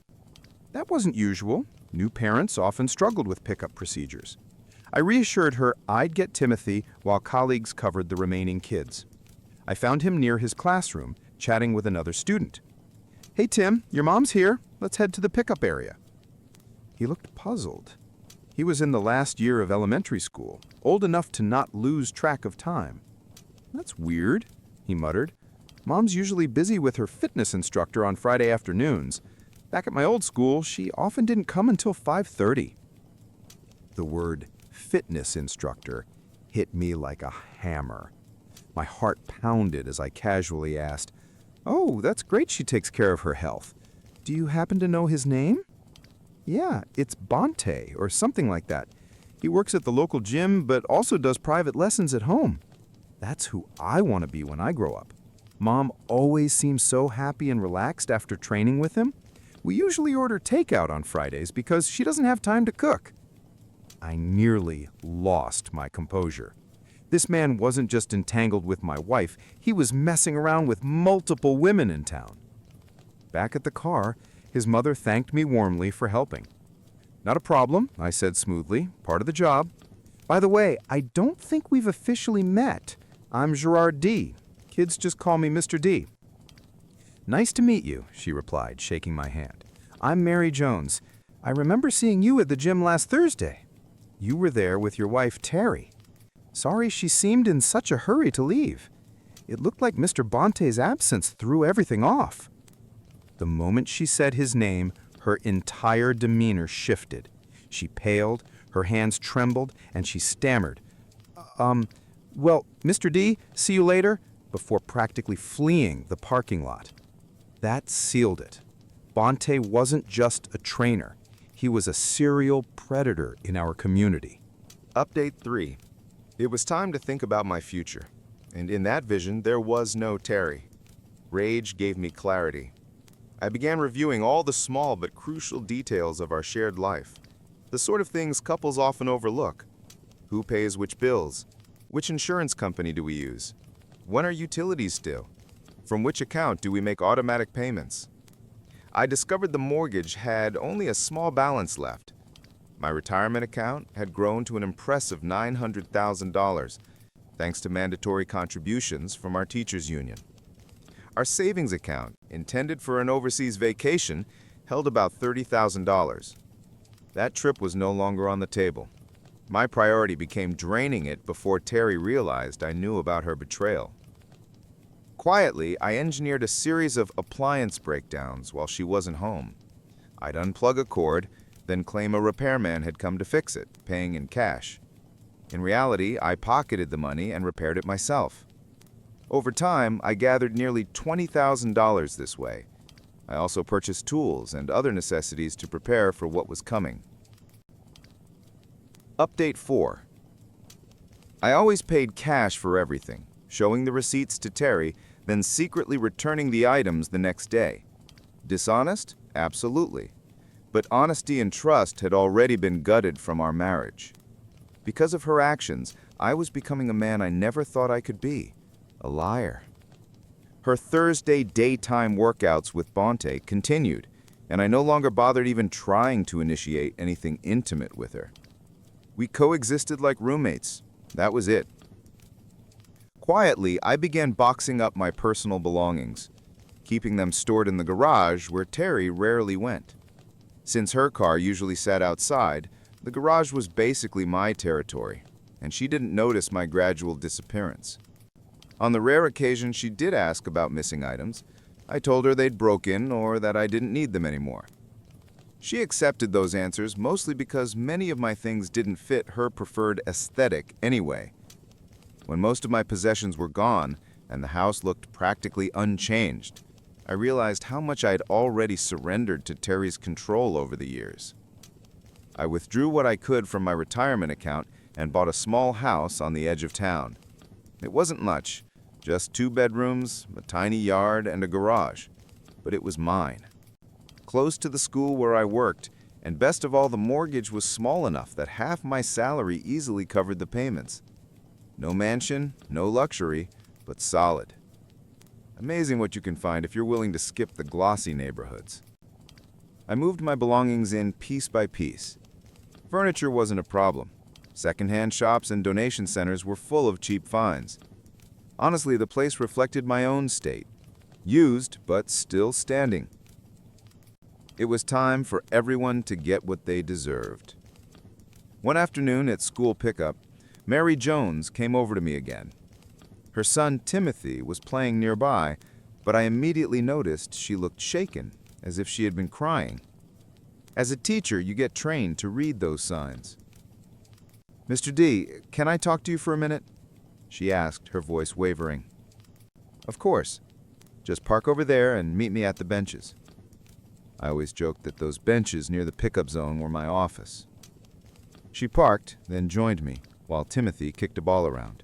That wasn't usual. New parents often struggled with pickup procedures. I reassured her I'd get Timothy while colleagues covered the remaining kids. I found him near his classroom, chatting with another student. "Hey Tim, your mom's here. Let's head to the pickup area." He looked puzzled. He was in the last year of elementary school, old enough to not lose track of time. "That's weird," he muttered. "Mom's usually busy with her fitness instructor on Friday afternoons. Back at my old school, she often didn't come until 5:30. The word fitness instructor hit me like a hammer. My heart pounded as I casually asked, "Oh, that's great she takes care of her health. Do you happen to know his name?" "Yeah, it's Bonte or something like that. He works at the local gym but also does private lessons at home." That's who I want to be when I grow up. Mom always seems so happy and relaxed after training with him. We usually order takeout on Fridays because she doesn't have time to cook. I nearly lost my composure. This man wasn't just entangled with my wife, he was messing around with multiple women in town. Back at the car, his mother thanked me warmly for helping. "Not a problem," I said smoothly, "part of the job. By the way, I don't think we've officially met. I'm Gerard D. Kids just call me Mr. D." "Nice to meet you," she replied, shaking my hand. "I'm Mary Jones. I remember seeing you at the gym last Thursday. You were there with your wife, Terry. Sorry she seemed in such a hurry to leave. It looked like Mr. Bonte's absence threw everything off." The moment she said his name, her entire demeanor shifted. She paled, her hands trembled, and she stammered. Well, Mr. D, see you later, before practically fleeing the parking lot. That sealed it. Bonte wasn't just a trainer. He was a serial predator in our community. Update 3. It was time to think about my future. And in that vision, there was no Terry. Rage gave me clarity. I began reviewing all the small but crucial details of our shared life. The sort of things couples often overlook. Who pays which bills? Which insurance company do we use? When are utilities due? From which account do we make automatic payments? I discovered the mortgage had only a small balance left. My retirement account had grown to an impressive $900,000, thanks to mandatory contributions from our teachers' union. Our savings account, intended for an overseas vacation, held about $30,000. That trip was no longer on the table. My priority became draining it before Terry realized I knew about her betrayal. Quietly, I engineered a series of appliance breakdowns while she wasn't home. I'd unplug a cord, then claim a repairman had come to fix it, paying in cash. In reality, I pocketed the money and repaired it myself. Over time, I gathered nearly $20,000 this way. I also purchased tools and other necessities to prepare for what was coming. Update 4. I always paid cash for everything, showing the receipts to Terry, then secretly returning the items the next day. Dishonest? Absolutely. But honesty and trust had already been gutted from our marriage. Because of her actions, I was becoming a man I never thought I could be, a liar. Her Thursday daytime workouts with Bonte continued, and I no longer bothered even trying to initiate anything intimate with her. We coexisted like roommates. That was it. Quietly, I began boxing up my personal belongings, keeping them stored in the garage where Terry rarely went. Since her car usually sat outside, the garage was basically my territory, and she didn't notice my gradual disappearance. On the rare occasion she did ask about missing items, I told her they'd broken or that I didn't need them anymore. She accepted those answers mostly because many of my things didn't fit her preferred aesthetic anyway. When most of my possessions were gone and the house looked practically unchanged, I realized how much I'd already surrendered to Terry's control over the years. I withdrew what I could from my retirement account and bought a small house on the edge of town. It wasn't much, just 2 bedrooms, a tiny yard, and a garage, but it was mine. Close to the school where I worked, and best of all, the mortgage was small enough that half my salary easily covered the payments. No mansion, no luxury, but solid. Amazing what you can find if you're willing to skip the glossy neighborhoods. I moved my belongings in piece by piece. Furniture wasn't a problem. Secondhand shops and donation centers were full of cheap finds. Honestly, the place reflected my own state. Used, but still standing. It was time for everyone to get what they deserved. One afternoon at school pickup, Mary Jones came over to me again. Her son Timothy was playing nearby, but I immediately noticed she looked shaken, as if she had been crying. As a teacher, you get trained to read those signs. "Mr. D, can I talk to you for a minute?" she asked, her voice wavering. "Of course. Just park over there and meet me at the benches." I always joked that those benches near the pickup zone were my office. She parked, then joined me, while Timothy kicked a ball around.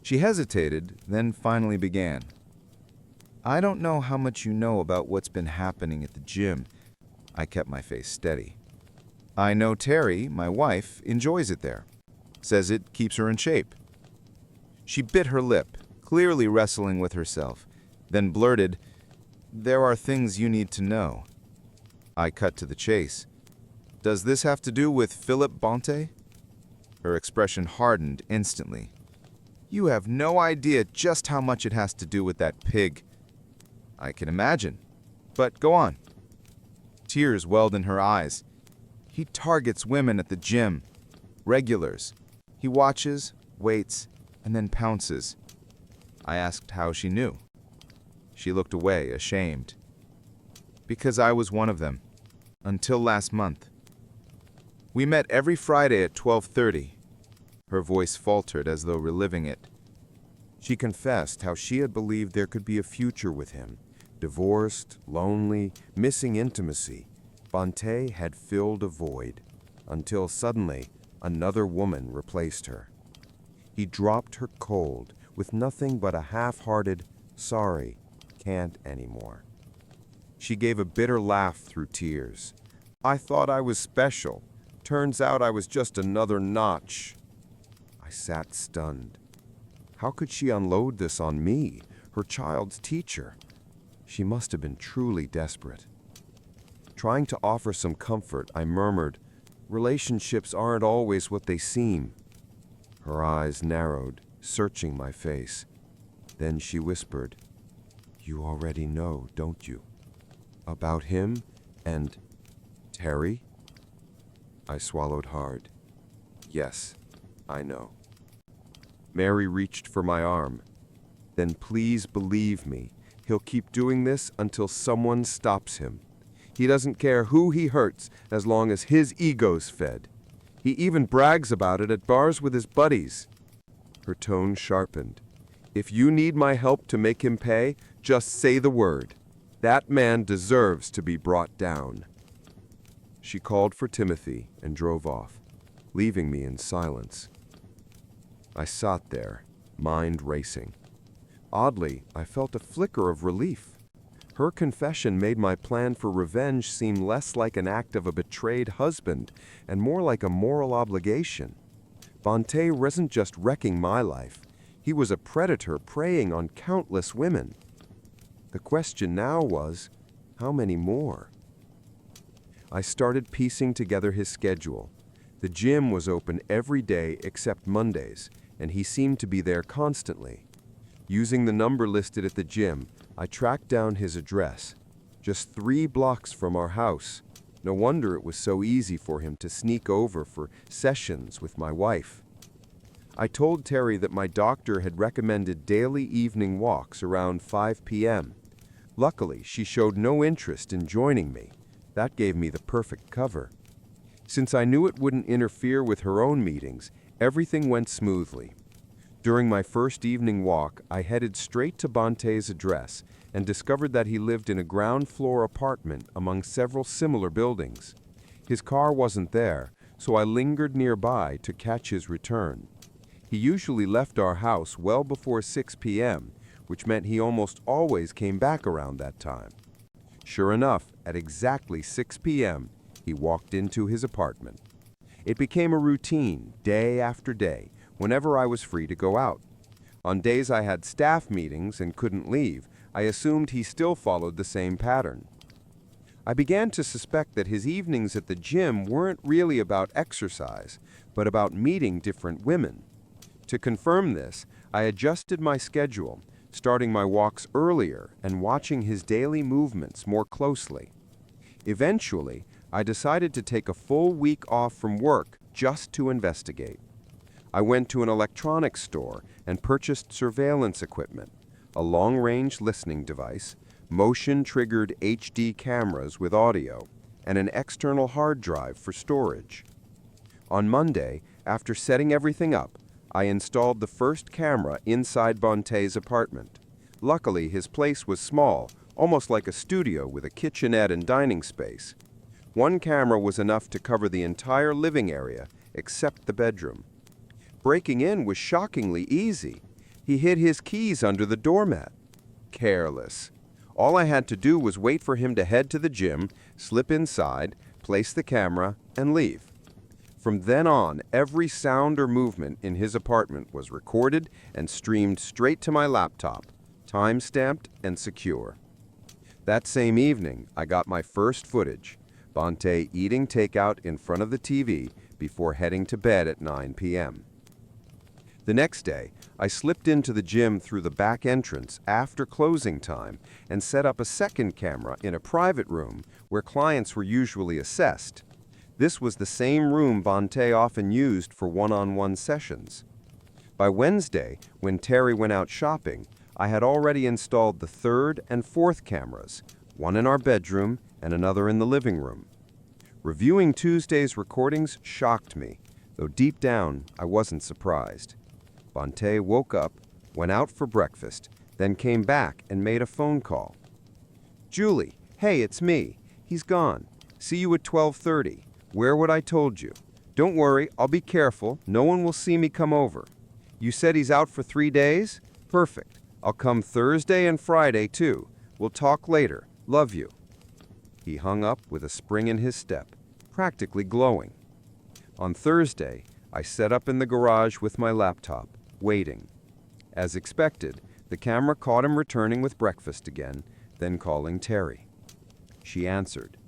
She hesitated, then finally began. "I don't know how much you know about what's been happening at the gym." I kept my face steady. "I know Terry, my wife, enjoys it there. Says it keeps her in shape." She bit her lip, clearly wrestling with herself, then blurted, "There are things you need to know." I cut to the chase. "Does this have to do with Philip Bonte?" Her expression hardened instantly. "You have no idea just how much it has to do with that pig." "I can imagine. But go on." Tears welled in her eyes. "He targets women at the gym. Regulars. He watches, waits, and then pounces." I asked how she knew. She looked away, ashamed. "Because I was one of them. Until last month." We met every Friday at 12:30. Her voice faltered as though reliving it. She confessed how she had believed there could be a future with him. Divorced, lonely, missing intimacy. Bhante had filled a void, until suddenly another woman replaced her. He dropped her cold, with nothing but a half-hearted, sorry, can't anymore. She gave a bitter laugh through tears. I thought I was special. Turns out I was just another notch. I sat stunned. How could she unload this on me, her child's teacher? She must have been truly desperate. Trying to offer some comfort, I murmured, "Relationships aren't always what they seem." Her eyes narrowed, searching my face. Then she whispered, "You already know, don't you? About him and Terry?" I swallowed hard. Yes, I know. Mary reached for my arm. Then please believe me, he'll keep doing this until someone stops him. He doesn't care who he hurts as long as his ego's fed. He even brags about it at bars with his buddies. Her tone sharpened. If you need my help to make him pay, just say the word. That man deserves to be brought down. She called for Timothy and drove off, leaving me in silence. I sat there, mind racing. Oddly, I felt a flicker of relief. Her confession made my plan for revenge seem less like an act of a betrayed husband and more like a moral obligation. Bhante wasn't just wrecking my life. He was a predator preying on countless women. The question now was, how many more? I started piecing together his schedule. The gym was open every day except Mondays, and he seemed to be there constantly. Using the number listed at the gym, I tracked down his address. Just 3 blocks from our house. No wonder it was so easy for him to sneak over for sessions with my wife. I told Terry that my doctor had recommended daily evening walks around 5 p.m. Luckily, she showed no interest in joining me. That gave me the perfect cover. Since I knew it wouldn't interfere with her own meetings, everything went smoothly. During my first evening walk, I headed straight to Bhante's address and discovered that he lived in a ground-floor apartment among several similar buildings. His car wasn't there, so I lingered nearby to catch his return. He usually left our house well before 6 p.m., which meant he almost always came back around that time. Sure enough, at exactly 6 p.m., he walked into his apartment. It became a routine, day after day, whenever I was free to go out. On days I had staff meetings and couldn't leave, I assumed he still followed the same pattern. I began to suspect that his evenings at the gym weren't really about exercise, but about meeting different women. To confirm this, I adjusted my schedule, starting my walks earlier and watching his daily movements more closely. Eventually, I decided to take a full week off from work just to investigate. I went to an electronics store and purchased surveillance equipment, a long-range listening device, motion-triggered HD cameras with audio, and an external hard drive for storage. On Monday, after setting everything up, I installed the first camera inside Bhante's apartment. Luckily, his place was small, almost like a studio with a kitchenette and dining space. One camera was enough to cover the entire living area, except the bedroom. Breaking in was shockingly easy. He hid his keys under the doormat. Careless. All I had to do was wait for him to head to the gym, slip inside, place the camera, and leave. From then on, every sound or movement in his apartment was recorded and streamed straight to my laptop, time-stamped and secure. That same evening, I got my first footage, Bhante eating takeout in front of the TV before heading to bed at 9 p.m. The next day, I slipped into the gym through the back entrance after closing time and set up a second camera in a private room where clients were usually assessed. This was the same room Bhante often used for one-on-one sessions. By Wednesday, when Terry went out shopping, I had already installed the third and fourth cameras, one in our bedroom and another in the living room. Reviewing Tuesday's recordings shocked me, though deep down I wasn't surprised. Bonte woke up, went out for breakfast, then came back and made a phone call. "Julie, hey, it's me. He's gone. See you at 12:30. Where what I told you. Don't worry, I'll be careful. No one will see me come over. You said he's out for 3 days? Perfect. I'll come Thursday and Friday, too. We'll talk later. Love you." He hung up with a spring in his step, practically glowing. On Thursday, I set up in the garage with my laptop, waiting. As expected, the camera caught him returning with breakfast again, then calling Terry. She answered.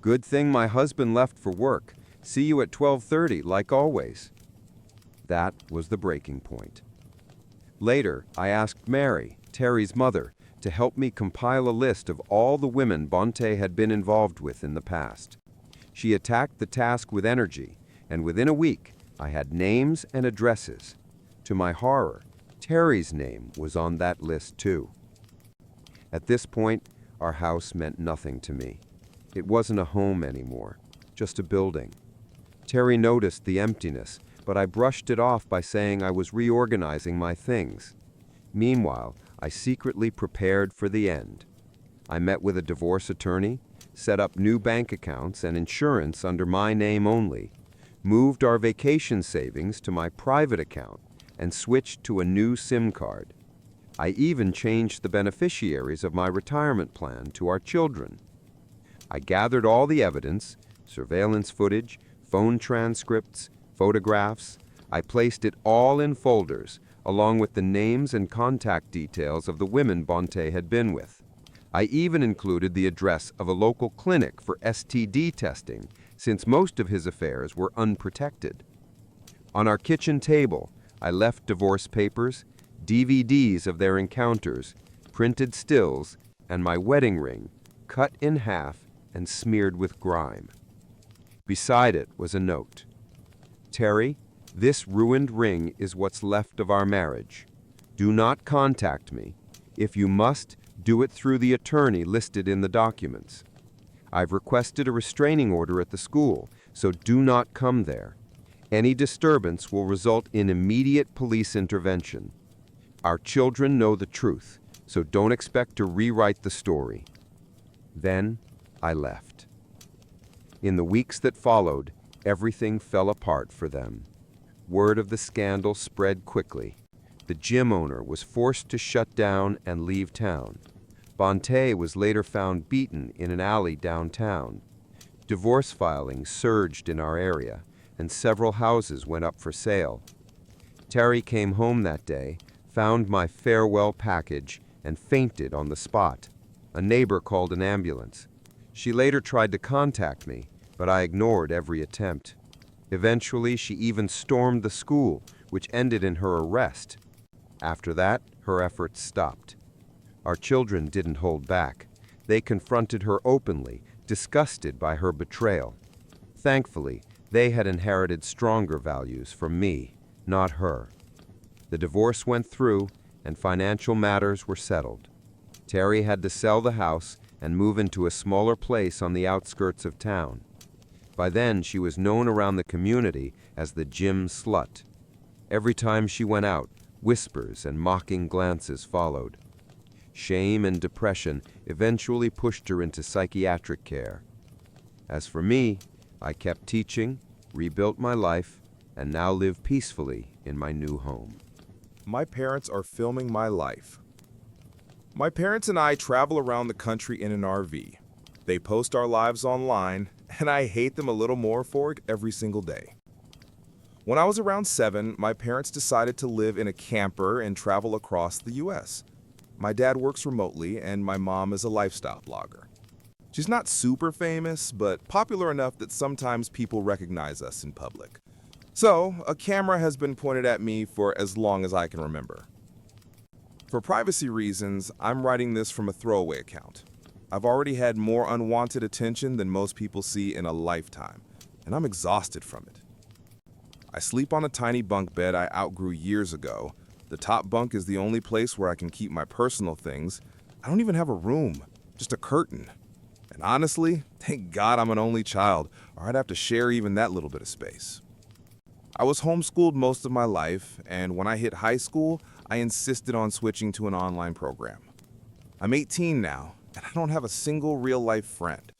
"Good thing my husband left for work. See you at 12:30, like always." That was the breaking point. Later, I asked Mary, Terry's mother, to help me compile a list of all the women Bonte had been involved with in the past. She attacked the task with energy, and within a week, I had names and addresses. To my horror, Terry's name was on that list too. At this point, our house meant nothing to me. It wasn't a home anymore, just a building. Terry noticed the emptiness, but I brushed it off by saying I was reorganizing my things. Meanwhile, I secretly prepared for the end. I met with a divorce attorney, set up new bank accounts and insurance under my name only, moved our vacation savings to my private account, and switched to a new SIM card. I even changed the beneficiaries of my retirement plan to our children. I gathered all the evidence, surveillance footage, phone transcripts, photographs. I placed it all in folders, along with the names and contact details of the women Bonte had been with. I even included the address of a local clinic for STD testing, since most of his affairs were unprotected. On our kitchen table, I left divorce papers, DVDs of their encounters, printed stills, and my wedding ring, cut in half and smeared with grime. Beside it was a note. "Terry, this ruined ring is what's left of our marriage. Do not contact me. If you must, do it through the attorney listed in the documents. I've requested a restraining order at the school, so do not come there. Any disturbance will result in immediate police intervention. Our children know the truth, so don't expect to rewrite the story." Then I left. In the weeks that followed, everything fell apart for them. Word of the scandal spread quickly. The gym owner was forced to shut down and leave town. Bonte was later found beaten in an alley downtown. Divorce filings surged in our area, and several houses went up for sale. Terry came home that day, found my farewell package, and fainted on the spot. A neighbor called an ambulance. She later tried to contact me, but I ignored every attempt. Eventually, she even stormed the school, which ended in her arrest. After that, her efforts stopped. Our children didn't hold back. They confronted her openly, disgusted by her betrayal. Thankfully, they had inherited stronger values from me, not her. The divorce went through, and financial matters were settled. Terry had to sell the house and move into a smaller place on the outskirts of town. By then, she was known around the community as the gym slut. Every time she went out, whispers and mocking glances followed. Shame and depression eventually pushed her into psychiatric care. As for me, I kept teaching, rebuilt my life, and now live peacefully in my new home. My parents are filming my life. My parents and I travel around the country in an RV. They post our lives online, and I hate them a little more for it every single day. When I was around 7, my parents decided to live in a camper and travel across the US. My dad works remotely, and my mom is a lifestyle blogger. She's not super famous, but popular enough that sometimes people recognize us in public. So, a camera has been pointed at me for as long as I can remember. For privacy reasons, I'm writing this from a throwaway account. I've already had more unwanted attention than most people see in a lifetime, and I'm exhausted from it. I sleep on a tiny bunk bed I outgrew years ago. The top bunk is the only place where I can keep my personal things. I don't even have a room, just a curtain. And honestly, thank God I'm an only child, or I'd have to share even that little bit of space. I was homeschooled most of my life, and when I hit high school, I insisted on switching to an online program. I'm 18 now, and I don't have a single real-life friend.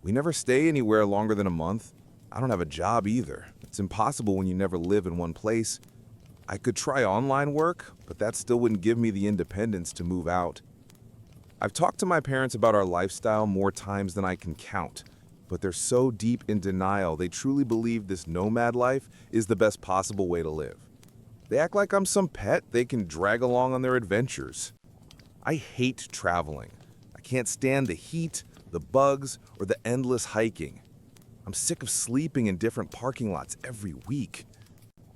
We never stay anywhere longer than a month. I don't have a job either. It's impossible when you never live in one place. I could try online work, but that still wouldn't give me the independence to move out. I've talked to my parents about our lifestyle more times than I can count, but they're so deep in denial they truly believe this nomad life is the best possible way to live. They act like I'm some pet they can drag along on their adventures. I hate traveling. I can't stand the heat, the bugs, or the endless hiking. I'm sick of sleeping in different parking lots every week.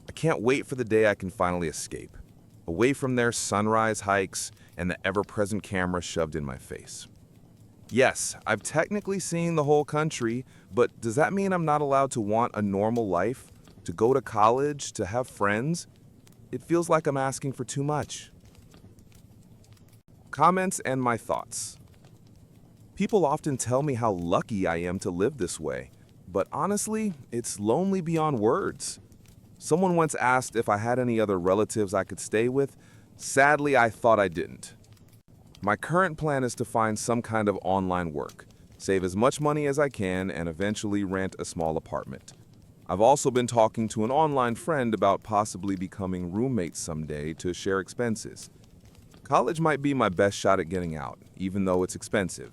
I can't wait for the day I can finally escape, away from their sunrise hikes and the ever-present camera shoved in my face. Yes, I've technically seen the whole country, but does that mean I'm not allowed to want a normal life, to go to college, to have friends? It feels like I'm asking for too much. Comments and my thoughts. People often tell me how lucky I am to live this way, but honestly, it's lonely beyond words. Someone once asked if I had any other relatives I could stay with. Sadly, I thought I didn't. My current plan is to find some kind of online work, save as much money as I can, and eventually rent a small apartment. I've also been talking to an online friend about possibly becoming roommates someday to share expenses. College might be my best shot at getting out, even though it's expensive.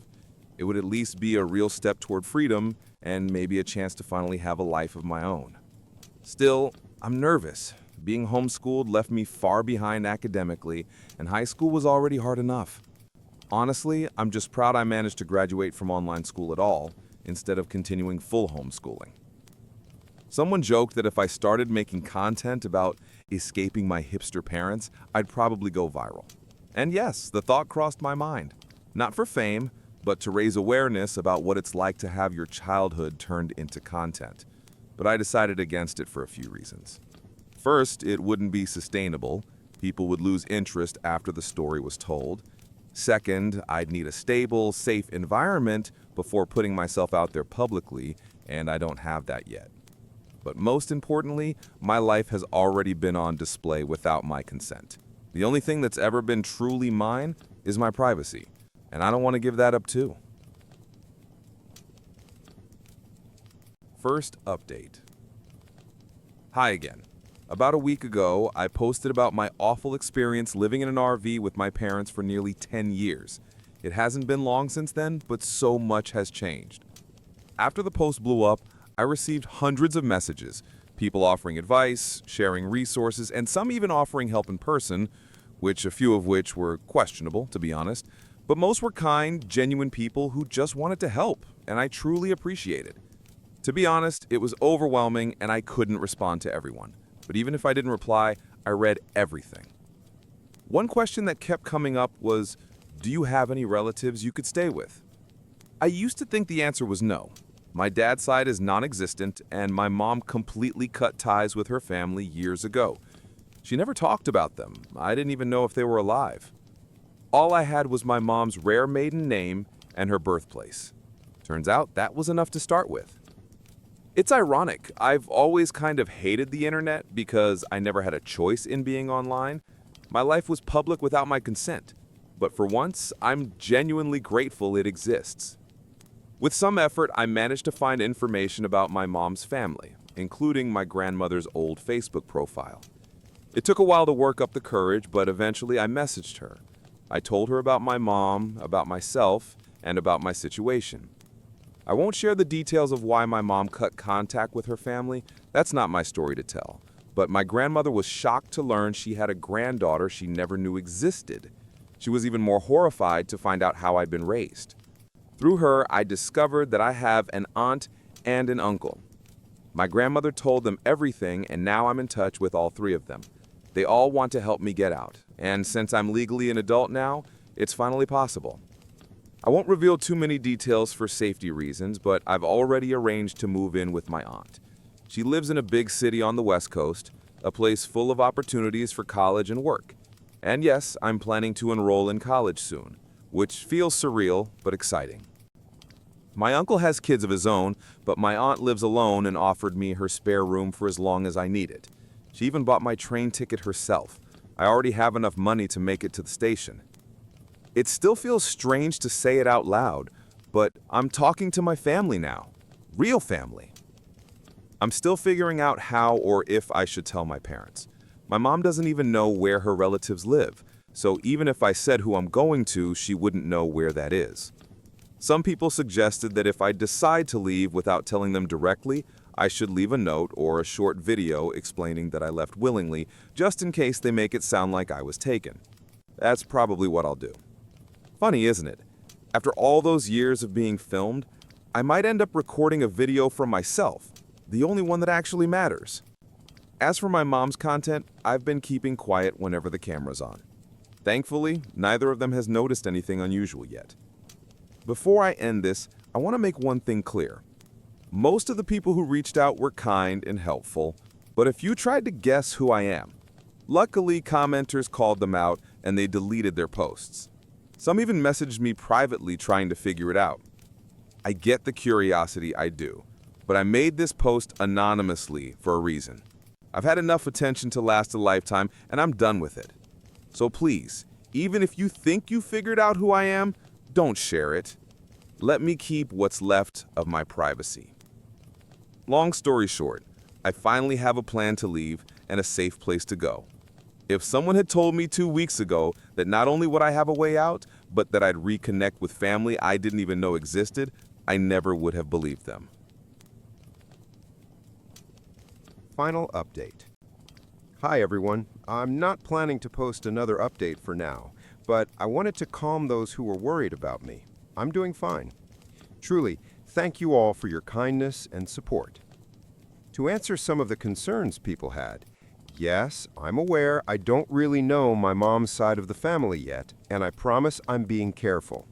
It would at least be a real step toward freedom and maybe a chance to finally have a life of my own. Still, I'm nervous. Being homeschooled left me far behind academically, and high school was already hard enough. Honestly, I'm just proud I managed to graduate from online school at all, instead of continuing full homeschooling. Someone joked that if I started making content about escaping my hipster parents, I'd probably go viral. And yes, the thought crossed my mind. Not for fame, but to raise awareness about what it's like to have your childhood turned into content. But I decided against it for a few reasons. First, it wouldn't be sustainable. People would lose interest after the story was told. Second, I'd need a stable, safe environment before putting myself out there publicly, and I don't have that yet. But most importantly, my life has already been on display without my consent. The only thing that's ever been truly mine is my privacy, and I don't want to give that up too. First update. Hi again. About a week ago, I posted about my awful experience living in an RV with my parents for nearly 10 years. It hasn't been long since then, but so much has changed. After the post blew up, I received hundreds of messages, people offering advice, sharing resources, and some even offering help in person, a few of which were questionable, to be honest. But most were kind, genuine people who just wanted to help, and I truly appreciate it. To be honest, it was overwhelming and I couldn't respond to everyone. But even if I didn't reply, I read everything. One question that kept coming up was, do you have any relatives you could stay with? I used to think the answer was no. My dad's side is non-existent, and my mom completely cut ties with her family years ago. She never talked about them. I didn't even know if they were alive. All I had was my mom's rare maiden name and her birthplace. Turns out that was enough to start with. It's ironic. I've always kind of hated the internet because I never had a choice in being online. My life was public without my consent. But for once, I'm genuinely grateful it exists. With some effort, I managed to find information about my mom's family, including my grandmother's old Facebook profile. It took a while to work up the courage, but eventually I messaged her. I told her about my mom, about myself, and about my situation. I won't share the details of why my mom cut contact with her family. That's not my story to tell. But my grandmother was shocked to learn she had a granddaughter she never knew existed. She was even more horrified to find out how I'd been raised. Through her, I discovered that I have an aunt and an uncle. My grandmother told them everything, and now I'm in touch with all three of them. They all want to help me get out, and since I'm legally an adult now, it's finally possible. I won't reveal too many details for safety reasons, but I've already arranged to move in with my aunt. She lives in a big city on the West Coast, a place full of opportunities for college and work. And yes, I'm planning to enroll in college soon, which feels surreal but exciting. My uncle has kids of his own, but my aunt lives alone and offered me her spare room for as long as I need it. She even bought my train ticket herself. I already have enough money to make it to the station. It still feels strange to say it out loud, but I'm talking to my family now. Real family. I'm still figuring out how or if I should tell my parents. My mom doesn't even know where her relatives live, so even if I said who I'm going to, she wouldn't know where that is. Some people suggested that if I decide to leave without telling them directly, I should leave a note or a short video explaining that I left willingly, just in case they make it sound like I was taken. That's probably what I'll do. Funny, isn't it? After all those years of being filmed, I might end up recording a video from myself, the only one that actually matters. As for my mom's content, I've been keeping quiet whenever the camera's on. Thankfully, neither of them has noticed anything unusual yet. Before I end this, I want to make one thing clear. Most of the people who reached out were kind and helpful, but if you tried to guess who I am, luckily commenters called them out and they deleted their posts. Some even messaged me privately trying to figure it out. I get the curiosity, I do, but I made this post anonymously for a reason. I've had enough attention to last a lifetime, and I'm done with it. So please, even if you think you figured out who I am, don't share it. Let me keep what's left of my privacy. Long story short, I finally have a plan to leave and a safe place to go. If someone had told me 2 weeks ago that not only would I have a way out, but that I'd reconnect with family I didn't even know existed, I never would have believed them. Final update. Hi everyone. I'm not planning to post another update for now, but I wanted to calm those who were worried about me. I'm doing fine. Truly, thank you all for your kindness and support. To answer some of the concerns people had, yes, I'm aware I don't really know my mom's side of the family yet, and I promise I'm being careful.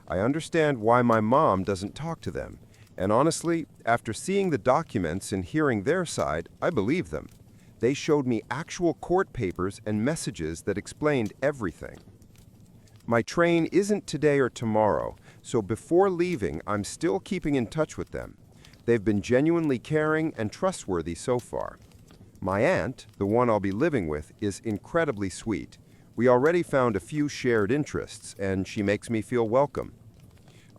I understand why my mom doesn't talk to them, and honestly, after seeing the documents and hearing their side, I believe them. They showed me actual court papers and messages that explained everything. My train isn't today or tomorrow, so before leaving, I'm still keeping in touch with them. They've been genuinely caring and trustworthy so far. My aunt, the one I'll be living with, is incredibly sweet. We already found a few shared interests, and she makes me feel welcome.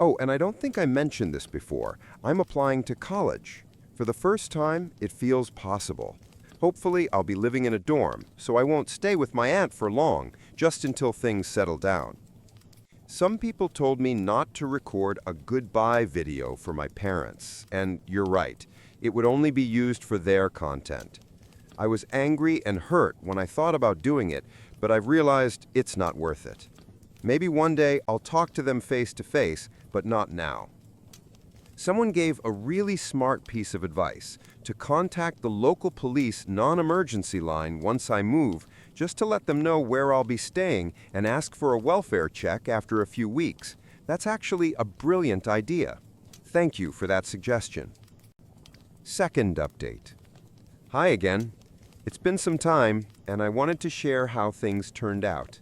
Oh, and I don't think I mentioned this before. I'm applying to college. For the first time, it feels possible. Hopefully, I'll be living in a dorm, so I won't stay with my aunt for long, just until things settle down. Some people told me not to record a goodbye video for my parents, and you're right, it would only be used for their content. I was angry and hurt when I thought about doing it, but I've realized it's not worth it. Maybe one day I'll talk to them face to face, but not now. Someone gave a really smart piece of advice to contact the local police non-emergency line once I move, just to let them know where I'll be staying and ask for a welfare check after a few weeks. That's actually a brilliant idea. Thank you for that suggestion. Second update. Hi again. It's been some time, and I wanted to share how things turned out.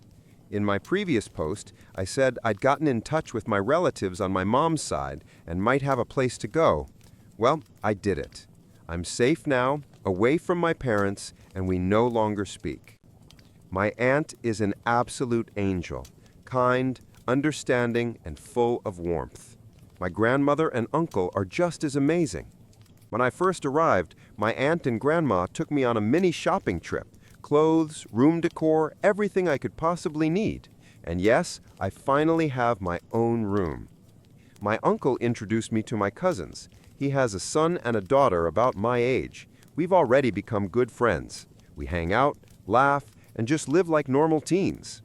In my previous post, I said I'd gotten in touch with my relatives on my mom's side and might have a place to go. Well, I did it. I'm safe now, away from my parents, and we no longer speak. My aunt is an absolute angel, kind, understanding, and full of warmth. My grandmother and uncle are just as amazing. When I first arrived, my aunt and grandma took me on a mini shopping trip. Clothes, room decor, everything I could possibly need. And yes, I finally have my own room. My uncle introduced me to my cousins. He has a son and a daughter about my age. We've already become good friends. We hang out, laugh, and just live like normal teens.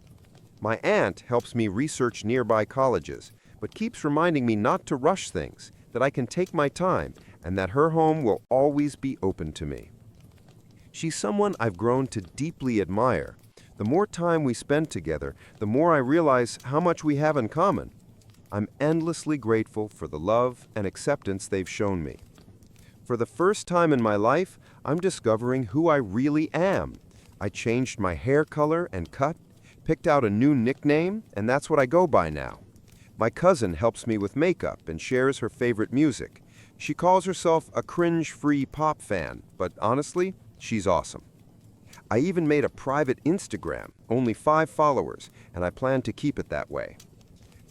My aunt helps me research nearby colleges, but keeps reminding me not to rush things, that I can take my time, and that her home will always be open to me. She's someone I've grown to deeply admire. The more time we spend together, the more I realize how much we have in common. I'm endlessly grateful for the love and acceptance they've shown me. For the first time in my life, I'm discovering who I really am. I changed my hair color and cut, picked out a new nickname, and that's what I go by now. My cousin helps me with makeup and shares her favorite music. She calls herself a cringe-free pop fan, but honestly, she's awesome. I even made a private Instagram, only 5 followers, and I plan to keep it that way.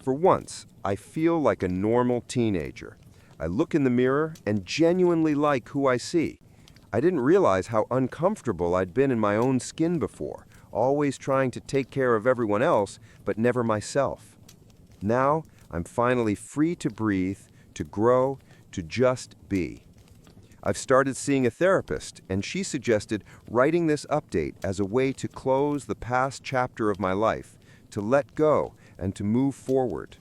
For once, I feel like a normal teenager. I look in the mirror and genuinely like who I see. I didn't realize how uncomfortable I'd been in my own skin before, always trying to take care of everyone else, but never myself. Now, I'm finally free to breathe, to grow, to just be. I've started seeing a therapist, and she suggested writing this update as a way to close the past chapter of my life, to let go, and to move forward.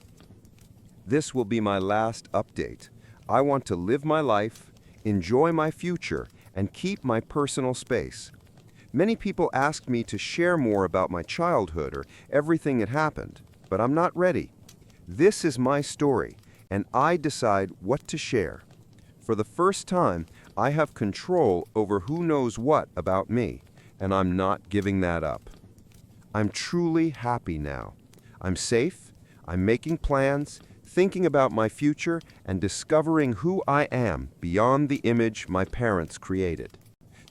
This will be my last update. I want to live my life, enjoy my future, and keep my personal space. Many people asked me to share more about my childhood or everything that happened, but I'm not ready. This is my story, and I decide what to share. For the first time, I have control over who knows what about me, and I'm not giving that up. I'm truly happy now. I'm safe, I'm making plans, thinking about my future, and discovering who I am beyond the image my parents created.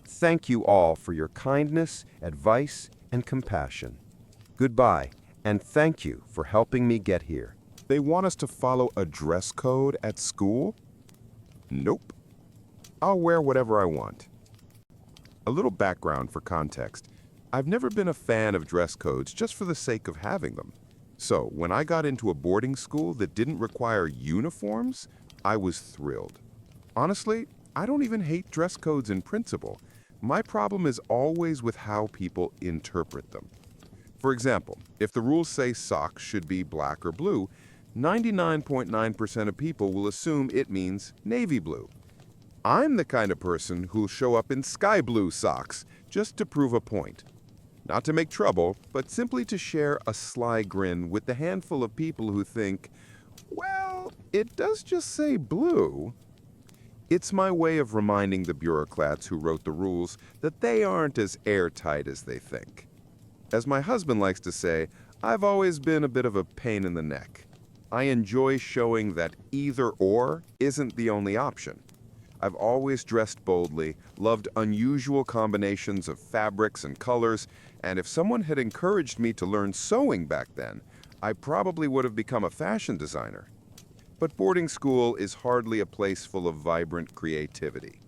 Thank you all for your kindness, advice, and compassion. Goodbye, and thank you for helping me get here. They want us to follow a dress code at school? Nope. I'll wear whatever I want. A little background for context. I've never been a fan of dress codes just for the sake of having them. So, when I got into a boarding school that didn't require uniforms, I was thrilled. Honestly, I don't even hate dress codes in principle. My problem is always with how people interpret them. For example, if the rules say socks should be black or blue, 99.9% of people will assume it means navy blue. I'm the kind of person who'll show up in sky blue socks just to prove a point. Not to make trouble, but simply to share a sly grin with the handful of people who think, well, it does just say blue. It's my way of reminding the bureaucrats who wrote the rules that they aren't as airtight as they think. As my husband likes to say, I've always been a bit of a pain in the neck. I enjoy showing that either or isn't the only option. I've always dressed boldly, loved unusual combinations of fabrics and colors, and if someone had encouraged me to learn sewing back then, I probably would have become a fashion designer. But boarding school is hardly a place full of vibrant creativity.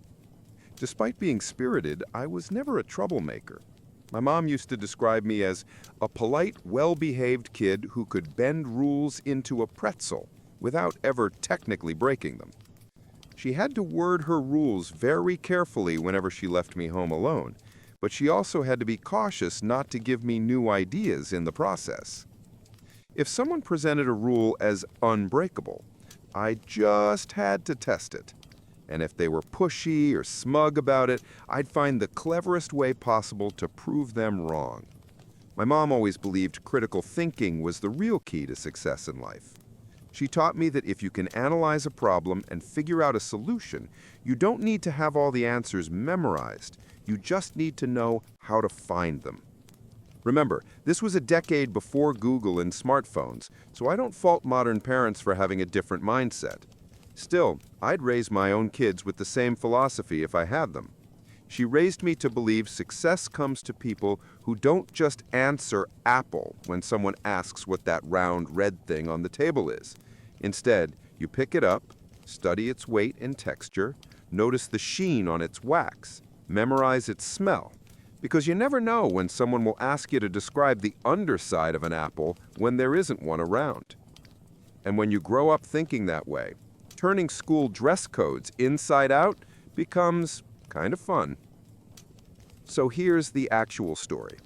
Despite being spirited, I was never a troublemaker. My mom used to describe me as a polite, well-behaved kid who could bend rules into a pretzel without ever technically breaking them. She had to word her rules very carefully whenever she left me home alone, but she also had to be cautious not to give me new ideas in the process. If someone presented a rule as unbreakable, I just had to test it. And if they were pushy or smug about it, I'd find the cleverest way possible to prove them wrong. My mom always believed critical thinking was the real key to success in life. She taught me that if you can analyze a problem and figure out a solution, you don't need to have all the answers memorized. You just need to know how to find them. Remember, this was a decade before Google and smartphones, so I don't fault modern parents for having a different mindset. Still, I'd raise my own kids with the same philosophy if I had them. She raised me to believe success comes to people who don't just answer apple when someone asks what that round red thing on the table is. Instead, you pick it up, study its weight and texture, notice the sheen on its wax, memorize its smell, because you never know when someone will ask you to describe the underside of an apple when there isn't one around. And when you grow up thinking that way, turning school dress codes inside out becomes kind of fun. So here's the actual story.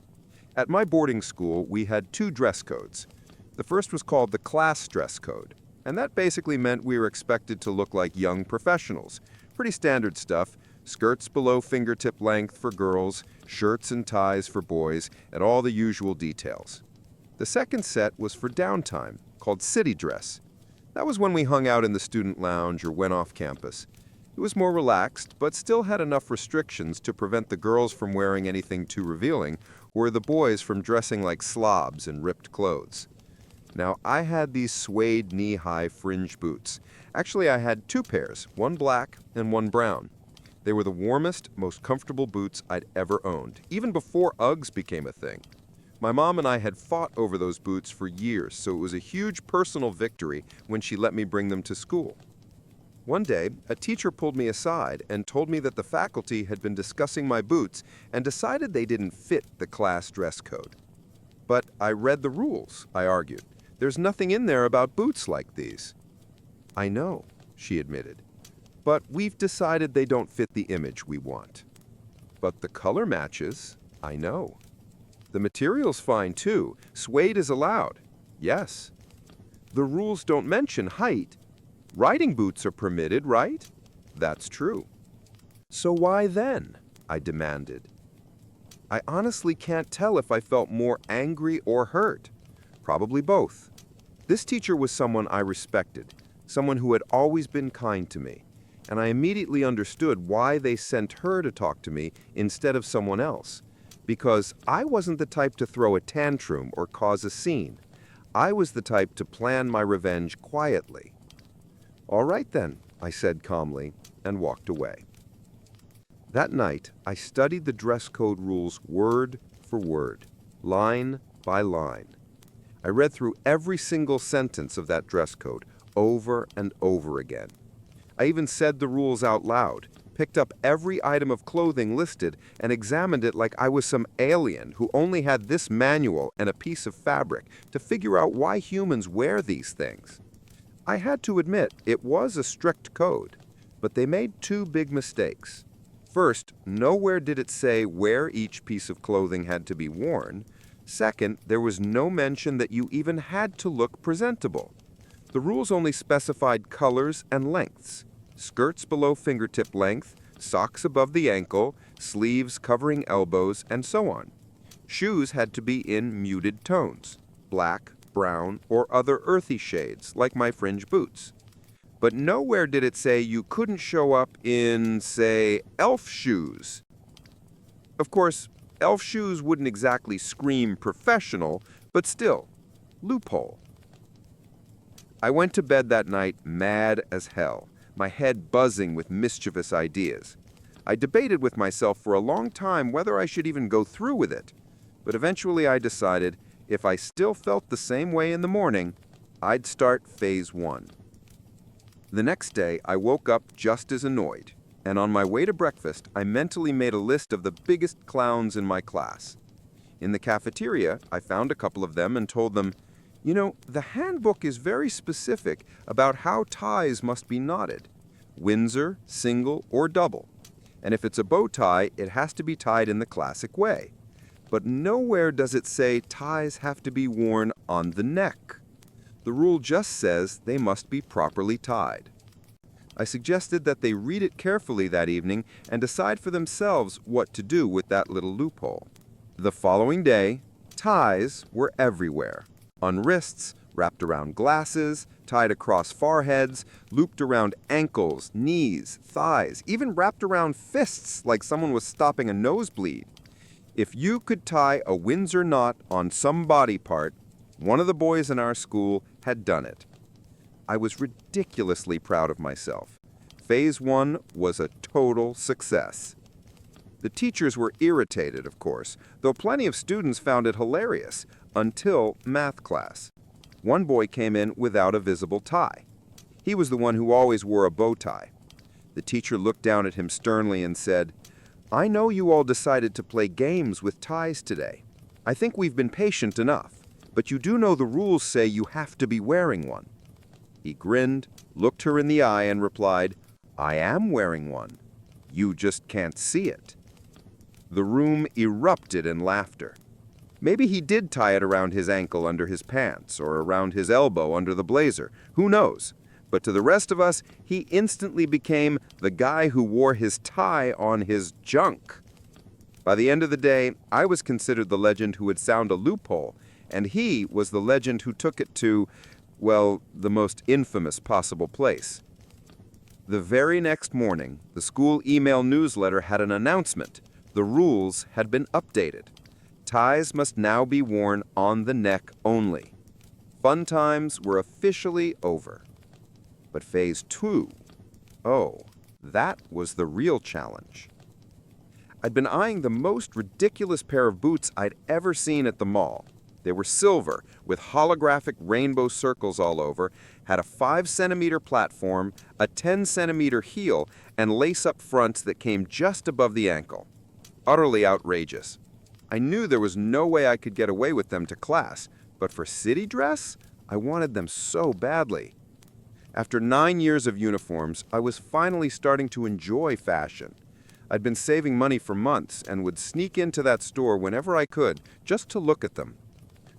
At my boarding school, we had 2 dress codes. The first was called the class dress code, and that basically meant we were expected to look like young professionals. Pretty standard stuff, skirts below fingertip length for girls, shirts and ties for boys, and all the usual details. The second set was for downtime, called city dress. That was when we hung out in the student lounge or went off campus. It was more relaxed, but still had enough restrictions to prevent the girls from wearing anything too revealing, or the boys from dressing like slobs in ripped clothes. Now, I had these suede knee-high fringe boots. Actually, I had two pairs, one black and one brown. They were the warmest, most comfortable boots I'd ever owned, even before Uggs became a thing. My mom and I had fought over those boots for years, so it was a huge personal victory when she let me bring them to school. One day, a teacher pulled me aside and told me that the faculty had been discussing my boots and decided they didn't fit the class dress code. But I read the rules, I argued. There's nothing in there about boots like these. I know, she admitted. But we've decided they don't fit the image we want. But the color matches, I know. The material's fine too. Suede is allowed. Yes. The rules don't mention height. Riding boots are permitted, right? That's true. So why then? I demanded. I honestly can't tell if I felt more angry or hurt. Probably both. This teacher was someone I respected, someone who had always been kind to me, and I immediately understood why they sent her to talk to me instead of someone else. Because I wasn't the type to throw a tantrum or cause a scene. I was the type to plan my revenge quietly. All right then, I said calmly, and walked away. That night, I studied the dress code rules word for word, line by line. I read through every single sentence of that dress code over and over again. I even said the rules out loud, picked up every item of clothing listed, and examined it like I was some alien who only had this manual and a piece of fabric to figure out why humans wear these things. I had to admit, it was a strict code, but they made two big mistakes. First, nowhere did it say where each piece of clothing had to be worn. Second, there was no mention that you even had to look presentable. The rules only specified colors and lengths. Skirts below fingertip length, socks above the ankle, sleeves covering elbows, and so on. Shoes had to be in muted tones, black, brown, or other earthy shades, like my fringe boots. But nowhere did it say you couldn't show up in, say, elf shoes. Of course, elf shoes wouldn't exactly scream professional, but still, loophole. I went to bed that night mad as hell, my head buzzing with mischievous ideas. I debated with myself for a long time whether I should even go through with it, but eventually I decided if I still felt the same way in the morning, I'd start phase 1. The next day, I woke up just as annoyed, and on my way to breakfast, I mentally made a list of the biggest clowns in my class. In the cafeteria, I found a couple of them and told them, "You know, the handbook is very specific about how ties must be knotted. Windsor, single, or double. And if it's a bow tie, it has to be tied in the classic way. But nowhere does it say ties have to be worn on the neck. The rule just says they must be properly tied." I suggested that they read it carefully that evening and decide for themselves what to do with that little loophole. The following day, ties were everywhere. On wrists, wrapped around glasses, tied across foreheads, looped around ankles, knees, thighs, even wrapped around fists like someone was stopping a nosebleed. If you could tie a Windsor knot on some body part, one of the boys in our school had done it. I was ridiculously proud of myself. Phase 1 was a total success. The teachers were irritated, of course, though plenty of students found it hilarious, until math class. One boy came in without a visible tie. He was the one who always wore a bow tie. The teacher looked down at him sternly and said, "I know you all decided to play games with ties today. I think we've been patient enough. But you do know the rules say you have to be wearing one." He grinned, looked her in the eye, and replied, "I am wearing one. You just can't see it." The room erupted in laughter. Maybe he did tie it around his ankle under his pants, or around his elbow under the blazer. Who knows? But to the rest of us, he instantly became the guy who wore his tie on his junk. By the end of the day, I was considered the legend who had found a loophole, and he was the legend who took it to, well, the most infamous possible place. The very next morning, the school email newsletter had an announcement. The rules had been updated. Ties must now be worn on the neck only. Fun times were officially over. But phase 2, oh, that was the real challenge. I'd been eyeing the most ridiculous pair of boots I'd ever seen at the mall. They were silver, with holographic rainbow circles all over, had a 5-centimeter platform, a 10-centimeter heel, and lace-up fronts that came just above the ankle. Utterly outrageous. I knew there was no way I could get away with them to class, but for city dress, I wanted them so badly. After 9 years of uniforms, I was finally starting to enjoy fashion. I'd been saving money for months and would sneak into that store whenever I could, just to look at them.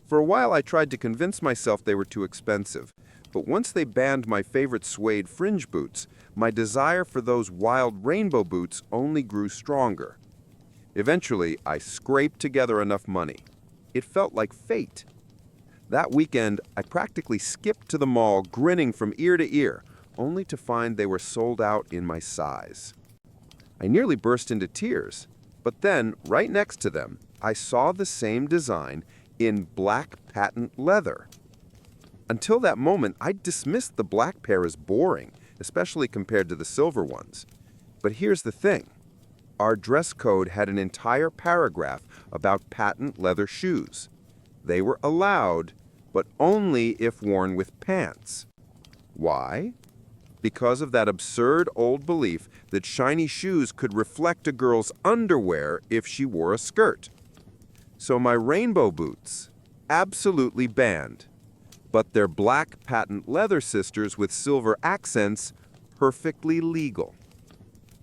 For a while I tried to convince myself they were too expensive, but once they banned my favorite suede fringe boots, my desire for those wild rainbow boots only grew stronger. Eventually, I scraped together enough money. It felt like fate. That weekend, I practically skipped to the mall, grinning from ear to ear, only to find they were sold out in my size. I nearly burst into tears, but then, right next to them, I saw the same design in black patent leather. Until that moment, I'd dismissed the black pair as boring, especially compared to the silver ones. But here's the thing. Our dress code had an entire paragraph about patent leather shoes. They were allowed, but only if worn with pants. Why? Because of that absurd old belief that shiny shoes could reflect a girl's underwear if she wore a skirt. So my rainbow boots, absolutely banned. But their black patent leather sisters with silver accents, perfectly legal.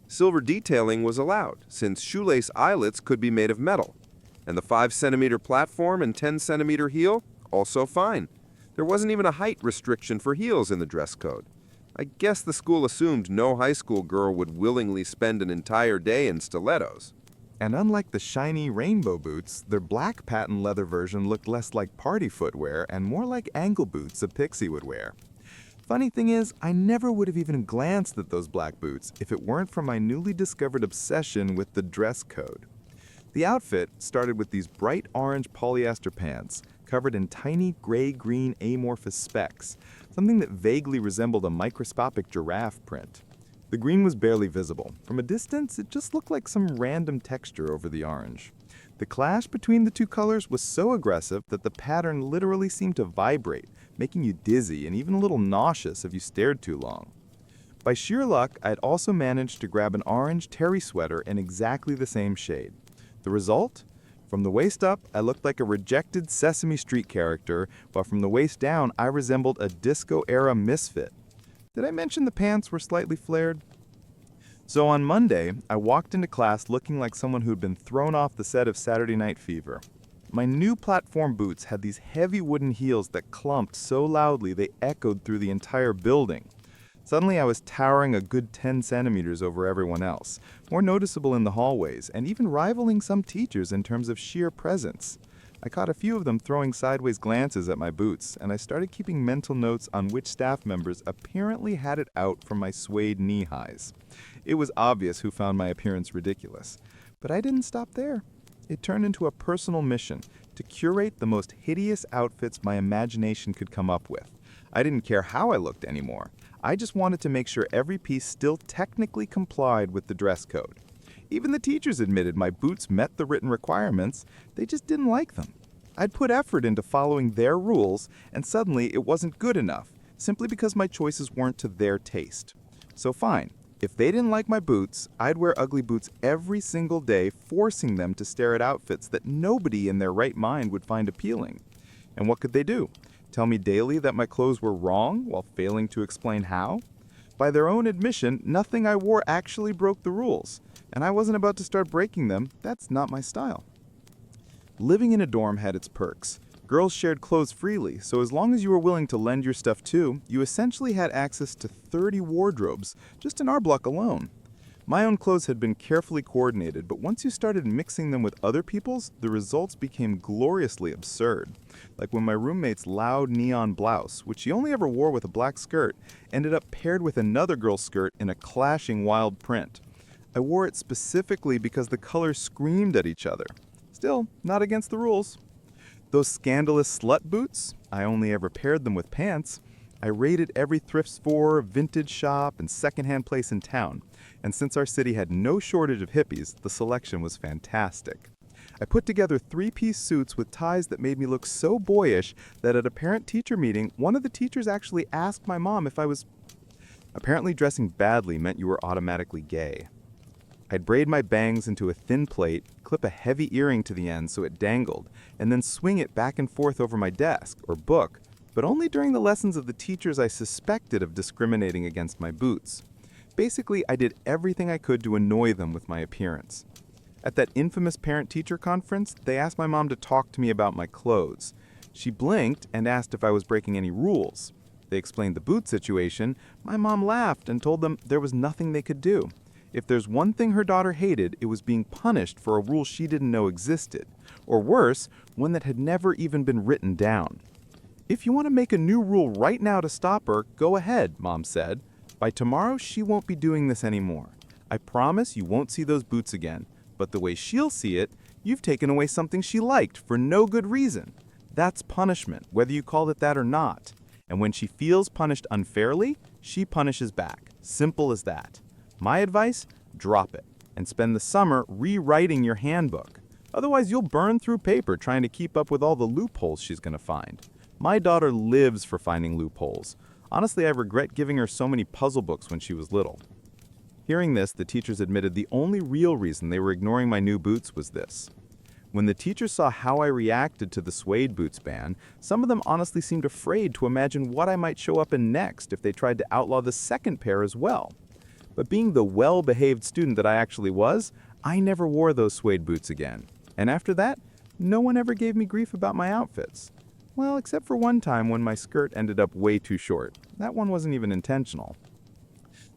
Silver detailing was allowed, since shoelace eyelets could be made of metal. And the 5-centimeter platform and 10-centimeter heel, also fine. There wasn't even a height restriction for heels in the dress code. I guess the school assumed no high school girl would willingly spend an entire day in stilettos. And unlike the shiny rainbow boots, their black patent leather version looked less like party footwear and more like ankle boots a pixie would wear. Funny thing is, I never would have even glanced at those black boots if it weren't for my newly discovered obsession with the dress code. The outfit started with these bright orange polyester pants covered in tiny gray-green amorphous specks, something that vaguely resembled a microscopic giraffe print. The green was barely visible. From a distance, it just looked like some random texture over the orange. The clash between the two colors was so aggressive that the pattern literally seemed to vibrate, making you dizzy and even a little nauseous if you stared too long. By sheer luck, I had also managed to grab an orange terry sweater in exactly the same shade. The result? From the waist up, I looked like a rejected Sesame Street character, while from the waist down, I resembled a disco-era misfit. Did I mention the pants were slightly flared? So on Monday, I walked into class looking like someone who'd been thrown off the set of Saturday Night Fever. My new platform boots had these heavy wooden heels that clumped so loudly they echoed through the entire building. Suddenly I was towering a good 10 centimeters over everyone else, more noticeable in the hallways, and even rivaling some teachers in terms of sheer presence. I caught a few of them throwing sideways glances at my boots, and I started keeping mental notes on which staff members apparently had it out for my suede knee-highs. It was obvious who found my appearance ridiculous. But I didn't stop there. It turned into a personal mission to curate the most hideous outfits my imagination could come up with. I didn't care how I looked anymore. I just wanted to make sure every piece still technically complied with the dress code. Even the teachers admitted my boots met the written requirements, they just didn't like them. I'd put effort into following their rules, and suddenly it wasn't good enough, simply because my choices weren't to their taste. So fine, if they didn't like my boots, I'd wear ugly boots every single day, forcing them to stare at outfits that nobody in their right mind would find appealing. And what could they do? Tell me daily that my clothes were wrong while failing to explain how? By their own admission, nothing I wore actually broke the rules, and I wasn't about to start breaking them. That's not my style. Living in a dorm had its perks. Girls shared clothes freely, so as long as you were willing to lend your stuff too, you essentially had access to 30 wardrobes, just in our block alone. My own clothes had been carefully coordinated, but once you started mixing them with other people's, the results became gloriously absurd. Like when my roommate's loud neon blouse, which she only ever wore with a black skirt, ended up paired with another girl's skirt in a clashing wild print. I wore it specifically because the colors screamed at each other. Still, not against the rules. Those scandalous slut boots? I only ever paired them with pants. I raided every thrift store, vintage shop, and secondhand place in town. And since our city had no shortage of hippies, the selection was fantastic. I put together 3-piece suits with ties that made me look so boyish that at a parent-teacher meeting, one of the teachers actually asked my mom if I was... Apparently dressing badly meant you were automatically gay. I'd braid my bangs into a thin plait, clip a heavy earring to the end so it dangled, and then swing it back and forth over my desk, or book, but only during the lessons of the teachers I suspected of discriminating against my boots. Basically, I did everything I could to annoy them with my appearance. At that infamous parent-teacher conference, they asked my mom to talk to me about my clothes. She blinked and asked if I was breaking any rules. They explained the boot situation. My mom laughed and told them there was nothing they could do. If there's one thing her daughter hated, it was being punished for a rule she didn't know existed. Or worse, one that had never even been written down. If you want to make a new rule right now to stop her, go ahead, Mom said. By tomorrow, she won't be doing this anymore. I promise you won't see those boots again. But the way she'll see it, you've taken away something she liked for no good reason. That's punishment, whether you call it that or not. And when she feels punished unfairly, she punishes back. Simple as that. My advice? Drop it, and spend the summer rewriting your handbook. Otherwise, you'll burn through paper trying to keep up with all the loopholes she's going to find. My daughter lives for finding loopholes. Honestly, I regret giving her so many puzzle books when she was little. Hearing this, the teachers admitted the only real reason they were ignoring my new boots was this. When the teachers saw how I reacted to the suede boots ban, some of them honestly seemed afraid to imagine what I might show up in next if they tried to outlaw the second pair as well. But being the well-behaved student that I actually was, I never wore those suede boots again. And after that, no one ever gave me grief about my outfits. Well, except for one time when my skirt ended up way too short. That one wasn't even intentional.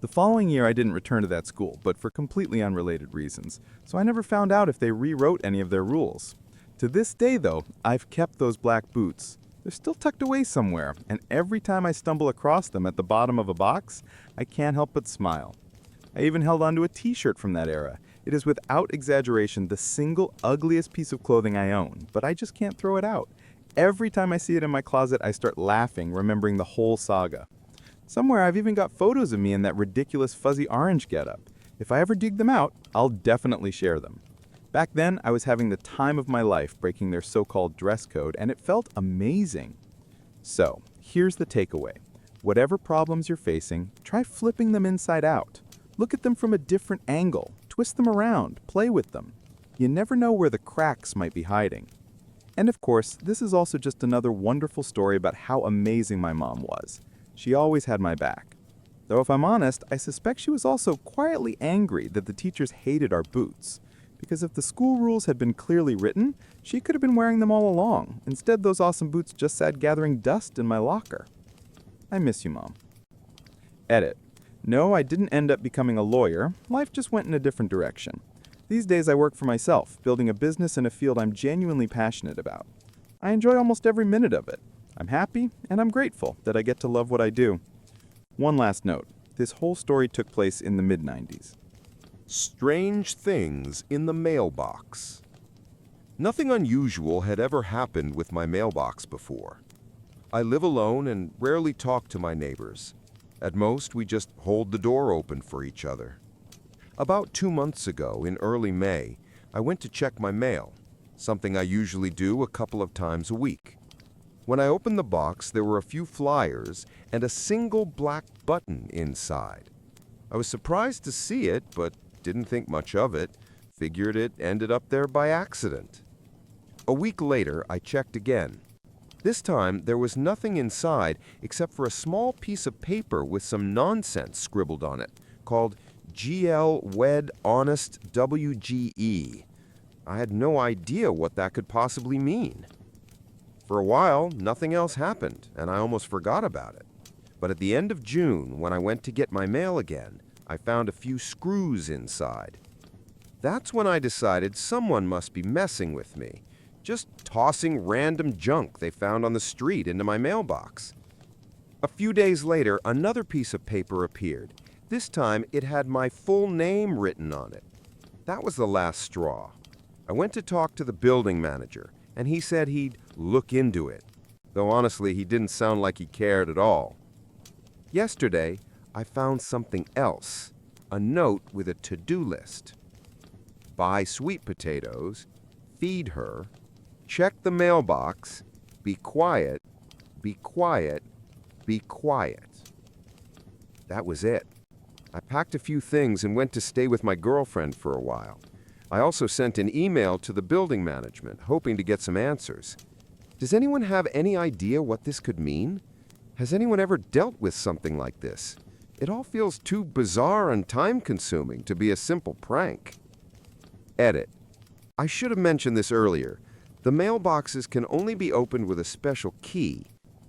The following year, I didn't return to that school, but for completely unrelated reasons, so I never found out if they rewrote any of their rules. To this day, though, I've kept those black boots. They're still tucked away somewhere, and every time I stumble across them at the bottom of a box, I can't help but smile. I even held onto a t-shirt from that era. It is without exaggeration the single ugliest piece of clothing I own, but I just can't throw it out. Every time I see it in my closet, I start laughing, remembering the whole saga. Somewhere I've even got photos of me in that ridiculous fuzzy orange getup. If I ever dig them out, I'll definitely share them. Back then, I was having the time of my life breaking their so-called dress code, and it felt amazing. So, here's the takeaway. Whatever problems you're facing, try flipping them inside out. Look at them from a different angle, twist them around, play with them. You never know where the cracks might be hiding. And of course, this is also just another wonderful story about how amazing my mom was. She always had my back. Though if I'm honest, I suspect she was also quietly angry that the teachers hated our boots. Because if the school rules had been clearly written, she could have been wearing them all along. Instead, those awesome boots just sat gathering dust in my locker. I miss you, Mom. Edit. No, I didn't end up becoming a lawyer. Life just went in a different direction. These days I work for myself, building a business in a field I'm genuinely passionate about. I enjoy almost every minute of it. I'm happy, and I'm grateful that I get to love what I do. One last note. This whole story took place in the mid-90s. Strange things in the mailbox. Nothing unusual had ever happened with my mailbox before. I live alone and rarely talk to my neighbors. At most, we just hold the door open for each other. About 2 months ago, in early May, I went to check my mail, something I usually do a couple of times a week. When I opened the box, there were a few flyers and a single black button inside. I was surprised to see it, but didn't think much of it. Figured it ended up there by accident. A week later, I checked again. This time, there was nothing inside except for a small piece of paper with some nonsense scribbled on it, called GL Wed Honest WGE. I had no idea what that could possibly mean. For a while, nothing else happened, and I almost forgot about it. But at the end of June, when I went to get my mail again, I found a few screws inside. That's when I decided someone must be messing with me, just tossing random junk they found on the street into my mailbox. A few days later, another piece of paper appeared. This time, it had my full name written on it. That was the last straw. I went to talk to the building manager, and he said he'd look into it, though honestly he didn't sound like he cared at all. Yesterday, I found something else, a note with a to-do list. Buy sweet potatoes, feed her, check the mailbox, be quiet, be quiet, be quiet. That was it. I packed a few things and went to stay with my girlfriend for a while. I also sent an email to the building management, hoping to get some answers. Does anyone have any idea what this could mean? Has anyone ever dealt with something like this? It all feels too bizarre and time-consuming to be a simple prank. Edit. I should have mentioned this earlier. The mailboxes can only be opened with a special key.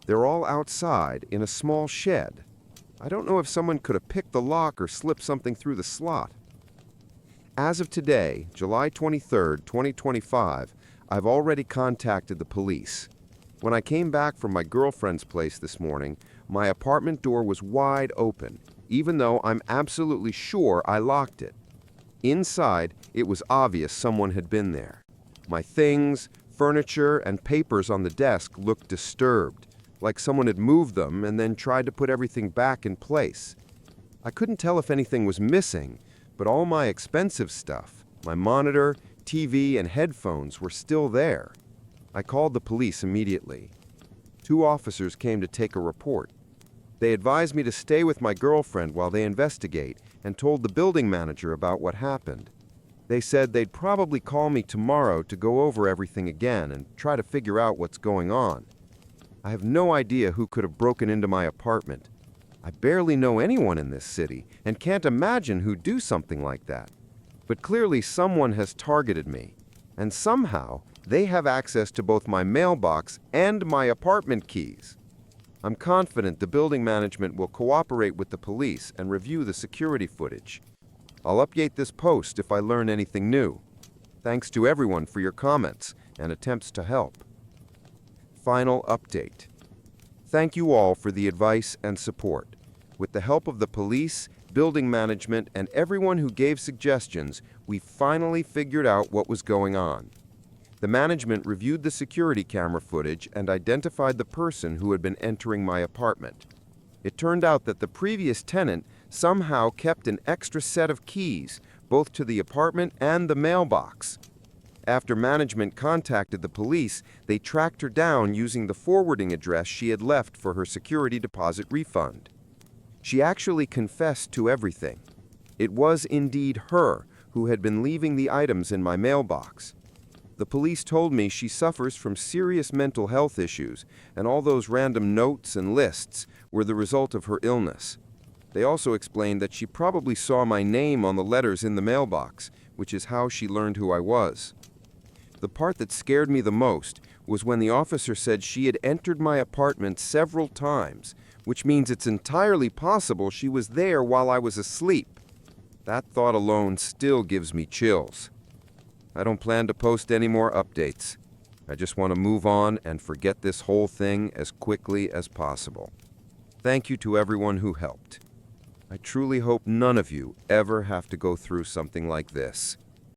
They're all outside in a small shed. I don't know if someone could have picked the lock or slipped something through the slot. As of today, July 23rd, 2025, I've already contacted the police. When I came back from my girlfriend's place this morning, my apartment door was wide open, even though I'm absolutely sure I locked it. Inside, it was obvious someone had been there. My things, furniture, and papers on the desk looked disturbed, like someone had moved them and then tried to put everything back in place. I couldn't tell if anything was missing, but all my expensive stuff, my monitor, TV, and headphones were still there. I called the police immediately. 2 officers came to take a report. They advised me to stay with my girlfriend while they investigate and told the building manager about what happened. They said they'd probably call me tomorrow to go over everything again and try to figure out what's going on. I have no idea who could have broken into my apartment. I barely know anyone in this city and can't imagine who'd do something like that. But clearly someone has targeted me, and somehow they have access to both my mailbox and my apartment keys. I'm confident the building management will cooperate with the police and review the security footage. I'll update this post if I learn anything new. Thanks to everyone for your comments and attempts to help. Final update. Thank you all for the advice and support. With the help of the police, building management, and everyone who gave suggestions, we finally figured out what was going on. The management reviewed the security camera footage and identified the person who had been entering my apartment. It turned out that the previous tenant somehow kept an extra set of keys, both to the apartment and the mailbox. After management contacted the police, they tracked her down using the forwarding address she had left for her security deposit refund. She actually confessed to everything. It was indeed her who had been leaving the items in my mailbox. The police told me she suffers from serious mental health issues, and all those random notes and lists were the result of her illness. They also explained that she probably saw my name on the letters in the mailbox, which is how she learned who I was. The part that scared me the most was when the officer said she had entered my apartment several times, which means it's entirely possible she was there while I was asleep. That thought alone still gives me chills. I don't plan to post any more updates. I just want to move on and forget this whole thing as quickly as possible. Thank you to everyone who helped. I truly hope none of you ever have to go through something like this.